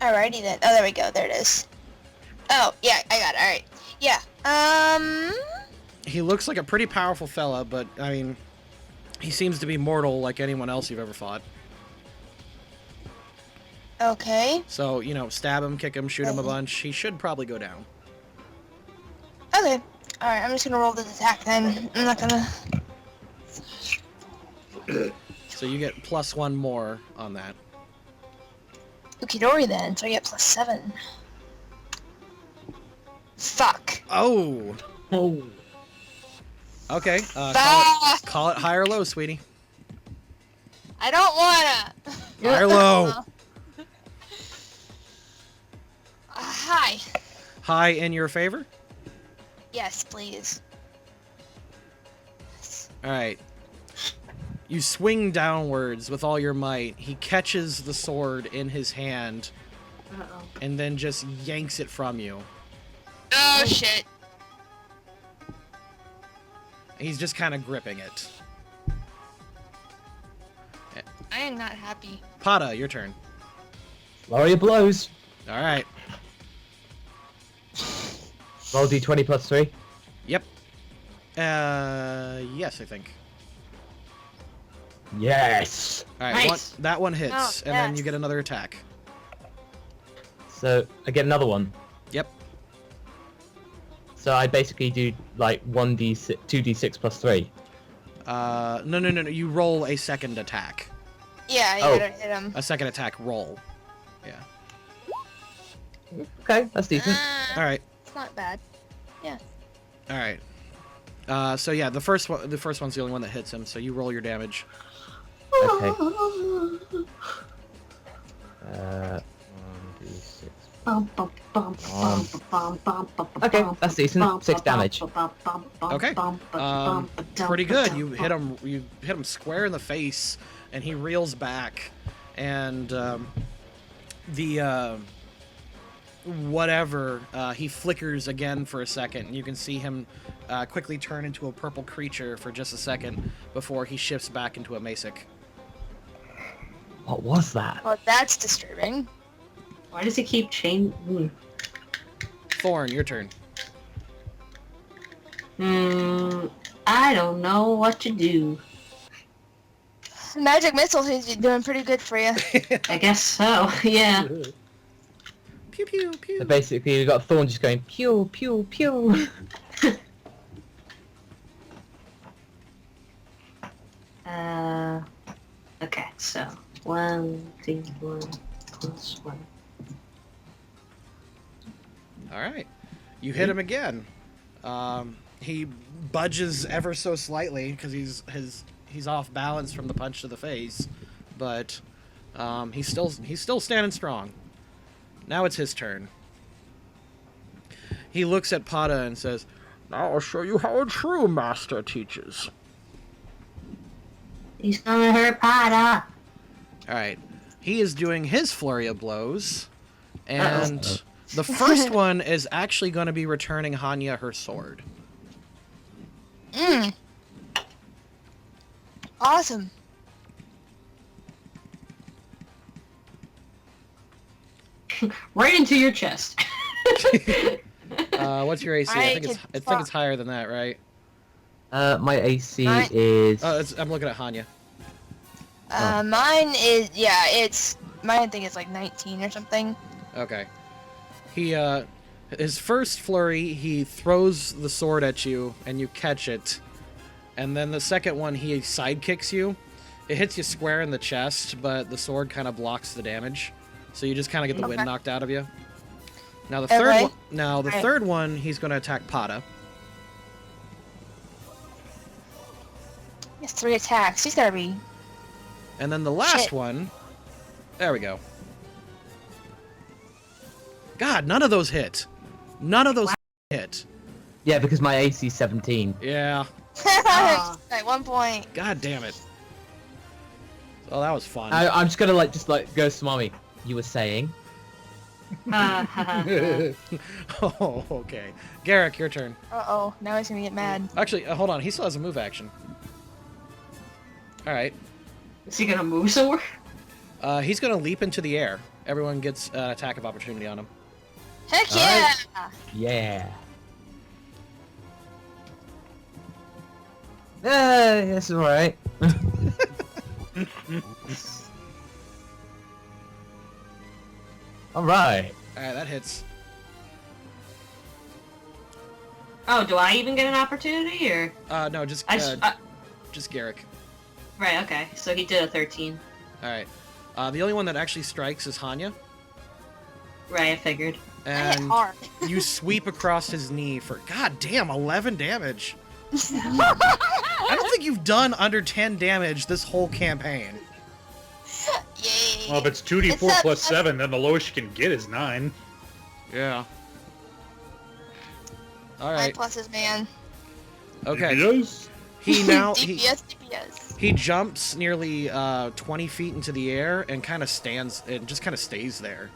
Alrighty then. Oh, there we go. There it is. Oh, yeah, I got it. Alright. Yeah. He looks like a pretty powerful fella, but, I mean, he seems to be mortal like anyone else you've ever fought. Okay. So, you know, stab him, kick him, shoot him a bunch. He should probably go down. Okay. Alright, I'm just gonna roll this attack then. I'm not gonna... So you get +1 more on that. Ukidori then, so I get +7. Fuck. Oh! Oh. Okay, Ah! call it high or low, sweetie. I don't wanna. High or low? Hi. High in your favor? Yes, please. Alright. You swing downwards with all your might. He catches the sword in his hand Uh-oh. and then just yanks it from you. Oh shit. He's just kind of gripping it. I am not happy. Pata, your turn. Lower your blows. Alright. Roll d20 plus 3. Yep. Yes, I think. Yes. Alright, Nice. that one hits, Oh, and then yes. you get another attack. So I get another one. Yep. So I basically do like 1d6, 2d6 plus 3. No. You roll a second attack. Yeah, you Oh. gotta hit him. A second attack roll. Yeah. Okay, that's decent. Alright. It's not bad. Alright. So yeah, the first one's the only one that hits him, so you roll your damage. Okay. 1d6. Okay, that's decent. 6 damage. Okay. Pretty good. You hit him. You hit him square in the face, and he reels back, and the whatever he flickers again for a second. And you can see him quickly turn into a purple creature for just a second before he shifts back into a Masik. What was that? Well, that's disturbing. Why does he keep changing? Thorn, your turn. I don't know what to do. Magic missile seems to be doing pretty good for you. I guess so, yeah. Pew pew pew. So basically, we've got Thorn just going pew pew pew. Okay, so 1d1 plus 1. All right, you hit him again. He budges ever so slightly because he's off balance from the punch to the face, but he's still standing strong. Now it's his turn. He looks at Pada and says, "Now I'll show you how a true master teaches." He's gonna hurt Pada. All right, he is doing his flurry of blows, and the first one is actually going to be returning Hanya her sword. Awesome. Right into your chest. What's your AC? I think it's higher than that, right? My AC Mine- is... I'm looking at Hanya. Mine is, yeah, mine I think it's like 19 or something. Okay. He his first flurry, he throws the sword at you and you catch it. And then the second one, he sidekicks you. It hits you square in the chest, but the sword kind of blocks the damage. So you just kind of get the wind knocked out of you. Now the third one, he's going to attack Pada. He has 3 attacks. He's gotta be... And then the last Shit. one, there we go. God, none of those hit. None of those hit. Yeah, because my AC is 17. Yeah. At one point. God damn it. Oh, that was fun. I'm just gonna go to Mommy. You were saying? Oh, okay. Garrick, your turn. Uh-oh, now he's gonna get mad. Actually, hold on. He still has a move action. All right. Is he gonna move somewhere? He's gonna leap into the air. Everyone gets an attack of opportunity on him. Heck All yeah! right. Yeah. That's alright. Alright. All right, that hits. Oh, do I even get an opportunity, or? No, just Garrick. Right, okay. So he did a 13. All right. The only one that actually strikes is Hanya. Right, I figured. I hit And hard. you sweep across his knee for, god damn, 11 damage. I don't think you've done under 10 damage this whole campaign. Yay. Well, if it's 2d4 It's plus 7, then the lowest you can get is 9. Yeah. All 9 right. pluses, man. Okay. Yes. He now DPS. he jumps nearly 20 feet into the air and kind of stays there.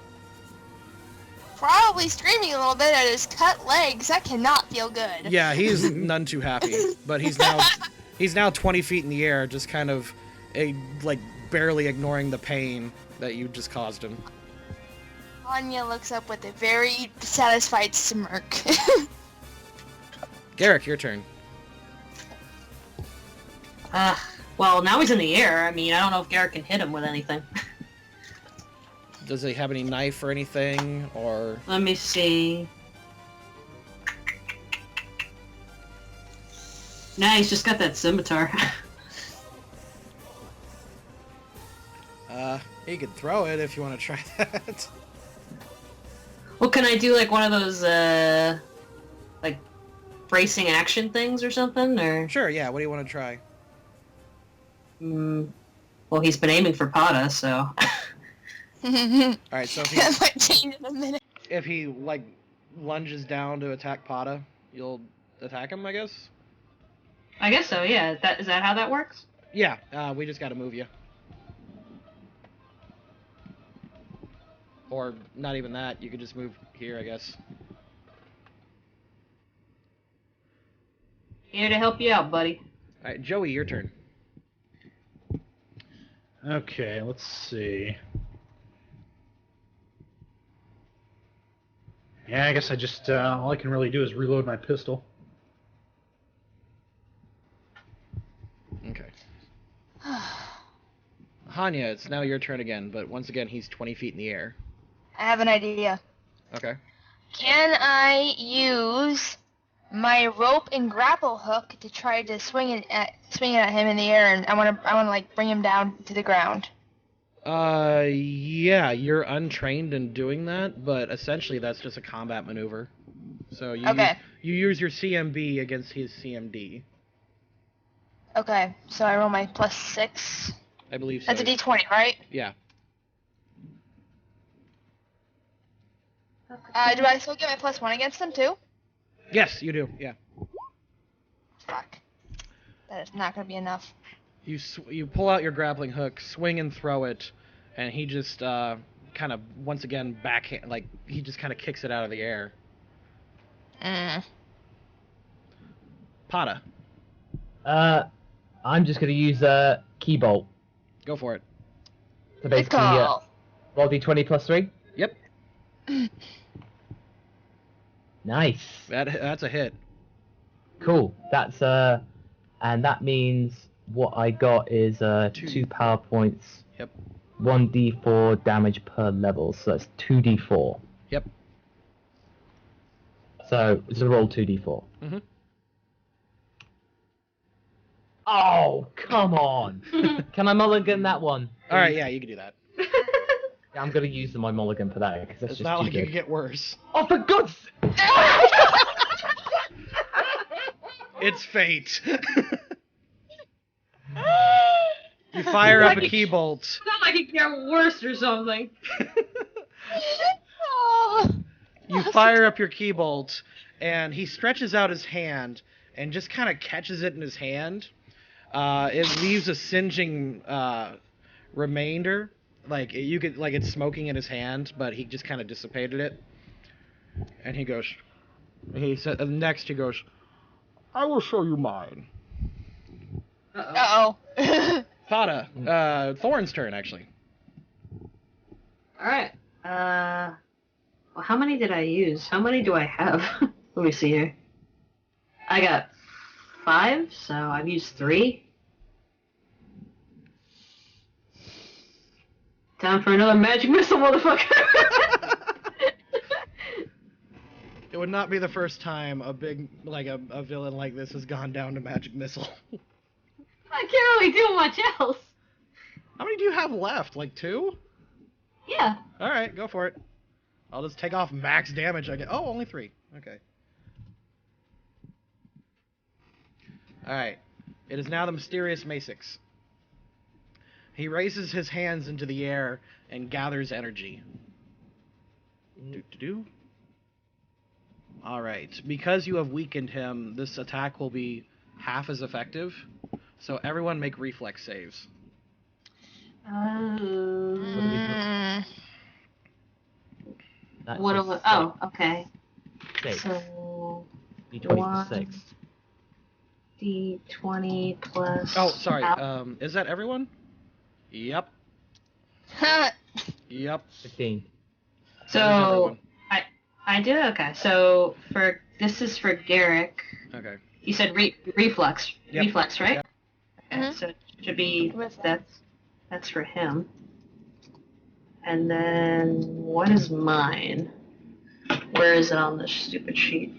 Probably screaming a little bit at his cut legs. That cannot feel good. Yeah, he's none too happy, but he's now 20 feet in the air, just kind of like barely ignoring the pain that you just caused him. Anya looks up with a very satisfied smirk. Garrick, your turn. Well, now he's in the air. I mean, I don't know if Garrett can hit him with anything. Does he have any knife or anything, or? Let me see. Nah, he's just got that scimitar. He could throw it if you want to try that. Well, can I do like one of those, like, bracing action things or something, or? Sure, yeah. What do you want to try? Well, he's been aiming for Pata, so... All right, so That might change in a minute. if he like lunges down to attack Pata, you'll attack him, I guess. I guess so, yeah. Is that how that works? Yeah, we just got to move you. Or not even that. You could just move here, I guess. Here to help you out, buddy. All right, Joey, your turn. Okay, let's see. Yeah, I guess I just, all I can really do is reload my pistol. Okay. Hanya, it's now your turn again, but once again, he's 20 feet in the air. I have an idea. Okay. Can I use my rope and grapple hook to try to swing it at him in the air, and I want to like bring him down to the ground? Yeah, you're untrained in doing that, but essentially that's just a combat maneuver. So you use your CMB against his CMD. Okay, so I roll my +6. I believe so. That's a D20, right? Yeah. Do I still get my +1 against them too? Yes, you do. Yeah. Fuck. That is not gonna be enough. You pull out your grappling hook, swing and throw it, and he just kind of once again backhand, like he just kind of kicks it out of the air. Pata, I'm just gonna use key bolt. go for it. So basically, roll d20 +3. Yep. Nice. That's a hit. Cool. That's and that means what I got is 2 power points. Yep. 1d4 damage per level, so that's 2d4. Yep. So it's a roll 2d4. Mhm. Oh, come on! Can I mulligan that one? All right, yeah, you can do that. Yeah, I'm gonna use my mulligan for that because that's It's just not too like you good. can get worse. Oh, for God's sake! It's fate. You fire up a key bolt. It's not like it get worse or something. Oh. You fire up your key bolt, and he stretches out his hand and just kind of catches it in his hand. It leaves a singeing remainder, like you could like it's smoking in his hand, but he just kind of dissipated it. And he goes, next he goes, "I will show you mine." Uh-oh. Uh-oh. Pata, Thorn's turn actually. Alright. Well, how many did I use? How many do I have? Let me see here. I got 5, so I've used 3. Time for another magic missile, motherfucker! It would not be the first time a big, like a villain like this has gone down to magic missile. I can't really do much else. How many do you have left? Like 2? Yeah. All right, go for it. I'll just take off max damage. I get. Oh, only 3. Okay. All right. It is now the mysterious Masix. He raises his hands into the air and gathers energy. Do. All right. Because you have weakened him, this attack will be half as effective. So everyone make reflex saves. That's What a do I... Oh, okay. 6. So... D20 +6. D20 plus... Oh, sorry. Is that everyone? Yep. Yep. 15. That is So... everyone. I do? Okay, so for... This is for Garrick. Okay. You said reflex. Yep. Reflex, right? Yep. Okay, Mhm. so it should be... Reflex. That's for him. And then... What is mine? Where is it on this stupid sheet?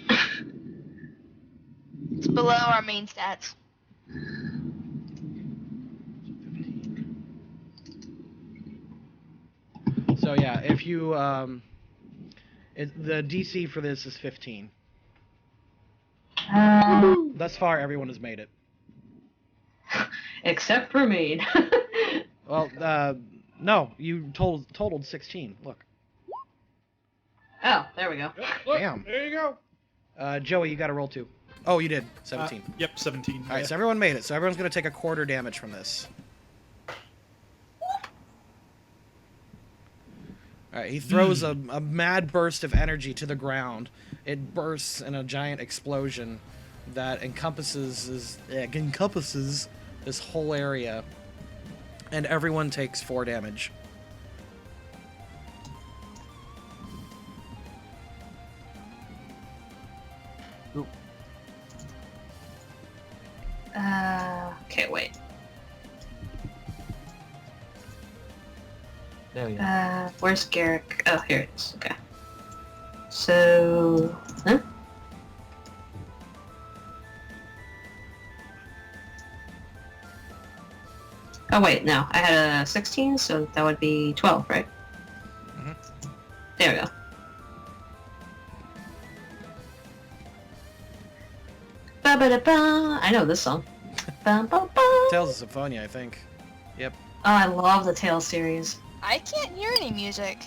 It's below our main stats. So yeah, if you the DC for this is 15. Thus far, everyone has made it. Except for me. Well, no, you totaled 16. Look. Oh, there we go. Yep, look, Damn. there you go. Joey, you got to roll 2. Oh, you did. 17. Yep, 17. All right, so everyone made it. So everyone's going to take a quarter damage from this. All right, he throws a mad burst of energy to the ground. It bursts in a giant explosion that encompasses this whole area, and everyone takes 4 damage. Okay, wait. There we go. Where's Garrick? Oh, here it is. Okay. So, huh? Oh wait, no. I had a 16, so that would be 12, right? Mhm. There we go. Ba-ba-da-ba. I know this song. Ba-ba-ba. Tales of Symphonia, I think. Yep. Oh, I love the Tales series. I can't hear any music.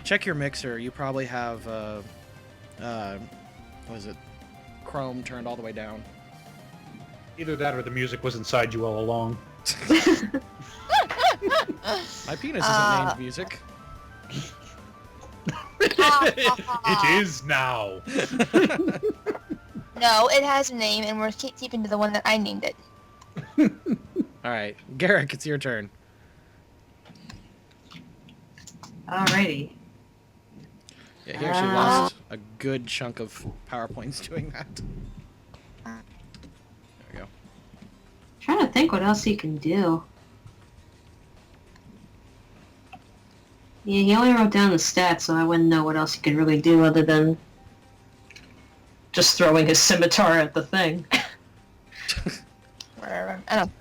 Check your mixer. You probably have, what is it? Chrome turned all the way down. Either that or the music was inside you all along. My penis isn't named music. It is now. No, it has a name, and we're keeping to the one that I named it. All right, Garrick, it's your turn. Alrighty. Yeah, he actually lost a good chunk of PowerPoints doing that. There we go. Trying to think what else he can do. Yeah, he only wrote down the stats, so I wouldn't know what else he could really do other than just throwing his scimitar at the thing. Whatever. I don't.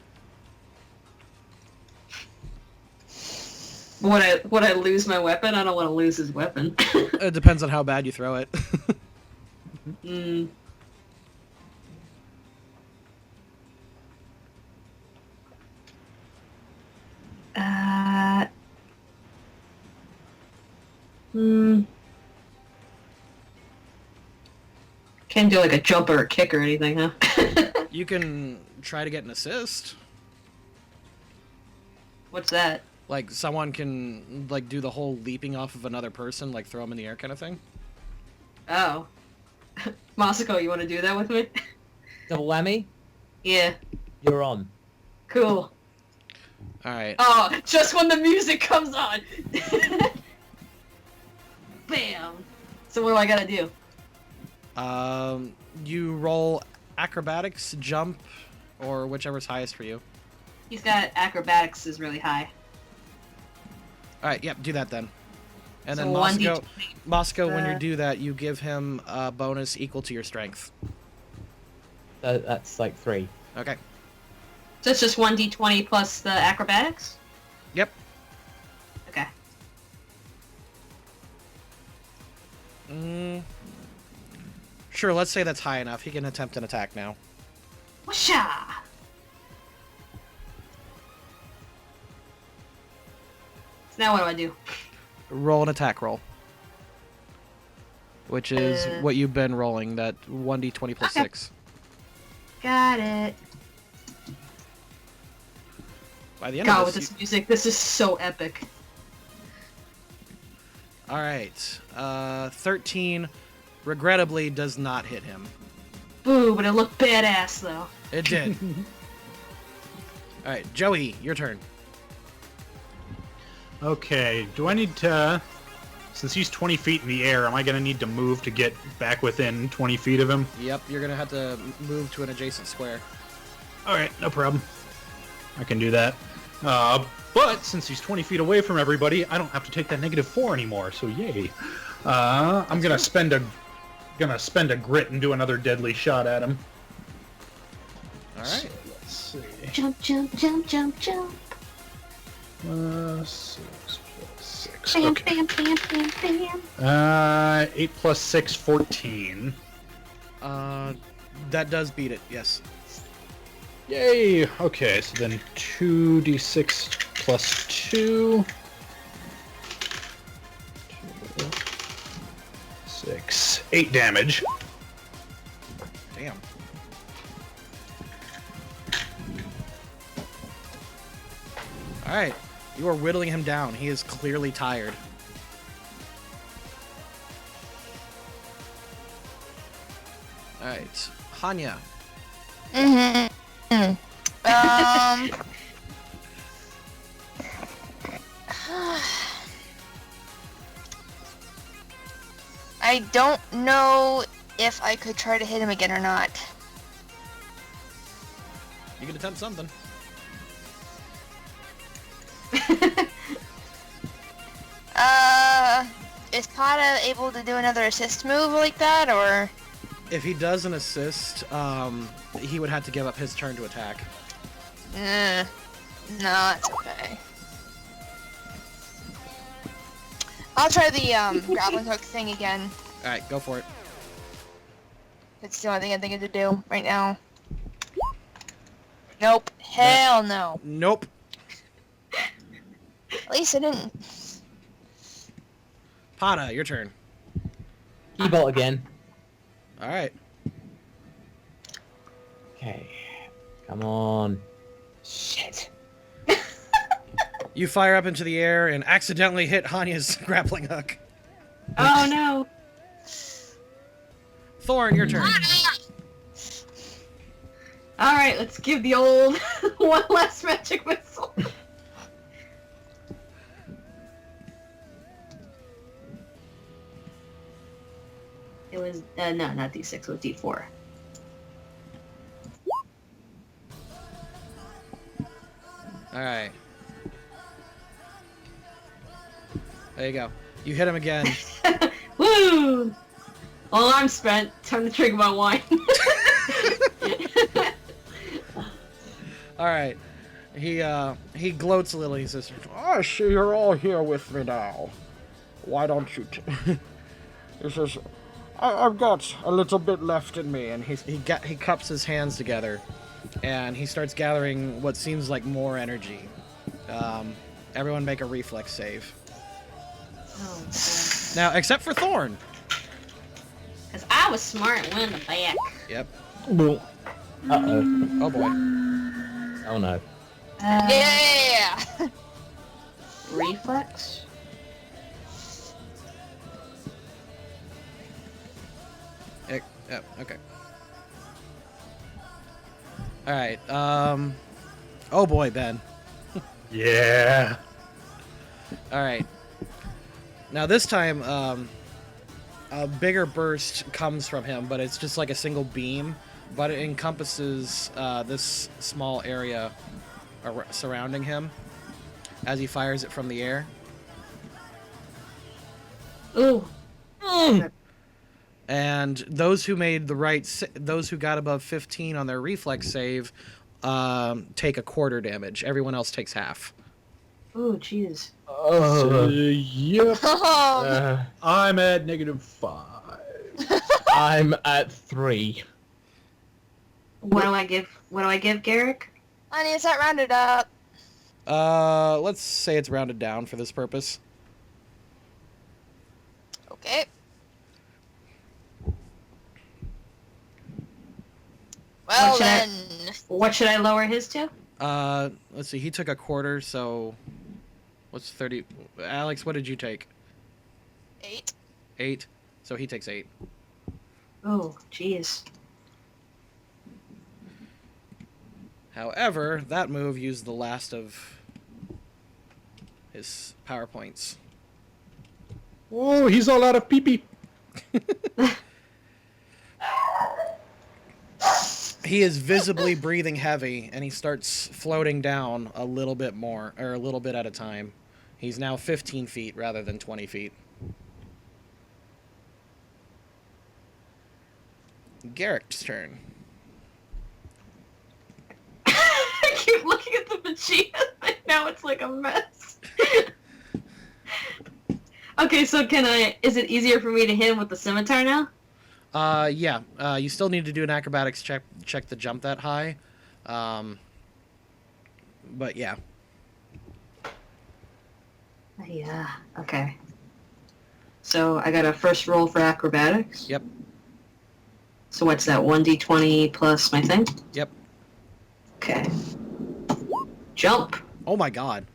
Would I lose my weapon? I don't want to lose his weapon. It depends on how bad you throw it. mm. Can't do like a jump or a kick or anything, huh? You can try to get an assist. What's that? Like, someone can, like, do the whole leaping off of another person, like, throw them in the air kind of thing. Oh. Masako, you want to do that with me? Double whammy? Yeah. You're on. Cool. Alright. Oh, just when the music comes on! Bam! So what do I gotta do? You roll acrobatics, jump, or whichever's highest for you. He's got acrobatics is really high. Alright, yep, do that then. And So then 1d20. Moscow, when you do that, you give him a bonus equal to your strength. That's like 3. Okay. So it's just 1d20 plus the acrobatics? Yep. Okay. Sure, let's say that's high enough. He can attempt an attack now. Whoosha! So now what do I do? Roll an attack roll. Which is what you've been rolling, that 1d20 plus Okay. 6. Got it. By the end God, of with this, this music, this is so epic. Alright. 13, regrettably, does not hit him. Boo, but it looked badass, though. It did. Alright, Joey, your turn. Okay, do I need to... Since he's 20 feet in the air, am I going to need to move to get back within 20 feet of him? Yep, you're gonna have to move to an adjacent square. Alright, no problem. I can do that. But since he's 20 feet away from everybody, I don't have to take that -4 anymore, so yay. I'm gonna spend a grit and do another deadly shot at him. Alright. Let's see. Jump, jump, jump, jump, jump. 6 plus 6. Bam, Okay. bam, bam, bam, bam. 8 plus 6, 14. That does beat it, yes. Yay! Okay, so then 2d6 plus 2. 6. 8 damage. Damn. Alright. You are whittling him down. He is clearly tired. Alright. Hanya. Mm-hmm. I don't know if I could try to hit him again or not. You can attempt something. Is Pata able to do another assist move like that, or? If he does an assist, he would have to give up his turn to attack. No, it's okay. I'll try the grappling hook thing again. Alright, go for it. It's the only thing I'm thinking to do right now. Nope. Hell no. Nope. At least I didn't. Pata, your turn. Keybolt again. Alright. Okay. Come on. Shit. You fire up into the air and accidentally hit Hanya's grappling hook. Oh no. Thorn, your turn. Alright, let's give the old one last magic missile. It was, no, not D6, it was D4. Alright. There you go. You hit him again. Woo! Alarm spent. Time to drink my wine. Alright. He gloats a little. He says, I see you're all here with me now. Why don't you He says, I've got a little bit left in me. And he cups his hands together. And he starts gathering what seems like more energy. Everyone make a reflex save. Oh, God. Now, except for Thorn. Because I was smart and went in the back. Yep. Uh-oh. Oh boy. Oh no. Yeah! Reflex? Yep, okay. Alright, oh boy, Ben. Yeah. Alright. Now this time, a bigger burst comes from him, but it's just like a single beam, but it encompasses this small area surrounding him as he fires it from the air. Ooh. And those who made those who got above 15 on their reflex save take a quarter damage. Everyone else takes half. Ooh, jeez. Yep. I'm at -5. I'm at 3. What do I give Garrick? Honey, is that rounded up? Let's say it's rounded down for this purpose. Okay. Well then. What should I lower his to? Let's see. He took a quarter, so what's 30? Alex, what did you take? 8. 8. So he takes 8. Oh, jeez. However, that move used the last of his power points. Oh, he's all out of pee-pee. He is visibly breathing heavy, and he starts floating down a little bit more, or a little bit at a time. He's now 15 feet rather than 20 feet. Garrick's turn. I keep looking at the machine, and now it's like a mess. Okay, so is it easier for me to hit him with the scimitar now? Yeah. You still need to do an acrobatics check to jump that high. But yeah. Yeah. Okay. So I got a first roll for acrobatics. Yep. So what's that? 1d20 plus my thing. Yep. Okay. Jump. Oh my god.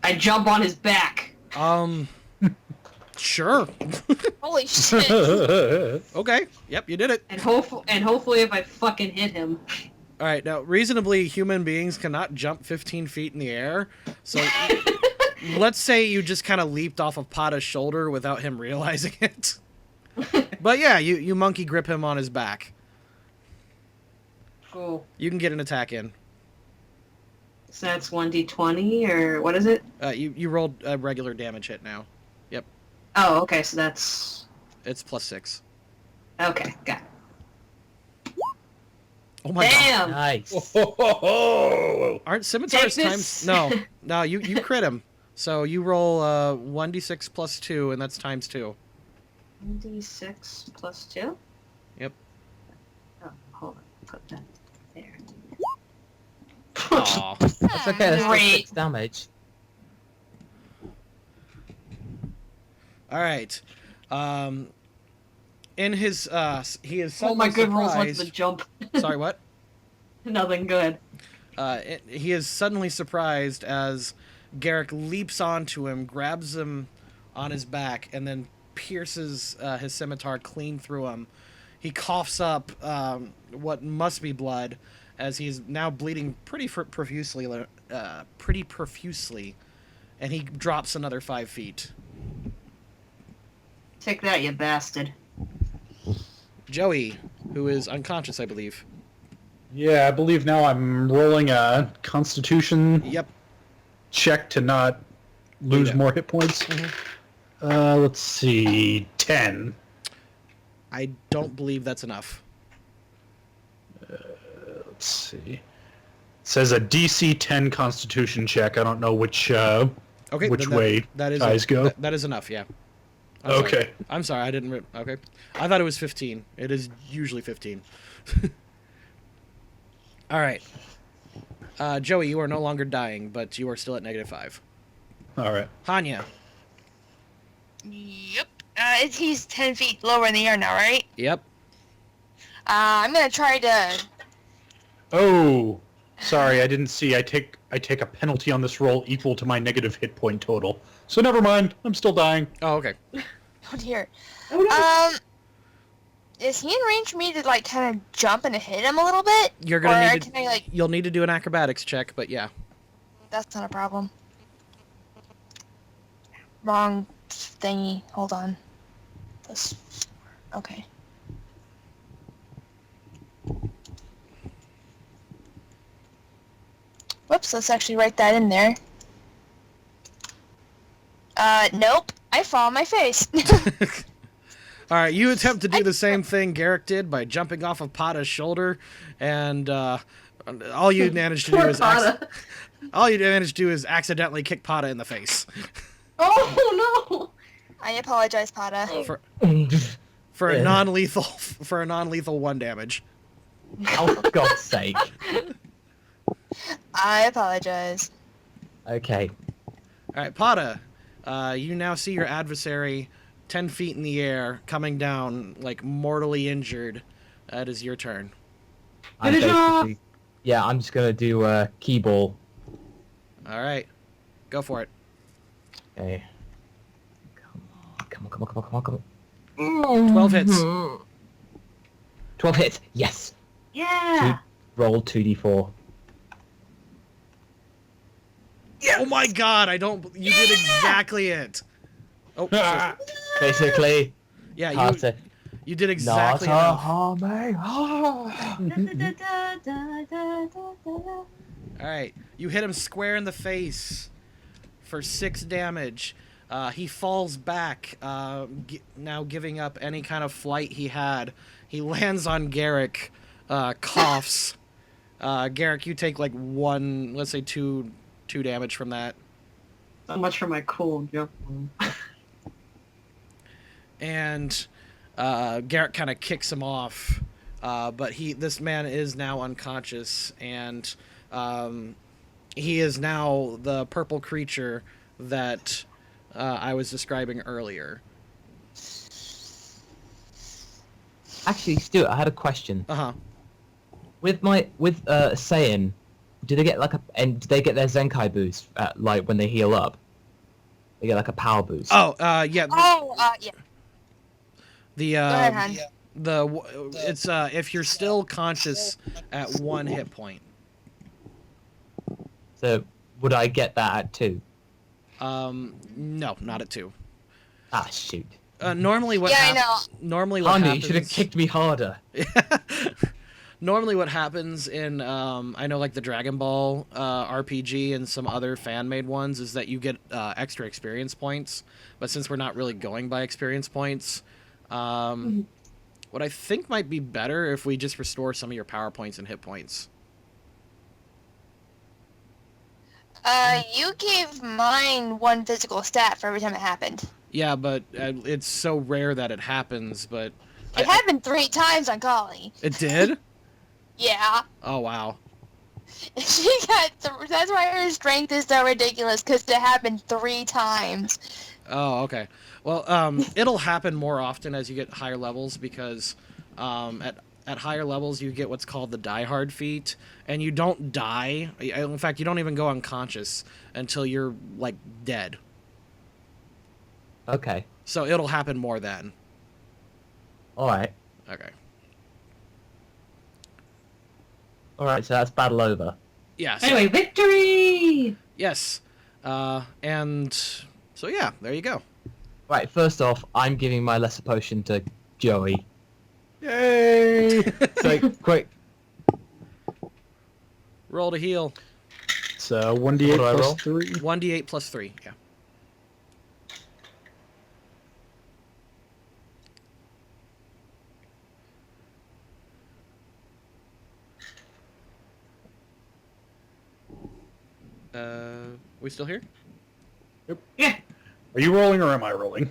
I jump on his back. Sure. Holy shit. Okay. Yep, you did it. And hopefully if I fucking hit him. All right. Now, reasonably, human beings cannot jump 15 feet in the air. So let's say you just kind of leaped off of Pata's shoulder without him realizing it. But yeah, you monkey grip him on his back. Cool. You can get an attack in. So that's 1d20 or what is it? You rolled a regular damage hit now. Oh, okay, so that's... It's +6. Okay, got it. Oh my god. Damn! Nice. Aren't scimitars Take times... this. No, you crit him. So you roll 1d6 plus 2, and that's times 2. 1d6 plus 2? Yep. Oh, hold on. Put that there. Aw. That's okay. That's still Great. 6 damage. All right. In his he is Oh suddenly my good rolls went to the surprised. jump. Sorry, what? Nothing good. He is suddenly surprised as Garrick leaps onto him, grabs him on his back, and then pierces his scimitar clean through him. He coughs up what must be blood, as he's now bleeding pretty profusely, and he drops another 5 feet. Take that, you bastard. Joey, who is unconscious, I believe. Yeah, I believe now I'm rolling a Constitution Yep. check to not lose Yeah. more hit points. Let's see, 10. I don't believe that's enough. Let's see. It says a DC 10 Constitution check. I don't know which which then way that is guys go. That is enough, yeah. I'm sorry. Okay. I'm sorry, I didn't... okay. I thought it was 15. It is usually 15. All right. Joey, you are no longer dying, but you are still at -5. All right. Hanya. Yep. He's 10 feet lower in the air now, right? Yep. I'm gonna try to... Oh, sorry, I didn't see. I take a penalty on this roll equal to my negative hit point total. So never mind. I'm still dying. Oh, okay. Oh dear. Oh, no. Is he in range for me to, like, kind of jump and hit him a little bit? You're gonna or need to... can I, like... You'll need to do an acrobatics check, but yeah. That's not a problem. Wrong thingy. Hold on. This... Okay. Whoops, let's actually write that in there. Nope. I fall on my face. All right, you attempt to do the same thing Garrick did by jumping off of Pata's shoulder, and all you managed to do Poor is Pata. all you managed to do is accidentally kick Pata in the face Oh, no! I apologize, Pata. for a non-lethal 1 damage. Oh, for God's sake. I apologize. Okay. All right, Pata, you now see your adversary 10 feet in the air, coming down, like, mortally injured. It is your turn. I'm Finish off! basically... Yeah, I'm just gonna do key ball. All right, go for it. Okay. Come on. 12 hits. 12 hits. Yes. Yeah! Roll 2d4. Oh my God! You did exactly it. Oh, shit. Basically, Yeah, Pata. you did Not exactly a enough. harmony. All right, you hit him square in the face for 6 damage. He falls back, now giving up any kind of flight he had. He lands on Garrick, coughs. Garrick, you take like 1, let's say 2 damage from that. So much for my cool jump. And Garrick kind of kicks him off, But this man is now unconscious, and he is now the purple creature that I was describing earlier. Actually, Stuart, I had a question. Uh-huh. With Saiyan, do they get do they get their Zenkai boost like when they heal up? They get like a power boost. Oh, yeah. Yeah. The Go ahead, Han. it's if you're still conscious at 1 hit point. So would I get that at 2? No, not at 2. Ah, shoot. Normally what Yeah, I know. Normally what Honey, happens... you should have kicked me harder. Normally what happens in I know like the Dragon Ball RPG and some other fan-made ones is that you get extra experience points, but since we're not really going by experience points, what I think might be better if we just restore some of your power points and hit points. You gave mine 1 physical stat for every time it happened. Yeah, but it's so rare that it happens, but... It happened 3 times on Golly. It did? Yeah. Oh, wow. She got... That's why her strength is so ridiculous, because it happened 3 times. Oh, okay. Well, it'll happen more often as you get higher levels, because at higher levels you get what's called the Die Hard feat, and you don't die. In fact, you don't even go unconscious until you're, like, dead. Okay. So it'll happen more then. Alright. Okay. Alright, so that's battle over. Yeah. So, Anyway, victory! yes. And so, yeah, there you go. Right, first off, I'm giving my lesser potion to Joey. Yay! So, quick. Roll to heal. So 1d8 What do I plus roll? 3. 1d8 plus 3, yeah. We still here? Yeah. Are you rolling or am I rolling?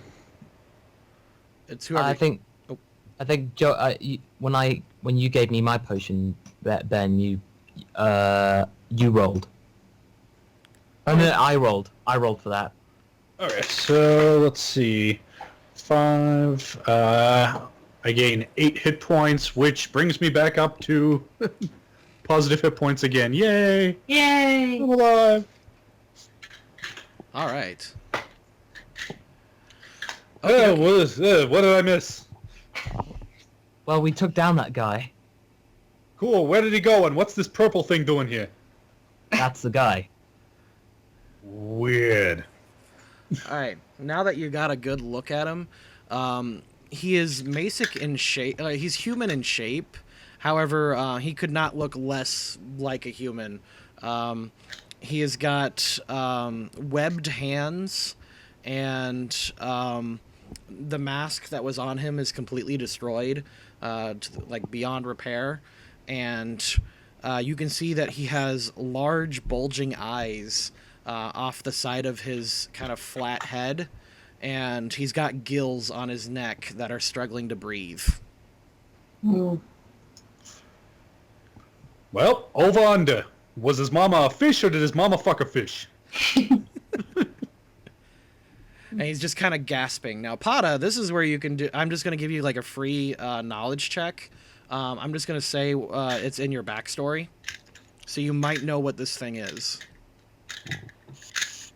It's whoever. I think... Oh. I think, Joe, when you gave me my potion, Ben, you rolled. Oh, no, I rolled. I rolled for that. Okay, so let's see. 5. I gain 8 hit points, which brings me back up to positive hit points again. Yay! Yay! I'm alive. All right. Oh, what did I miss? Well, we took down that guy. Cool. Where did he go? And what's this purple thing doing here? That's the guy. Weird. All right. Now that you got a good look at him, he is Masic in shape. He's human in shape. However, he could not look less like a human. He has got webbed hands, and the mask that was on him is completely destroyed, like beyond repair. And you can see that he has large bulging eyes off the side of his kind of flat head, and he's got gills on his neck that are struggling to breathe. Mm. Well, over under. Was his mama a fish or did his mama fuck a fish? And he's just kind of gasping. Now, Pata, this is where you can do... I'm just going to give you like a free knowledge check. I'm just going to say it's in your backstory. So you might know what this thing is.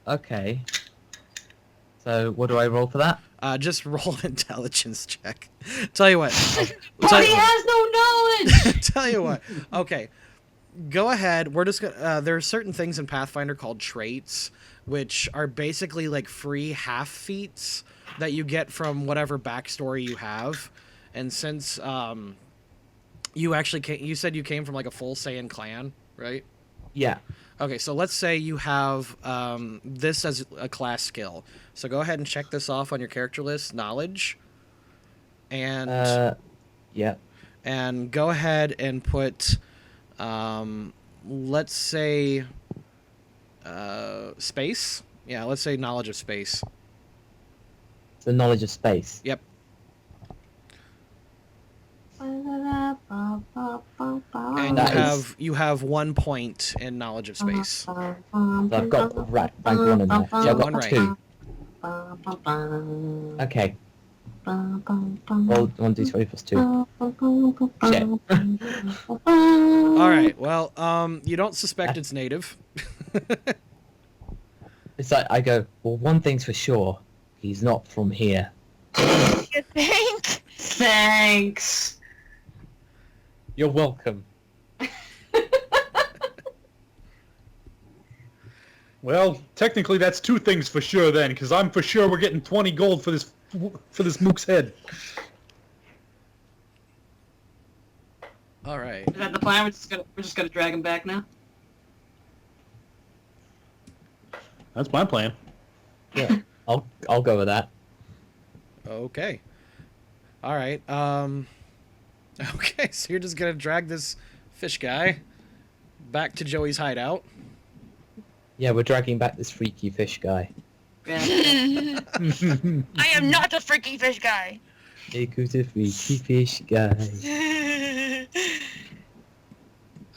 Okay. So, what do I roll for that? Just roll an intelligence check. Tell you what. Buddy has no knowledge! Tell you what. Okay. Go ahead. We're just gonna... there are certain things in Pathfinder called traits, which are basically like free half feats that you get from whatever backstory you have. And since you actually came... You said you came from like a full Saiyan clan, right? Yeah. Okay, so let's say you have this as a class skill. So go ahead and check this off on your character list, knowledge. And Yeah. and go ahead and put, let's say, space. Yeah, let's say knowledge of space. The knowledge of space. Yep. you have 1 point in knowledge of space. So I've got rank 1 in there. So I've One got rank. 2. Okay. Well, 1d20 plus 2. Shit. All right. Well, you don't suspect it's native. It's like, I go, well, one thing's for sure. He's not from here. You think? Thanks. You're welcome. Well, technically that's 2 things for sure then, because I'm for sure we're getting 20 gold for this mook's head. All right. Is that the plan? We're just gonna drag him back now. That's my plan. Yeah, I'll go with that. Okay. All right. Okay, so you're just gonna drag this fish guy back to Joey's hideout. Yeah, we're dragging back this freaky fish guy. Yeah. I am not a freaky fish guy. Hey, who's a freaky fish guy?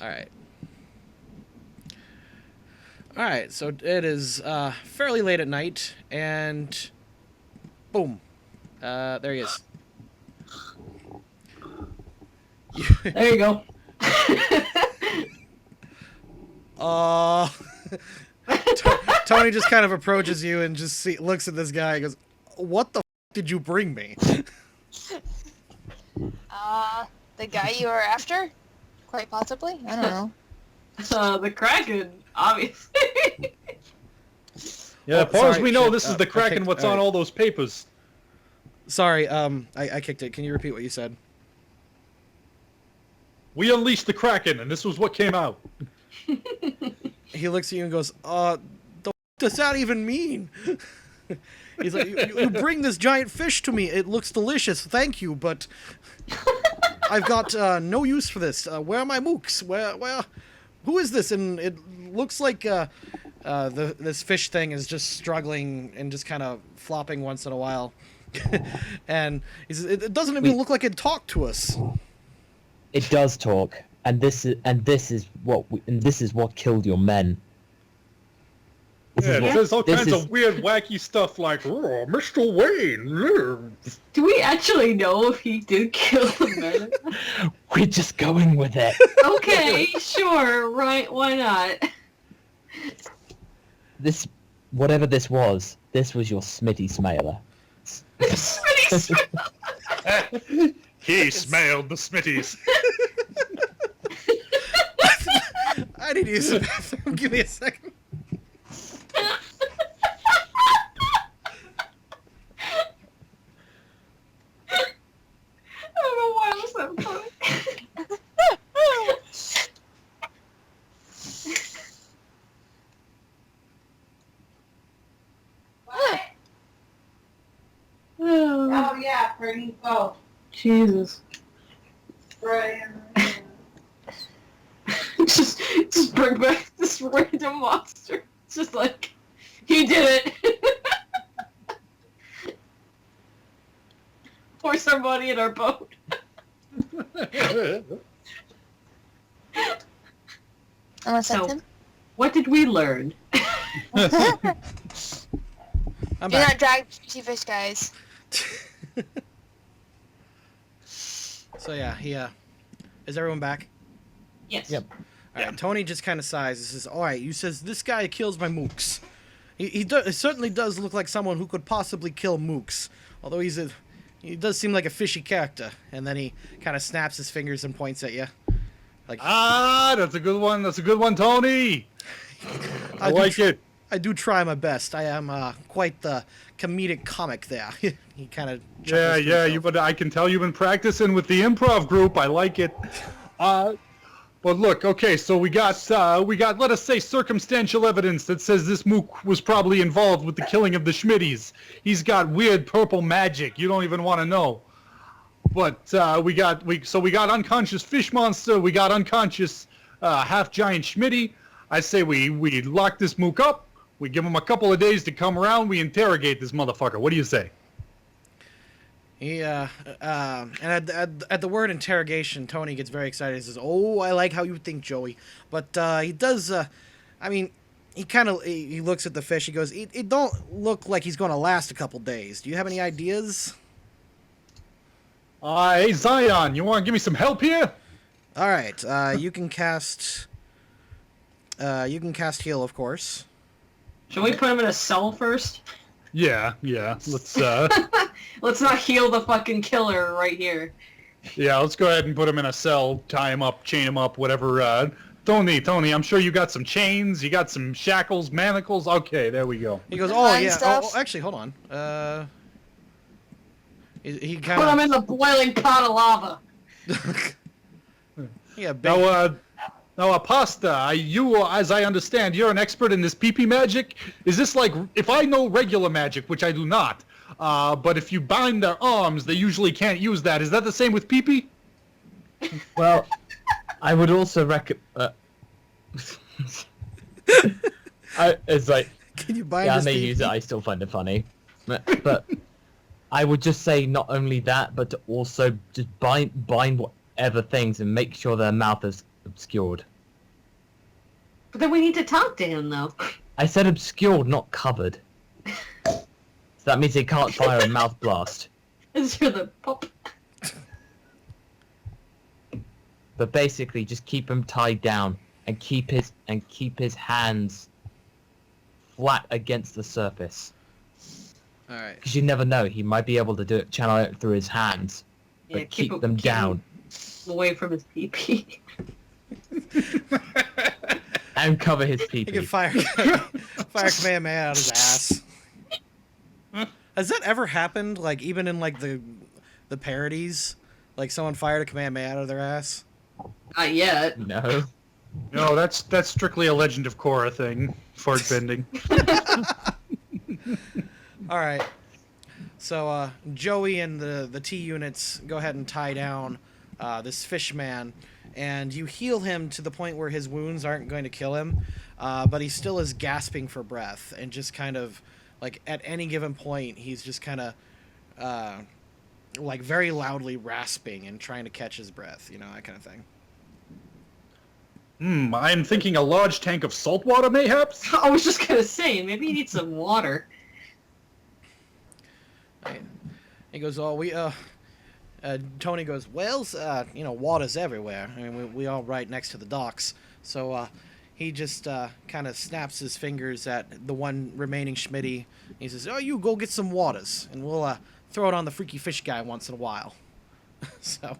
All right. All right. So it is fairly late at night, and boom, there he is. There you go. Tony just kind of approaches you and just looks at this guy and goes, "What the f*** did you bring me?" The guy you were after? Quite possibly. I don't know. The Kraken, obviously. Yeah, Oh, as far as sorry, we know, shit. this is the I Kraken picked- what's all on right. all those papers. Sorry, I kicked it. Can you repeat what you said? We unleashed the Kraken, and this was what came out. He looks at you and goes, the f- does that even mean?" He's like, you bring this giant fish to me. It looks delicious. Thank you, but I've got no use for this. Where are my mooks? Where? Who is this? And it looks like this fish thing is just struggling and just kind of flopping once in a while. And he says, it doesn't even look like it talked to us. It does talk, and this is what killed your men. Yeah, it says all this kinds is- of weird, wacky stuff like, "Oh, Mr. Wayne." Do we actually know if he did kill the man? We're just going with it. Okay, sure, right? Why not? This, whatever this was your Smitty Smaler. He smelled the Smitties. I need to use the bathroom. Give me a second. I don't know why I was so funny. Oh yeah, pretty go. Jesus. Right. just bring back this random monster. It's just like, he did it. Pour somebody in our boat. Unless So- that's him. What did we learn? I'm Do back. not drag freaky fish guys. So yeah, he is everyone back? Yes. Yep. All right, Tony just kind of sighs and says, "All right," you says, "this guy kills my mooks. He certainly does look like someone who could possibly kill mooks, although he does seem like a fishy character." And then he kind of snaps his fingers and points at you, like, That's a good one. That's a good one, Tony. I like it. I do try my best. I am quite the comedic comic there." He kind of But I can tell you've been practicing with the improv group. I like it. But look, okay, so we got, let us say, circumstantial evidence that says this mook was probably involved with the killing of the Schmitties. He's got weird purple magic. You don't even want to know. But we got unconscious fish monster. We got unconscious half giant Schmitty. I say we lock this mook up. We give him a couple of days to come around. We interrogate this motherfucker. What do you say? At the word interrogation, Tony gets very excited. He says, "Oh, I like how you think, Joey." But he does. I mean, he looks at the fish. He goes, "It don't look like he's going to last a couple days. Do you have any ideas?" Hey, Zion, you want to give me some help here? All right. You can cast. You can cast heal, of course. Should we put him in a cell first? Yeah. Let's Let's not heal the fucking killer right here. let's go ahead and put him in a cell, tie him up, chain him up, whatever. Tony, I'm sure you got some chains, you got some shackles, manacles. Okay, there we go. He goes, The "Oh fun yeah. stuff? Oh, actually, hold on. He Put kind him of. in the boiling pot of lava. Yeah, big. Now, Pasta, you, as I understand, you're an expert in this pee-pee magic. Is this like, if I know regular magic, which I do not, but if you bind their arms, they usually can't use that. Is that the same with pee-pee? Well, I would also recommend. It's like, Can you bind yeah, I his may feet? use it. I still find it funny, but I would just say not only that, but to also just bind whatever things and make sure their mouth is obscured. But then we need to talk to him, though. I said obscured, not covered. So that means they can't fire a mouth blast. It's for the pop. But basically, just keep him tied down and keep his hands flat against the surface. All right. Because you never know, he might be able to do it, channel it through his hands, but Yeah, keep them down away from his pee-pee. and cover his He can pee-pee. fire Kamehameha out of his ass. Has that ever happened? Like even in like the parodies, like someone fired a Kamehameha out of their ass. Not yet. No. No, that's strictly a Legend of Korra thing. Fart bending. All right. So Joey and the T units go ahead and tie down this fish man, and you heal him to the point where his wounds aren't going to kill him, but he still is gasping for breath and just kind of like at any given point he's just kind of like very loudly rasping and trying to catch his breath, that kind of thing. I'm thinking a large tank of salt water, mayhaps? I was just gonna say, maybe you need some water. He goes, "Oh, Tony goes, well, water's everywhere. I mean, we all right next to the docks." So he just kind of snaps his fingers at the one remaining Schmitty. He says, "Oh, you go get some waters, and we'll throw it on the freaky fish guy once in a while." So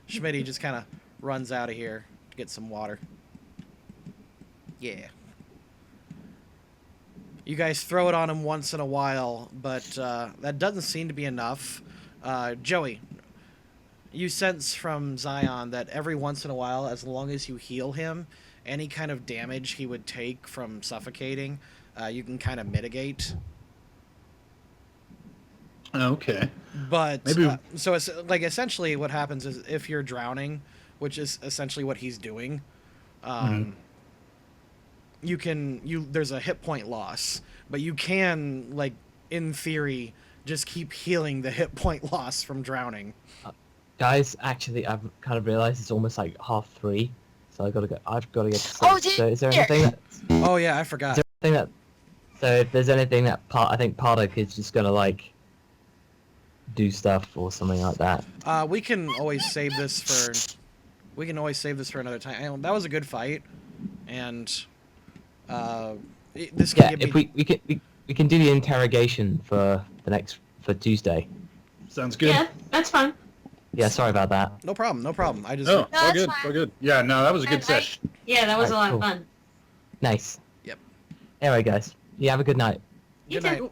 Schmitty just kind of runs out of here to get some water. Yeah. You guys throw it on him once in a while, but that doesn't seem to be enough. Joey, you sense from Zion that every once in a while, as long as you heal him, any kind of damage he would take from suffocating, you can kind of mitigate. Okay. But Maybe- so it's like essentially what happens is if you're drowning, which is essentially what he's doing, there's a hit point loss, but you can, like, in theory, just keep healing the hit point loss from drowning. Guys, actually, I've kind of realized it's almost like 3:30, so I've got to get to sleep. Oh, So is there dear. anything that... Oh yeah, I forgot. So if there's anything that I think Pardock is just gonna like do stuff or something like that. We can always save this for another time. That was a good fight, and this can Yeah, give if me. we can do the interrogation for Tuesday. Sounds good. Yeah, that's fine. Yeah, sorry about that. No problem. I just. Oh, all that's good, fine. all good. Yeah, no, that was a good session. Yeah, that was a lot Alright, of cool. fun. Nice. Yep. Anyway, guys, you have a good night. You Good too. night.